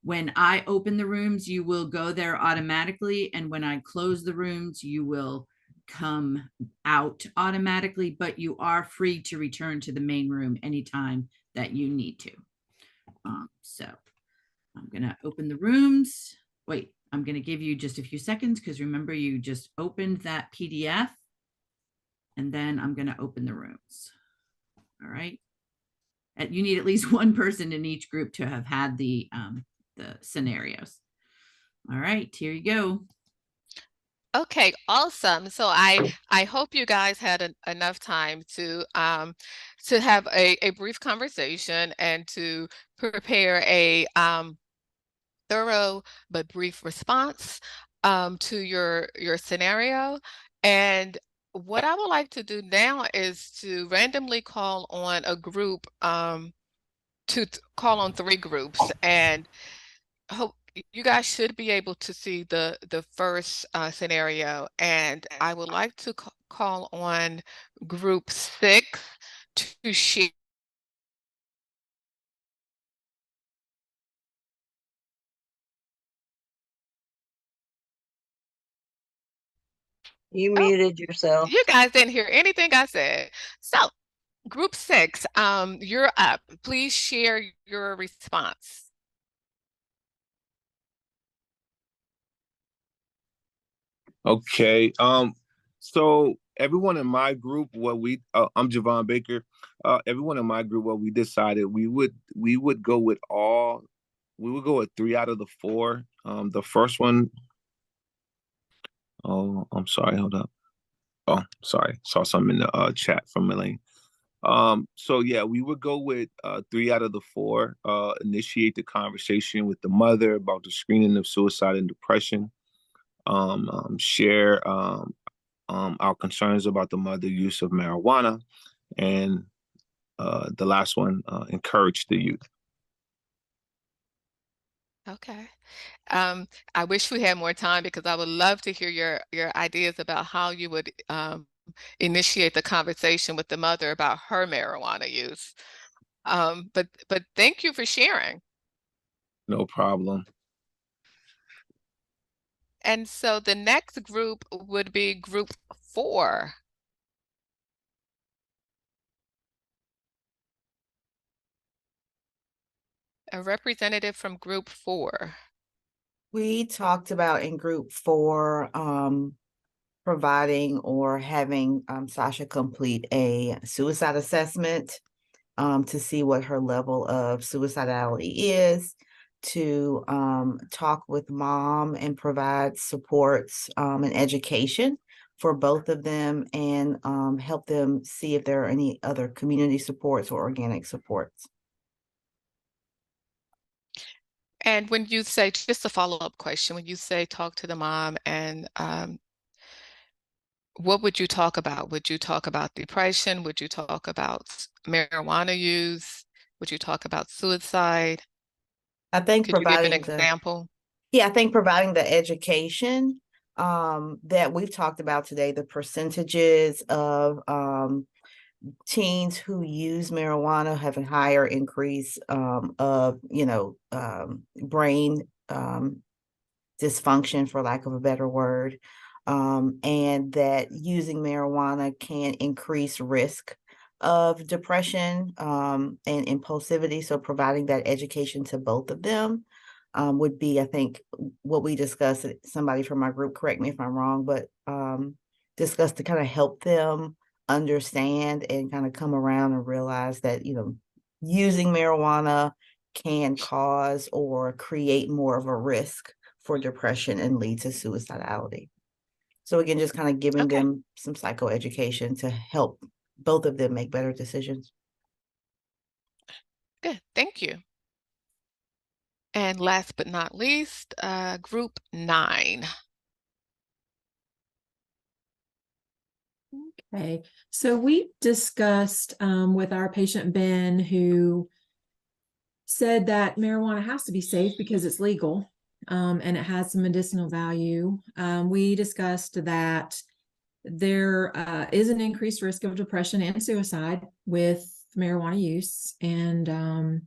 When I open the rooms, you will go there automatically. And when I close the rooms, you will come out automatically, but you are free to return to the main room anytime that you need to. So I'm going to open the rooms. Wait, I'm going to give you just a few seconds, because remember, you just opened that PDF, and then I'm going to open the rooms. All right. You need at least one person in each group to have had the scenarios. All right, here you go. Okay, awesome. So I hope you guys had enough time to have a brief conversation and to prepare a thorough but brief response to your scenario. And what I would like to do now is to randomly call on a group, call on 3 groups, and hope you guys should be able to see the first scenario. And I would like to call on group 6 to share. You muted yourself. You guys didn't hear anything I said. So group 6, you're up. Please share your response. Okay. So everyone in my group, I'm Javon Baker. Everyone in my group, what we decided we would go with 3 out of the 4. The first one, oh, I'm sorry, hold up. Oh, sorry, saw something in the chat from Elaine. So yeah, we would go with 3 out of the 4. Initiate the conversation with the mother about the screening of suicide and depression. Share our concerns about the mother use of marijuana, and the last one, encourage the youth. Okay. I wish we had more time, because I would love to hear your ideas about how you would initiate the conversation with the mother about her marijuana use. But thank you for sharing. No problem. And so the next group would be group 4. A representative from group 4. We talked about in group 4, providing or having Sasha complete a suicide assessment to see what her level of suicidality is, to talk with mom and provide supports and education for both of them, and help them see if there are any other community supports or organic supports. And when you say, just a follow-up question, when you say talk to the mom, and what would you talk about? Would you talk about depression? Would you talk about marijuana use? Would you talk about suicide? I think Could you give an providing example? I think providing the education that we've talked about today, the percentages of teens who use marijuana have a higher increase of, brain dysfunction, for lack of a better word, and that using marijuana can increase risk of depression and impulsivity. So providing that education to both of them would be, I think, what we discussed. Somebody from our group, correct me if I'm wrong, but discussed to kind of help them understand and kind of come around and realize that, using marijuana can cause or create more of a risk for depression and lead to suicidality. So again, just kind of giving Okay. them some psychoeducation to help both of them make better decisions. Good. Thank you. And last but not least, group 9. Okay, so we discussed with our patient Ben, who said that marijuana has to be safe because it's legal and it has some medicinal value. We discussed that there is an increased risk of depression and suicide with marijuana use, and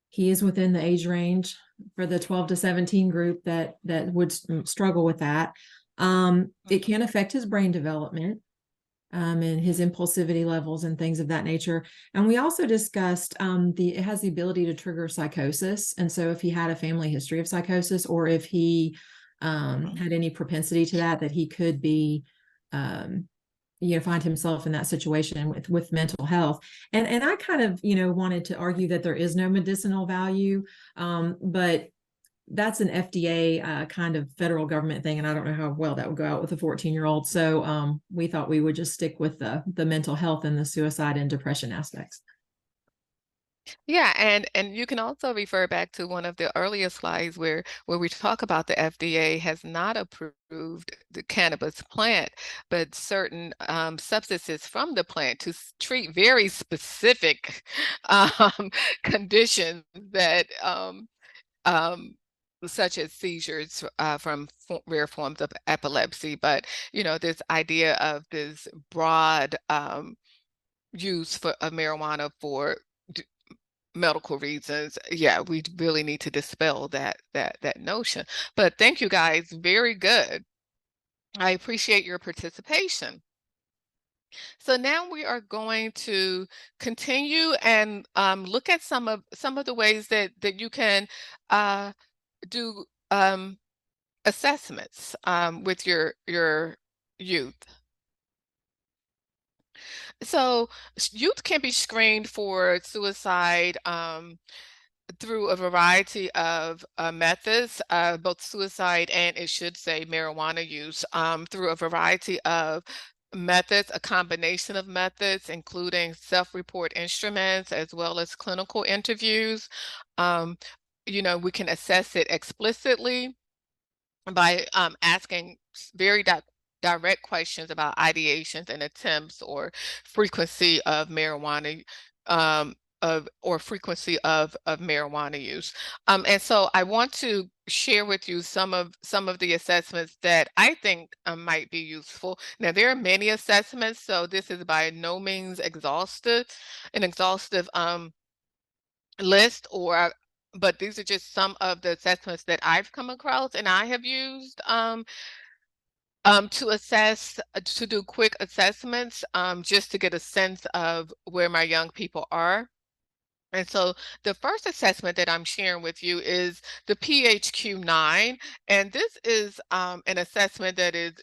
he is within the age range for the 12 to 17 group that would struggle with that. It can affect his brain development and his impulsivity levels and things of that nature. And we also discussed it has the ability to trigger psychosis. And so if he had a family history of psychosis, or if he had any propensity to that he could be, find himself in that situation with mental health. And I kind of, wanted to argue that there is no medicinal value, but that's an FDA kind of federal government thing, and I don't know how well that would go out with a 14-year-old. So we thought we would just stick with the mental health and the suicide and depression aspects. Yeah, and you can also refer back to one of the earlier slides where we talk about the FDA has not approved the cannabis plant, but certain substances from the plant to treat very specific conditions that such as seizures from rare forms of epilepsy. But this idea of this broad use of marijuana for medical reasons, yeah, we really need to dispel that notion. But thank you guys, very good. I appreciate your participation. So now we are going to continue and look at some of the ways that you can do assessments with your youth. So youth can be screened for suicide through a variety of methods, both suicide and, it should say, marijuana use, through a variety of methods, a combination of methods, including self-report instruments as well as clinical interviews. We can assess it explicitly by asking very direct questions about ideations and attempts or frequency of marijuana or frequency of marijuana use. And so I want to share with you some of the assessments that I think might be useful. Now, there are many assessments, so this is by no means an exhaustive list, but these are just some of the assessments that I've come across and I have used to assess, to do quick assessments, just to get a sense of where my young people are. And so the first assessment that I'm sharing with you is the PHQ-9, and this is an assessment that is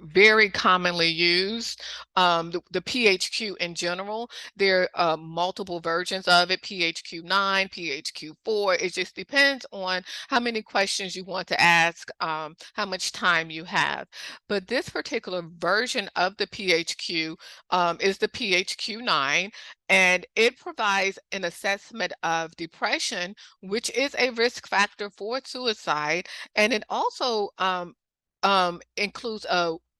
very commonly used. The PHQ in general, there are multiple versions of it, PHQ-9, PHQ-4. It just depends on how many questions you want to ask, how much time you have. But this particular version of the PHQ is the PHQ-9, and it provides an assessment of depression, which is a risk factor for suicide. And it also includes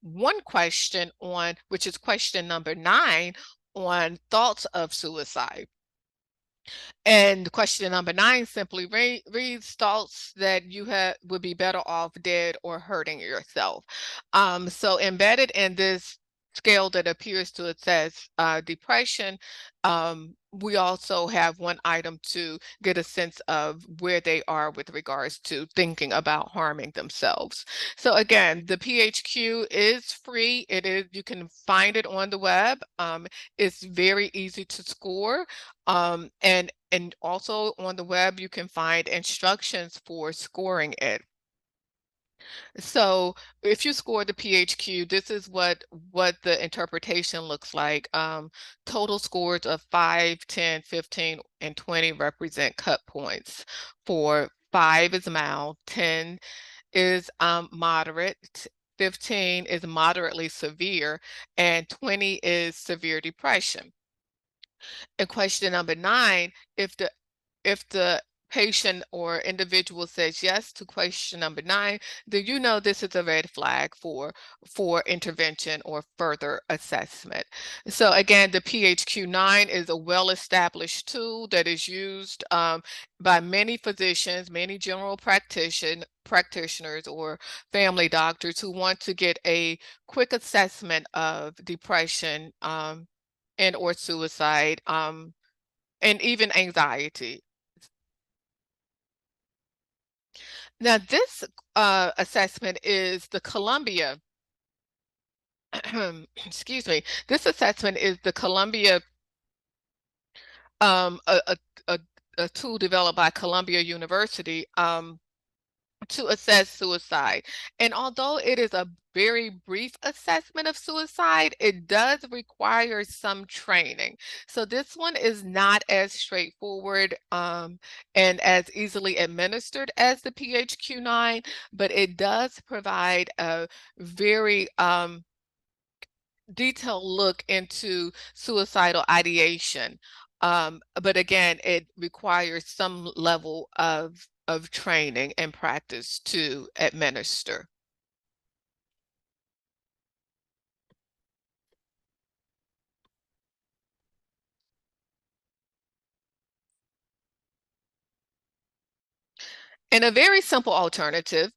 one question on, which is question number 9, on thoughts of suicide. And question number 9 simply reads thoughts that you would be better off dead or hurting yourself. So embedded in this scale that appears to assess depression, we also have one item to get a sense of where they are with regards to thinking about harming themselves. So again, the PHQ is free. You can find it on the web. It's very easy to score. And also on the web, you can find instructions for scoring it. So if you score the PHQ, this is what the interpretation looks like. Total scores of 5, 10, 15, and 20 represent cut points. For 5 is mild, 10 is moderate, 15 is moderately severe, and 20 is severe depression. And question number 9, if the patient or individual says yes to question number 9, then you know this is a red flag for intervention or further assessment. So again, the PHQ-9 is a well-established tool that is used by many physicians, many general practitioners or family doctors who want to get a quick assessment of depression and or suicide and even anxiety. Now, this assessment is the Columbia, excuse me, this assessment is the Columbia, um, a, a, a, a tool developed by Columbia University to assess suicide. And although it is a very brief assessment of suicide, it does require some training. So this one is not as straightforward and as easily administered as the PHQ-9, but it does provide a very detailed look into suicidal ideation. But again, it requires some level of training and practice to administer. And a very simple alternative,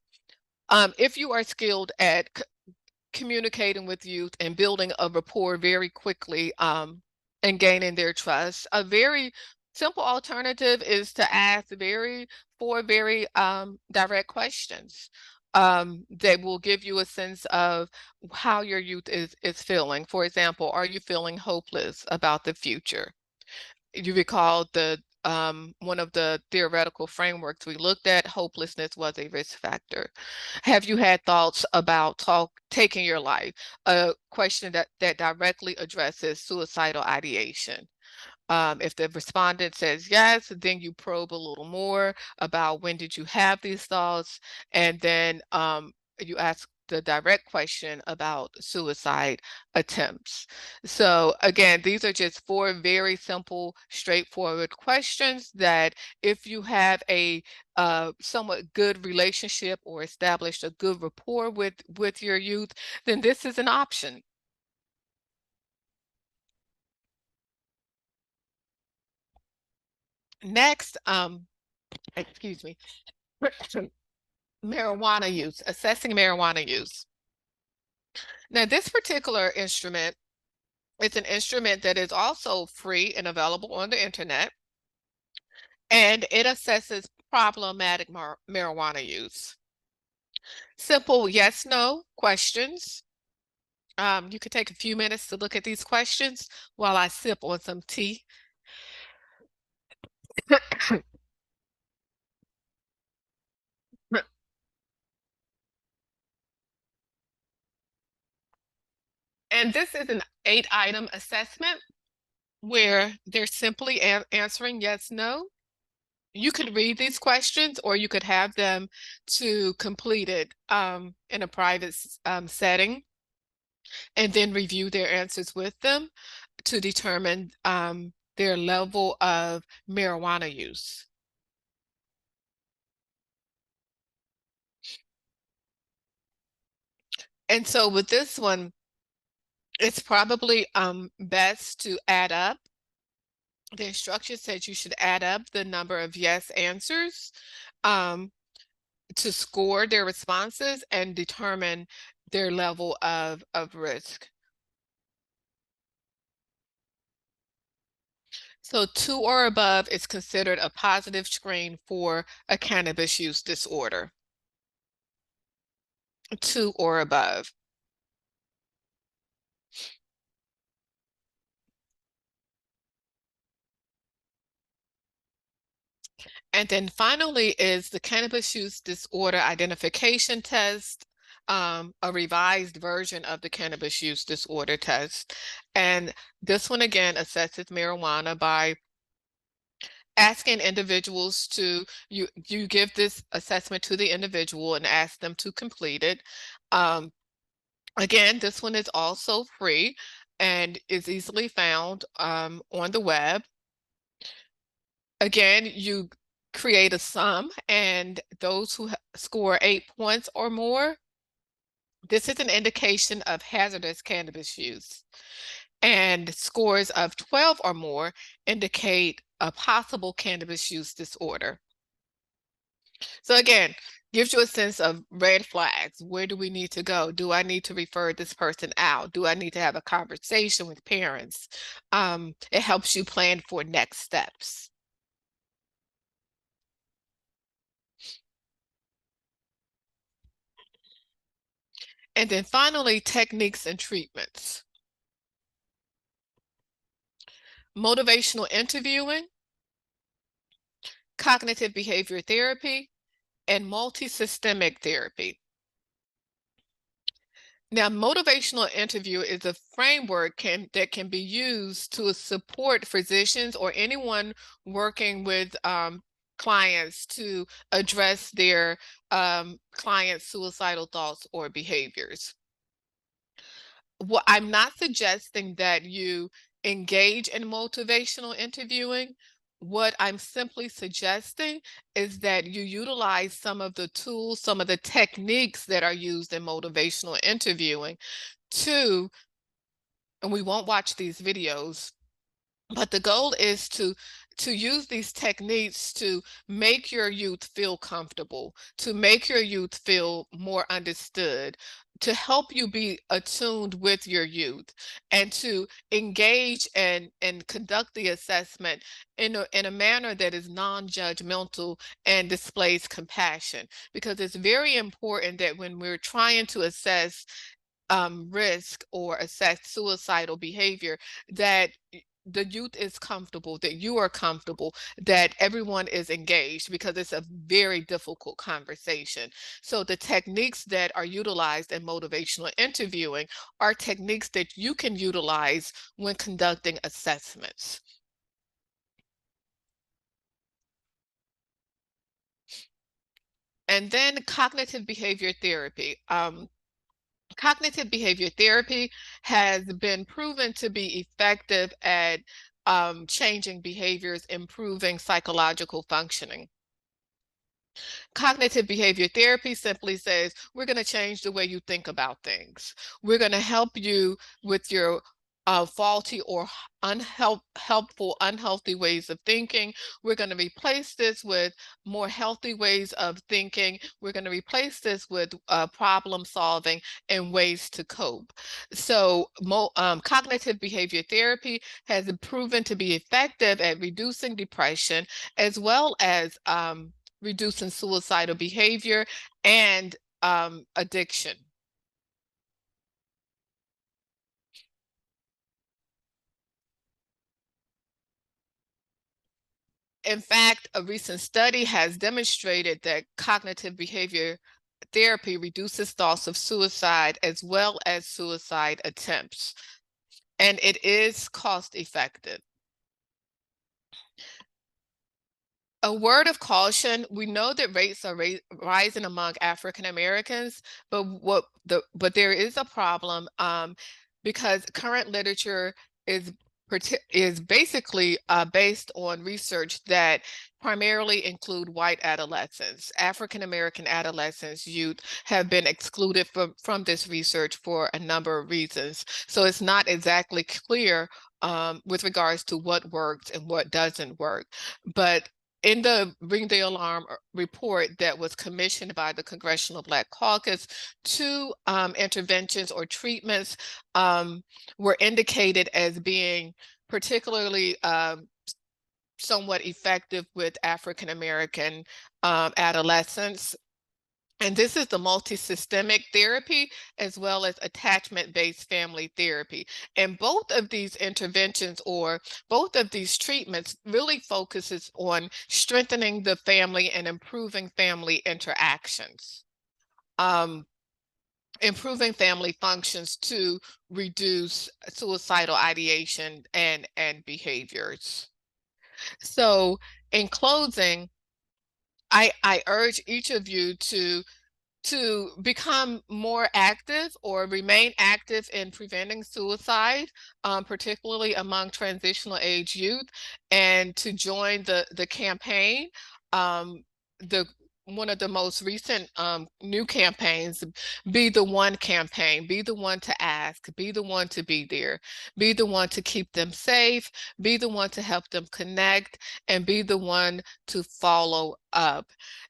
if you are skilled at communicating with youth and building a rapport very quickly and gaining their trust, a very simple alternative is to ask four very direct questions that will give you a sense of how your youth is feeling. For example, are you feeling hopeless about the future? You recall one of the theoretical frameworks we looked at, hopelessness was a risk factor. Have you had thoughts about taking your life? A question that directly addresses suicidal ideation. If the respondent says yes, then you probe a little more about when did you have these thoughts, and then you ask the direct question about suicide attempts. So again, these are just 4 very simple, straightforward questions that if you have a somewhat good relationship or established a good rapport with your youth, then this is an option. Next, excuse me, marijuana use, assessing marijuana use. Now, this particular instrument is an instrument that is also free and available on the internet, and it assesses problematic marijuana use. Simple yes, no questions. You could take a few minutes to look at these questions while I sip on some tea. And this is an 8-item assessment where they're simply answering yes, no. You could read these questions or you could have them to complete it in a private setting and then review their answers with them to determine their level of marijuana use. And so with this one, it's probably best to add up. The instruction says you should add up the number of yes answers to score their responses and determine their level of risk. So 2 or above is considered a positive screen for a cannabis use disorder. 2 or above. And then finally is the cannabis use disorder identification test, a revised version of the cannabis use disorder test. And this one again assesses marijuana by asking individuals to, you give this assessment to the individual and ask them to complete it. Again, this one is also free and is easily found on the web. Again, you create a sum, and those who score 8 points or more, this is an indication of hazardous cannabis use. And scores of 12 or more indicate a possible cannabis use disorder. So again, gives you a sense of red flags. Where do we need to go? Do I need to refer this person out? Do I need to have a conversation with parents? It helps you plan for next steps. And then finally, techniques and treatments. Motivational interviewing, cognitive behavior therapy, and multisystemic therapy. Now, motivational interview is a framework that can be used to support physicians or anyone working with clients to address their clients' suicidal thoughts or behaviors. Well, I'm not suggesting that you engage in motivational interviewing. What I'm simply suggesting is that you utilize some of the tools, some of the techniques that are used in motivational interviewing to, and we won't watch these videos, but the goal is to use these techniques to make your youth feel comfortable, to make your youth feel more understood, to help you be attuned with your youth, and to engage and conduct the assessment in a manner that is non-judgmental and displays compassion. Because it's very important that when we're trying to assess risk or assess suicidal behavior, that the youth is comfortable, that you are comfortable, that everyone is engaged, because it's a very difficult conversation. So the techniques that are utilized in motivational interviewing are techniques that you can utilize when conducting assessments. And then cognitive behavior therapy. Cognitive behavior therapy has been proven to be effective at changing behaviors, improving psychological functioning. Cognitive behavior therapy simply says, we're going to change the way you think about things. We're going to help you with your faulty or helpful, unhealthy ways of thinking. We're going to replace this with more healthy ways of thinking. We're going to replace this with problem solving and ways to cope. So cognitive behavior therapy has proven to be effective at reducing depression, as well as reducing suicidal behavior and addiction. In fact, a recent study has demonstrated that cognitive behavior therapy reduces thoughts of suicide as well as suicide attempts, and it is cost effective. A word of caution: we know that rates are rising among African Americans, but there is a problem because current literature is basically based on research that primarily include white adolescents. African American adolescents, youth, have been excluded from this research for a number of reasons. So it's not exactly clear with regards to what works and what doesn't work. But in the Ring the Alarm report that was commissioned by the Congressional Black Caucus, 2 interventions or treatments were indicated as being particularly somewhat effective with African American adolescents. And this is the multisystemic therapy as well as attachment-based family therapy. And both of these interventions or both of these treatments really focuses on strengthening the family and improving family interactions. Improving family functions to reduce suicidal ideation and behaviors. So in closing, I urge each of you to become more active or remain active in preventing suicide, particularly among transitional age youth, and to join the campaign. The one of the most recent new campaigns, Be the One campaign, be the one to ask, be the one to be there, be the one to keep them safe, be the one to help them connect, and be the one to follow up.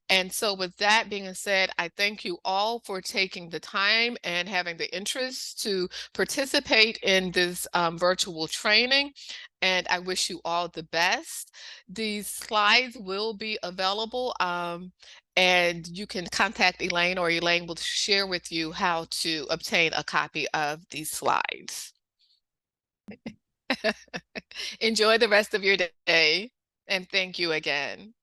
And so with that being said, I thank you all for taking the time and having the interest to participate in this virtual training. And I wish you all the best. These slides will be available and you can contact Elaine or Elaine will share with you how to obtain a copy of these slides. Enjoy the rest of your day and thank you again.